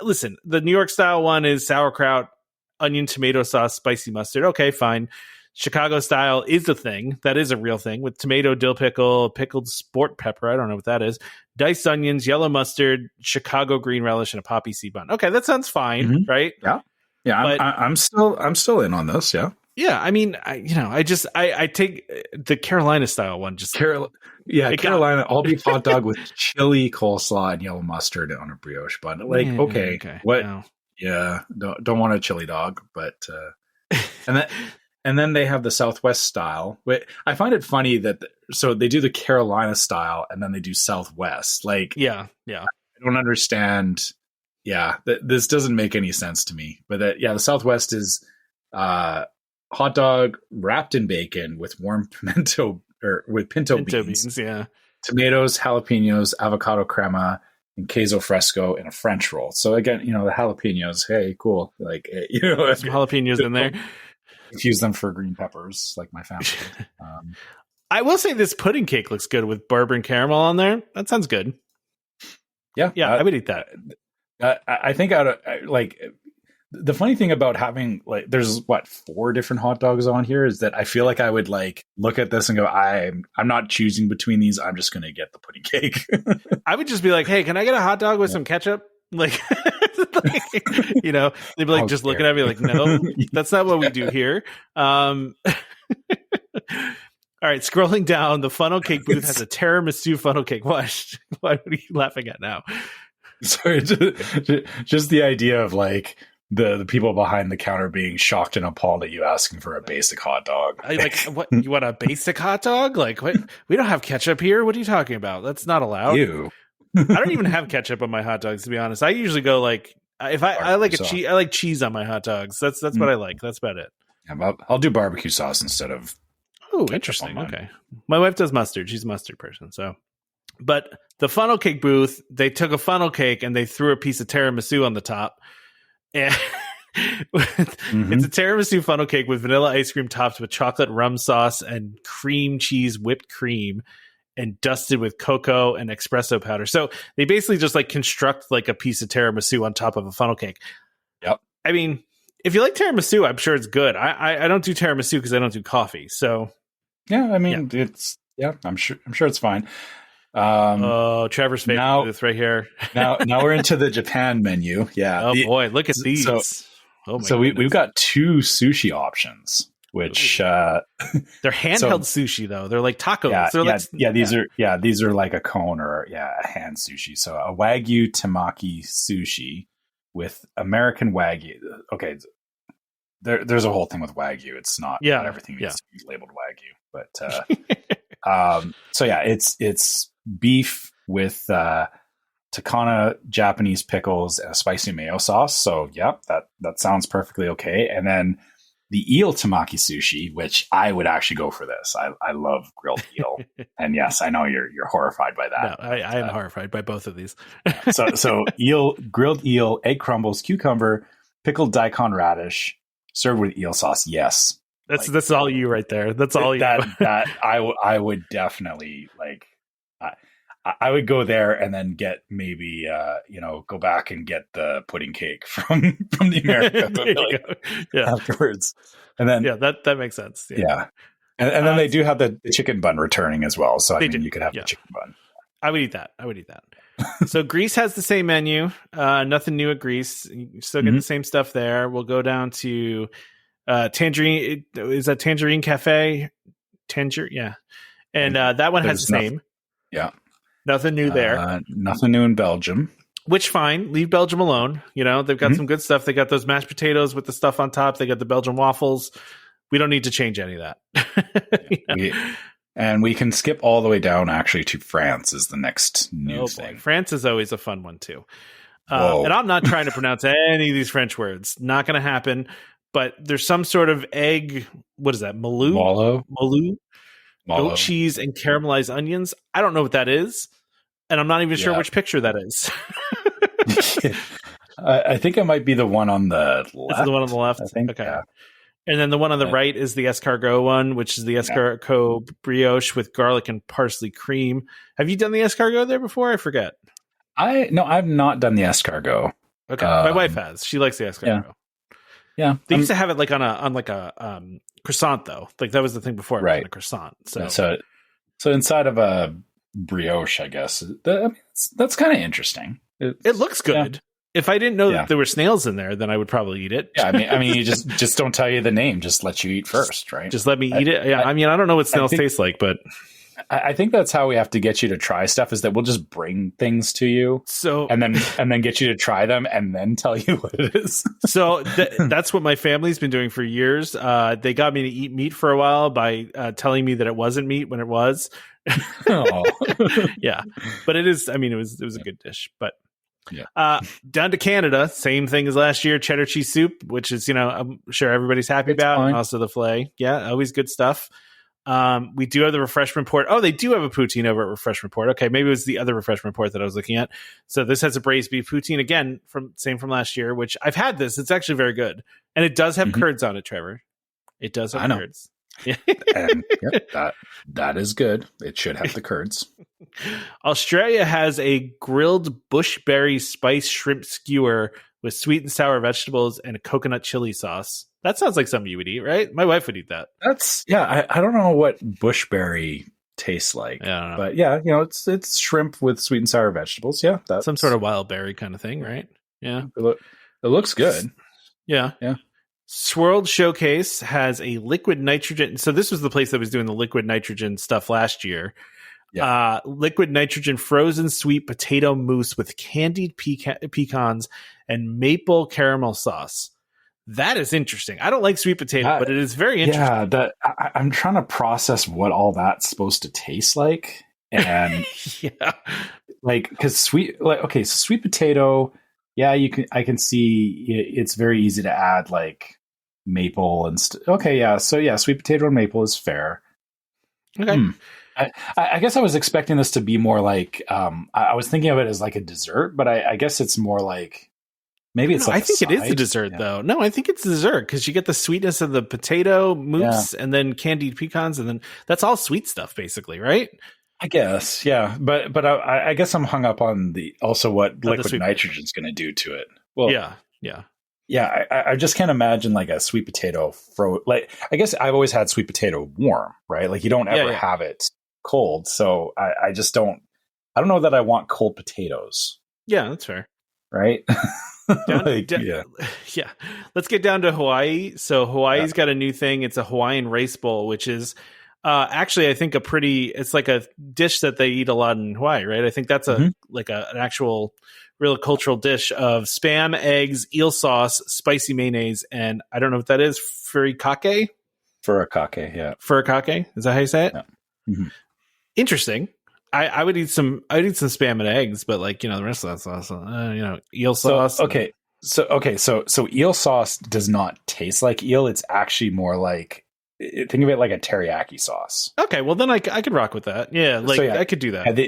listen, the New York style one is sauerkraut, onion, tomato sauce, spicy mustard. Okay, fine. Chicago style is a thing. That is a real thing, with tomato, dill pickle, pickled sport pepper. I don't know what that is. Diced onions, yellow mustard, Chicago green relish, and a poppy seed bun. Okay, that sounds fine, right? Yeah, yeah. But I'm still in on this. Yeah, yeah. I mean, I take the Carolina style one. Just Carolina all beef hot dog with chili, coleslaw, and yellow mustard on a brioche bun. Like, okay, what? No. Yeah, don't want a chili dog, but and then they have the Southwest style. I find it funny that so they do the Carolina style and then they do Southwest. Like, yeah, I don't understand. Yeah, this doesn't make any sense to me. But the Southwest is hot dog wrapped in bacon with warm pimento beans, yeah, tomatoes, jalapenos, avocado crema, and queso fresco in a French roll. So again, the jalapenos. Hey, cool. Like, some jalapenos in there. Use them for green peppers, like my family. I will say this pudding cake looks good with bourbon caramel on there. That sounds good. Yeah, I would eat that. I think the funny thing about having there's 4 different hot dogs on here is that I feel like I would look at this and go, I'm not choosing between these. I'm just going to get the pudding cake. I would just be like, hey, can I get a hot dog with some ketchup? Like, they'd be like, just looking at me like, no, that's not what we do here. All right, scrolling down, the funnel cake booth has a tiramisu funnel cake. What are you laughing at now? Sorry, just the idea of the people behind the counter being shocked and appalled at you asking for a basic hot dog. What? You want a basic hot dog? Like, what? We don't have ketchup here. What are you talking about? That's not allowed. I don't even have ketchup on my hot dogs, to be honest. I usually go if I like cheese, I like cheese on my hot dogs. That's what I like. That's about it. Yeah, I'll do barbecue sauce instead of. Oh, interesting. Okay, my wife does mustard. She's a mustard person. So, but the funnel cake booth, they took a funnel cake and they threw a piece of tiramisu on the top, and it's a tiramisu funnel cake with vanilla ice cream topped with chocolate rum sauce and cream cheese whipped cream, and dusted with cocoa and espresso powder. So they basically just construct a piece of tiramisu on top of a funnel cake. Yep. I mean, if you like tiramisu, I'm sure it's good. I don't do tiramisu because I don't do coffee. So yeah, I mean, I'm sure it's fine. Trevor's favorite booth right here. now we're into the Japan menu. Yeah. Oh boy, look at these. So we've got 2 sushi options. Which they're handheld sushi though. They're like tacos. These are like a cone or a hand sushi. So a Wagyu temaki sushi with American Wagyu. Okay, there's a whole thing with Wagyu. It's not everything needs to be labeled Wagyu, but it's beef with Takana Japanese pickles and a spicy mayo sauce. So that sounds perfectly okay. And then the eel tamaki sushi, which I would actually go for this. I love grilled eel, and yes, I know you're horrified by that. No, I am horrified by both of these. So grilled eel, egg crumbles, cucumber, pickled daikon radish, served with eel sauce. Yes, that's all you right there. That's all you. That I would definitely like. I would go there and then get maybe go back and get the pudding cake from the America afterwards, and then that makes sense. Yeah. And then they do have the chicken bun returning as well, so you could have the chicken bun. I would eat that. So Greece has the same menu. Nothing new at Greece. You still get the same stuff there. We'll go down to Tangerine. Is that Tangerine Cafe? Yeah, and that one has the same. Yeah. Nothing new there. Nothing new in Belgium. Which fine. Leave Belgium alone. They've got some good stuff. They got those mashed potatoes with the stuff on top. They got the Belgian waffles we don't need to change any of that. We can skip all the way down actually to France is the next new thing. France is always a fun one too. And I'm not trying to pronounce any of these French words. Not going to happen. But there's some sort of egg. What is that? Malou? Goat cheese and caramelized onions. I don't know what that is. And I'm not even sure which picture that is. I think it might be the one on the left. Is it the one on the left? I think, okay. Yeah. And then the one on the right is the escargot one, which is the escargot brioche with garlic and parsley cream. Have you done the escargot there before? I forget. No, I've not done the escargot. Okay, my wife has. She likes the escargot. Yeah, they used to have it like on a croissant though. Like that was the thing before, right? On a croissant. So inside of a brioche, I guess that's kind of interesting. It looks good. If I didn't know that there were snails in there, then I would probably eat it. Yeah, I mean, you just don't tell you the name. Just let you eat first, right? Just let me eat it. Yeah, I mean, I don't know what snails taste like, but I think that's how we have to get you to try stuff. Is that we'll just bring things to you, and then get you to try them, and then tell you what it is. So that's what my family's been doing for years. They got me to eat meat for a while by telling me that it wasn't meat when it was. Yeah, but it is. I mean, it was a good dish, but. Yeah. Down to Canada, same thing as last year, cheddar cheese soup, which is, I'm sure everybody's happy about. And also the filet. Yeah, always good stuff. We do have the refreshment port. Oh, they do have a poutine over at refreshment port. Okay, maybe it was the other refreshment port that I was looking at. So this has a braised beef poutine again from last year, which I've had this. It's actually very good. And it does have curds on it, Trevor. It does have curds. Yeah. And that is good. It should have the curds. Australia has a grilled bushberry spice shrimp skewer with sweet and sour vegetables and a coconut chili sauce. That sounds like something you would eat, right? My wife would eat that. I don't know what bushberry tastes like. Yeah, I don't know. But it's shrimp with sweet and sour vegetables. Yeah, that's some sort of wild berry kind of thing, right? Yeah. It looks good. Yeah. Yeah. Swirled Showcase has a liquid nitrogen. So this was the place that was doing the liquid nitrogen stuff last year. Yeah. Liquid nitrogen frozen sweet potato mousse with candied pecans and maple caramel sauce. That is interesting. I don't like sweet potato, but it is very interesting. Yeah, I'm trying to process what all that's supposed to taste like, and because sweet potato. Yeah, I can see it's very easy to add like maple and okay, yeah. So yeah, sweet potato and maple is fair. Okay. I guess I was expecting this to be more like I was thinking of it as like a dessert, but I guess it's more like maybe it's. I think it is a dessert though. No, I think it's dessert because you get the sweetness of the potato mousse and then candied pecans, and then that's all sweet stuff basically, right? I guess, yeah, but I guess I'm hung up on what liquid nitrogen is going to do to it. Well, yeah. I just can't imagine like a sweet potato I guess I've always had sweet potato warm, right? Like you don't ever have it cold, so I just don't. I don't know that I want cold potatoes. Yeah, that's fair. Right? Yeah. Let's get down to Hawaii. So Hawaii's got a new thing. It's a Hawaiian rice bowl, which is. Actually, I think it's like a dish that they eat a lot in Hawaii, right? I think that's an actual real cultural dish of Spam, eggs, eel sauce, spicy mayonnaise, and I don't know what that is. Furikake? Furikake, yeah. Furikake? Is that how you say it? Yeah. Mm-hmm. Interesting. I would eat some Spam and eggs, but like, the rest of that sauce, eel sauce. So eel sauce does not taste like eel. It's actually more like, think of it like a teriyaki sauce. Okay, well then I could rock with that. Yeah, I could do that. Yeah,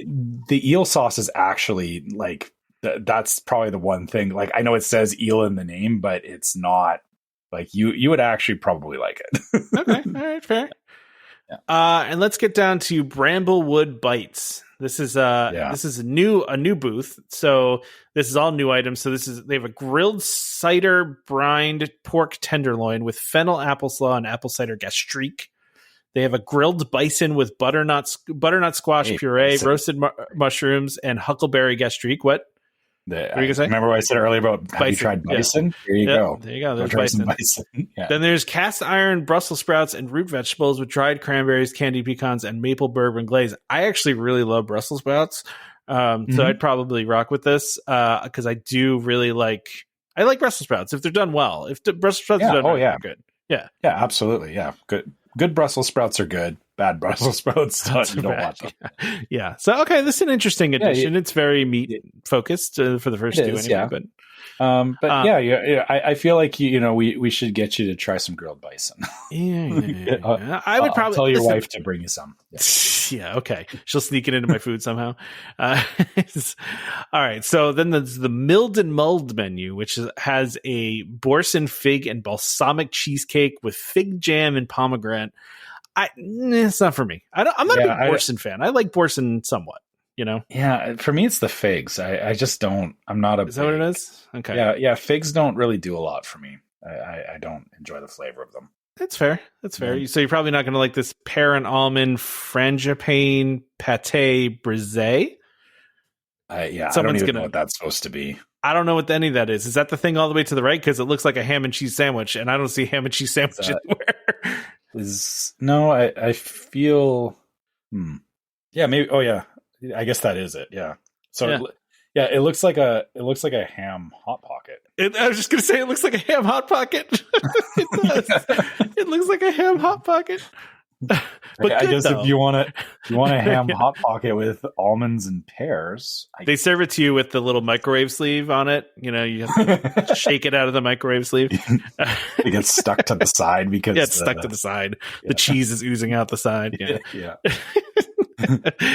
the eel sauce is actually like that's probably the one thing. Like I know it says eel in the name, but it's not like you would actually probably like it. Okay, all right, fair. Yeah. And let's get down to Bramblewood Bites. This is a new booth. So this is all new items. So they have a grilled cider brined pork tenderloin with fennel apple slaw and apple cider gastrique. They have a grilled bison with butternut squash puree, roasted mushrooms, and huckleberry gastrique. What? What are you gonna say? Remember what I said earlier about have you tried bison? Yeah. There you go. There you go. There's bison. Yeah. Then there's cast iron Brussels sprouts and root vegetables with dried cranberries, candied pecans, and maple bourbon glaze. I actually really love Brussels sprouts, so I'd probably rock with this because I do really like Brussels sprouts if they're done well. If the Brussels sprouts are done good. Yeah. Yeah, absolutely. Yeah. Good Brussels sprouts are good. Bad Brussels sprouts, you don't want them. Yeah. So, okay, this is an interesting addition. It's very meat focused for the first two anyway. Yeah. I feel like we should get you to try some grilled bison. Yeah. I would probably tell your wife to bring you some. Yeah. Okay. She'll sneak it into my food somehow. All right. So then there's the milled and mulled menu, which has a boursin fig and balsamic cheesecake with fig jam and pomegranate. It's not for me. I'm not a big boursin fan. I like boursin somewhat. Yeah, for me it's the figs. I just don't. I'm not a. Is that what it is? Okay. Yeah. Figs don't really do a lot for me. I don't enjoy the flavor of them. That's fair. Yeah. So you're probably not going to like this pear and almond frangipane pate brisée. I don't even know what that's supposed to be. I don't know what any of that is. Is that the thing all the way to the right? Because it looks like a ham and cheese sandwich, and I don't see ham and cheese sandwich anywhere. I feel. Yeah, maybe. Oh yeah, I guess that is it. Yeah. So it looks like a ham hot pocket. I was just gonna say it looks like a ham hot pocket. It does. It looks like a ham hot pocket. But I guess if you want a ham hot pocket with almonds and pears, they serve it to you with the little microwave sleeve on it. You have to shake it out of the microwave sleeve. It gets stuck to the side because it's stuck to the side. Yeah. The cheese is oozing out the side. Yeah.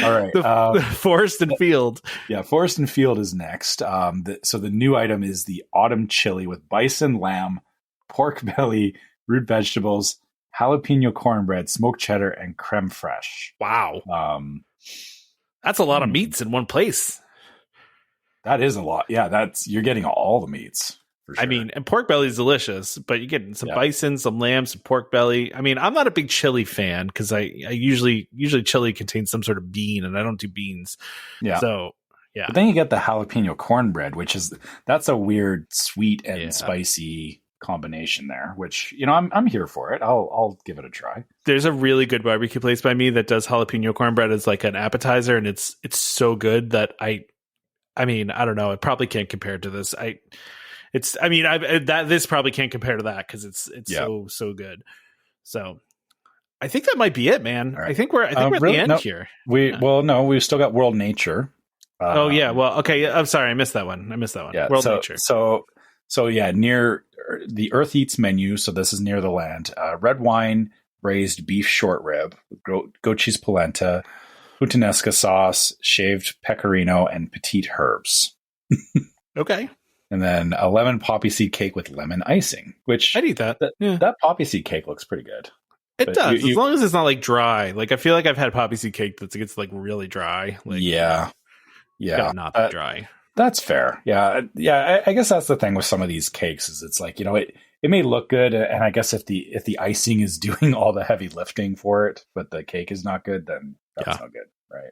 All right. The Forest and Field. Yeah, Forest and Field is next. So the new item is the autumn chili with bison, lamb, pork belly, root vegetables, jalapeno cornbread, smoked cheddar, and creme fraiche. Wow. That's a lot of meats in one place. That is a lot. Yeah, you're getting all the meats. For sure. I mean, and pork belly is delicious, but you get some bison, some lamb, some pork belly. I mean, I'm not a big chili fan because I usually chili contains some sort of bean, and I don't do beans. Yeah. So yeah. But then you get the jalapeno cornbread, that's a weird sweet and spicy combination there, which I'm here for it. I'll give it a try. There's a really good barbecue place by me that does jalapeno cornbread as like an appetizer, and it's so good that I mean, I don't know, it probably can't compare to this. This probably can't compare to that because it's so good. So I think that might be it, man. Right. I think we're at the end here. We've still got World Nature. Well, okay. I'm sorry, I missed that one. Yeah, World Nature. So yeah, near the Earth Eats menu. So this is near the land. Red wine, braised beef short rib, goat cheese polenta, puttanesca sauce, shaved pecorino, and petite herbs. Okay. And then a lemon poppy seed cake with lemon icing, which I'd eat that. That poppy seed cake looks pretty good. It does, as long as it's not like dry. Like I feel like I've had poppy seed cake that gets like really dry. Like, not that dry. That's fair. Yeah. I guess that's the thing with some of these cakes is it's like it may look good, and I guess if the icing is doing all the heavy lifting for it, but the cake is not good, then that's not good, right?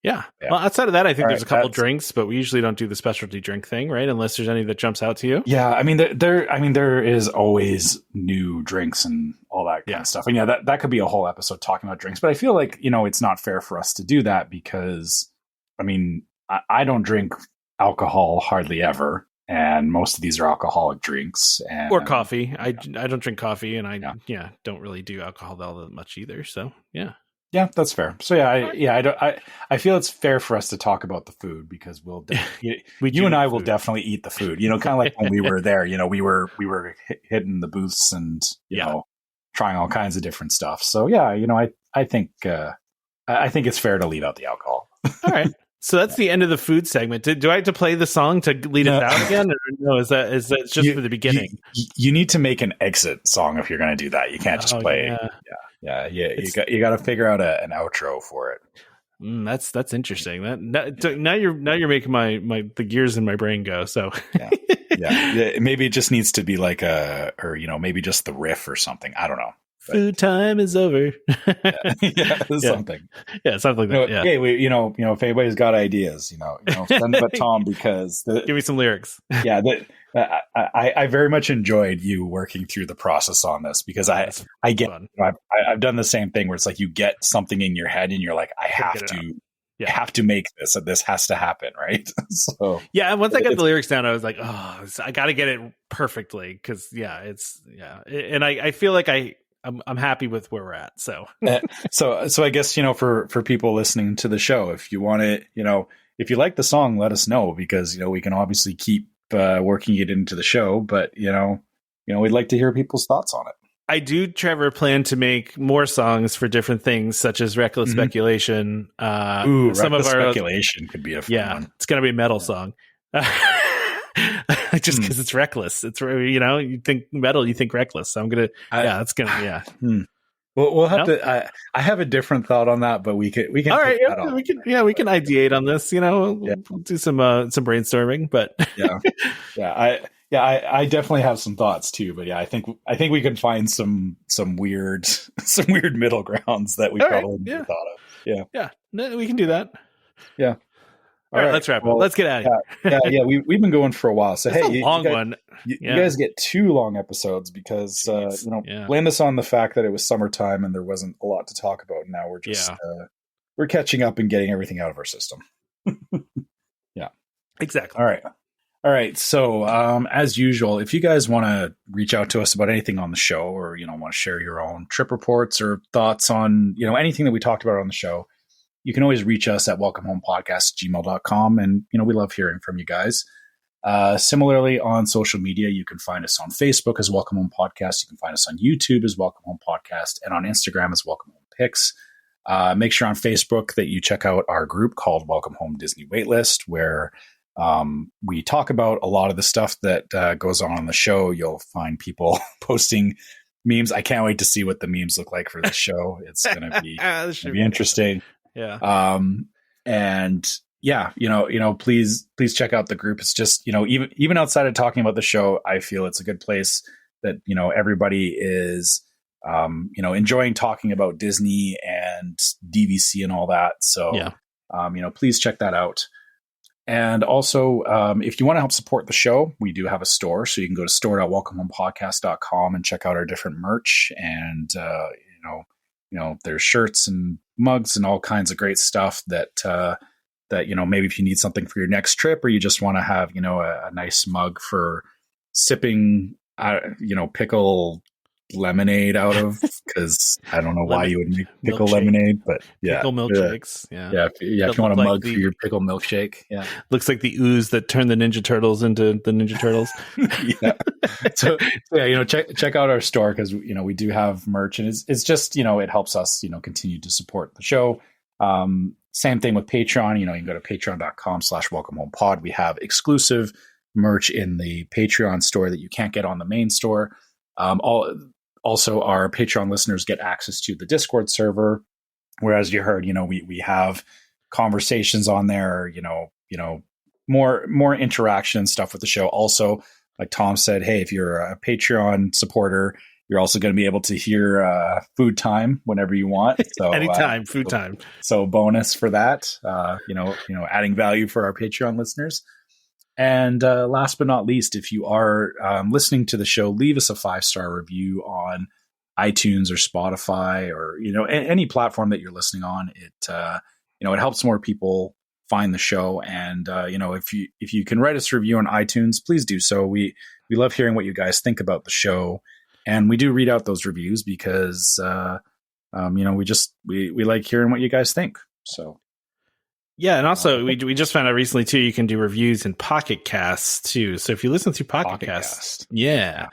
Yeah. Well, outside of that, I think there's a couple drinks, but we usually don't do the specialty drink thing, right? Unless there's any that jumps out to you. Yeah, I mean, there is always new drinks and all that kind of stuff, and that could be a whole episode talking about drinks. But I feel like it's not fair for us to do that because, I mean, I don't drink alcohol hardly ever, and most of these are alcoholic drinks or coffee. I don't drink coffee, and I don't really do alcohol all that much either. So yeah, that's fair. So I feel it's fair for us to talk about the food because you and I will definitely eat the food. Kind of like when we were there. We were hitting the booths and trying all kinds of different stuff. So I think it's fair to leave out the alcohol. All right. So that's the end of the food segment. Do I have to play the song to lead us out again? Or no, is that just for the beginning? You need to make an exit song if you're going to do that. You can't just play. Yeah. You got to figure out an outro for it. That's interesting. Now you're making the gears in my brain go. So maybe it just needs to be like maybe just the riff or something. I don't know. Food time is over. Something. Yeah, something like that. Yeah. Hey, if anybody's got ideas, send them to Tom because give me some lyrics. I very much enjoyed you working through the process on this because I get I've done the same thing where it's like you get something in your head and you're like I have to have to make this, and this has to happen, right? So yeah, and once I got the lyrics down, I was like, oh, I got to get it perfectly, because and I feel like I'm happy with where we're at. So so I guess, for people listening to the show, if you want it, if you like the song, let us know, because we can obviously keep working it into the show, but we'd like to hear people's thoughts on it. I do, Trevor, plan to make more songs for different things, such as Reckless Speculation. Reckless Speculation could be a fun one. It's going to be a metal song. Just because it's reckless. It's, you think metal, you think reckless. So I'm going to, it's going to, Well, we'll have to. I have a different thought on that, but we can. All right, we can ideate on this. We'll do some brainstorming. But I definitely have some thoughts too. But I think we can find some weird middle grounds that we probably never thought of. No, we can do that. Yeah. All right, let's wrap it. Let's get out of here. We've been going for a while. So it's a long one. You guys get 2 long episodes because blame us on the fact that it was summertime and there wasn't a lot to talk about. Now we're just we're catching up and getting everything out of our system. Yeah, exactly. All right. So as usual, if you guys want to reach out to us about anything on the show, or want to share your own trip reports or thoughts on anything that we talked about on the show, you can always reach us at welcomehomepodcast@gmail.com. And, we love hearing from you guys. Similarly, on social media, you can find us on Facebook as Welcome Home Podcast. You can find us on YouTube as Welcome Home Podcast, and on Instagram as Welcome Home Pics. Make sure on Facebook that you check out our group called Welcome Home Disney Waitlist, where we talk about a lot of the stuff that goes on the show. You'll find people posting memes. I can't wait to see what the memes look like for the show. It's going to be interesting. Yeah. And please check out the group. It's just, even outside of talking about the show, I feel it's a good place that, everybody is, enjoying talking about Disney and DVC and all that. So, please check that out. And also, if you want to help support the show, we do have a store. So you can go to store.welcomehomepodcast.com and check out our different merch. And, there's shirts and mugs and all kinds of great stuff that maybe if you need something for your next trip, or you just want to have, a nice mug for sipping, pickle lemonade out of, because I don't know why you would make pickle lemonade, but pickle milkshakes. If you want a mug for your pickle milkshake, looks like the ooze that turned the Ninja Turtles into the Ninja Turtles. So check out our store, because we do have merch, and it's just it helps us continue to support the show. Same thing with Patreon. You can go to patreon.com/welcomehomepod. We have exclusive merch in the Patreon store that you can't get on the main store. Also, our Patreon listeners get access to the Discord server, whereas you heard, we have conversations on there, more interaction and stuff with the show. Also, like Tom said, hey, if you're a Patreon supporter, you're also going to be able to hear food time whenever you want. So anytime, food time. So bonus for that, adding value for our Patreon listeners. And last but not least, if you are listening to the show, leave us a 5-star review on iTunes or Spotify, or any platform that you're listening on. It helps more people find the show. And if you can write us a review on iTunes, please do so. We love hearing what you guys think about the show, and we do read out those reviews because we like hearing what you guys think. So. Yeah, and also we just found out recently too, you can do reviews in Pocket Casts too. So if you listen through Pocket Cast, I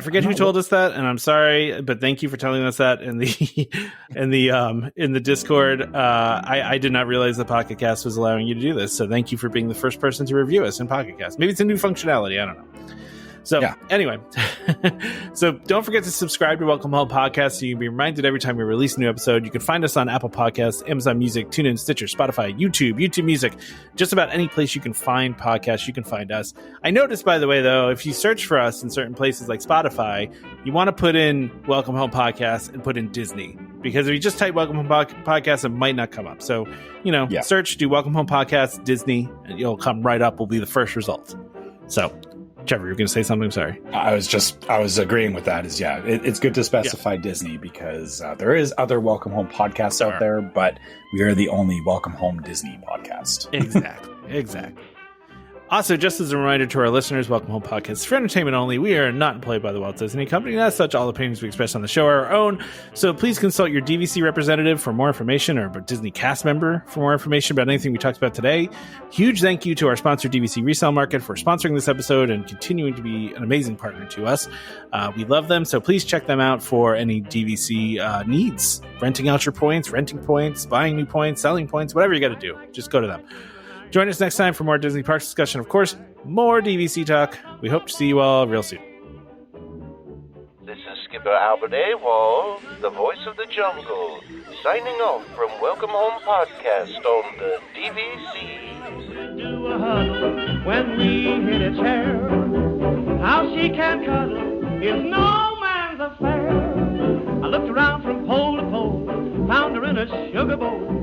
forget who told us that, and I'm sorry, but thank you for telling us that in the Discord. I did not realize that Pocket Cast was allowing you to do this. So thank you for being the first person to review us in Pocket Cast. Maybe it's a new functionality. I don't know. So anyway, so don't forget to subscribe to Welcome Home Podcast so you can be reminded every time we release a new episode. You can find us on Apple Podcasts, Amazon Music, TuneIn, Stitcher, Spotify, YouTube Music, just about any place you can find podcasts, you can find us. I noticed, by the way, though, if you search for us in certain places like Spotify, you want to put in Welcome Home Podcast and put in Disney, because if you just type Welcome Home Podcast, it might not come up. So, search, do Welcome Home Podcast, Disney, and you'll come right up. Will be the first result. So Trevor, you're going to say something? Sorry. I was agreeing with that. It's good to specify Disney because there is other Welcome Home podcasts out there, but we are the only Welcome Home Disney podcast. Exactly. Also, just as a reminder to our listeners, Welcome Home Podcast is for entertainment only. We are not employed by the Walt Disney Company, and as such, all opinions we express on the show are our own. So please consult your DVC representative for more information, or a Disney cast member for more information about anything we talked about today. Huge thank you to our sponsor, DVC Resale Market, for sponsoring this episode and continuing to be an amazing partner to us. We love them, so please check them out for any DVC needs. Renting out your points, renting points, buying new points, selling points, whatever you got to do. Just go to them. Join us next time for more Disney Parks discussion. Of course, more DVC talk. We hope to see you all real soon. This is Skipper Albert Awol, the voice of the jungle, signing off from Welcome Home Podcast on the DVC. Do a huddle when we hit a chair. How she can cuddle is no man's affair. I looked around from pole to pole, found her in a sugar bowl.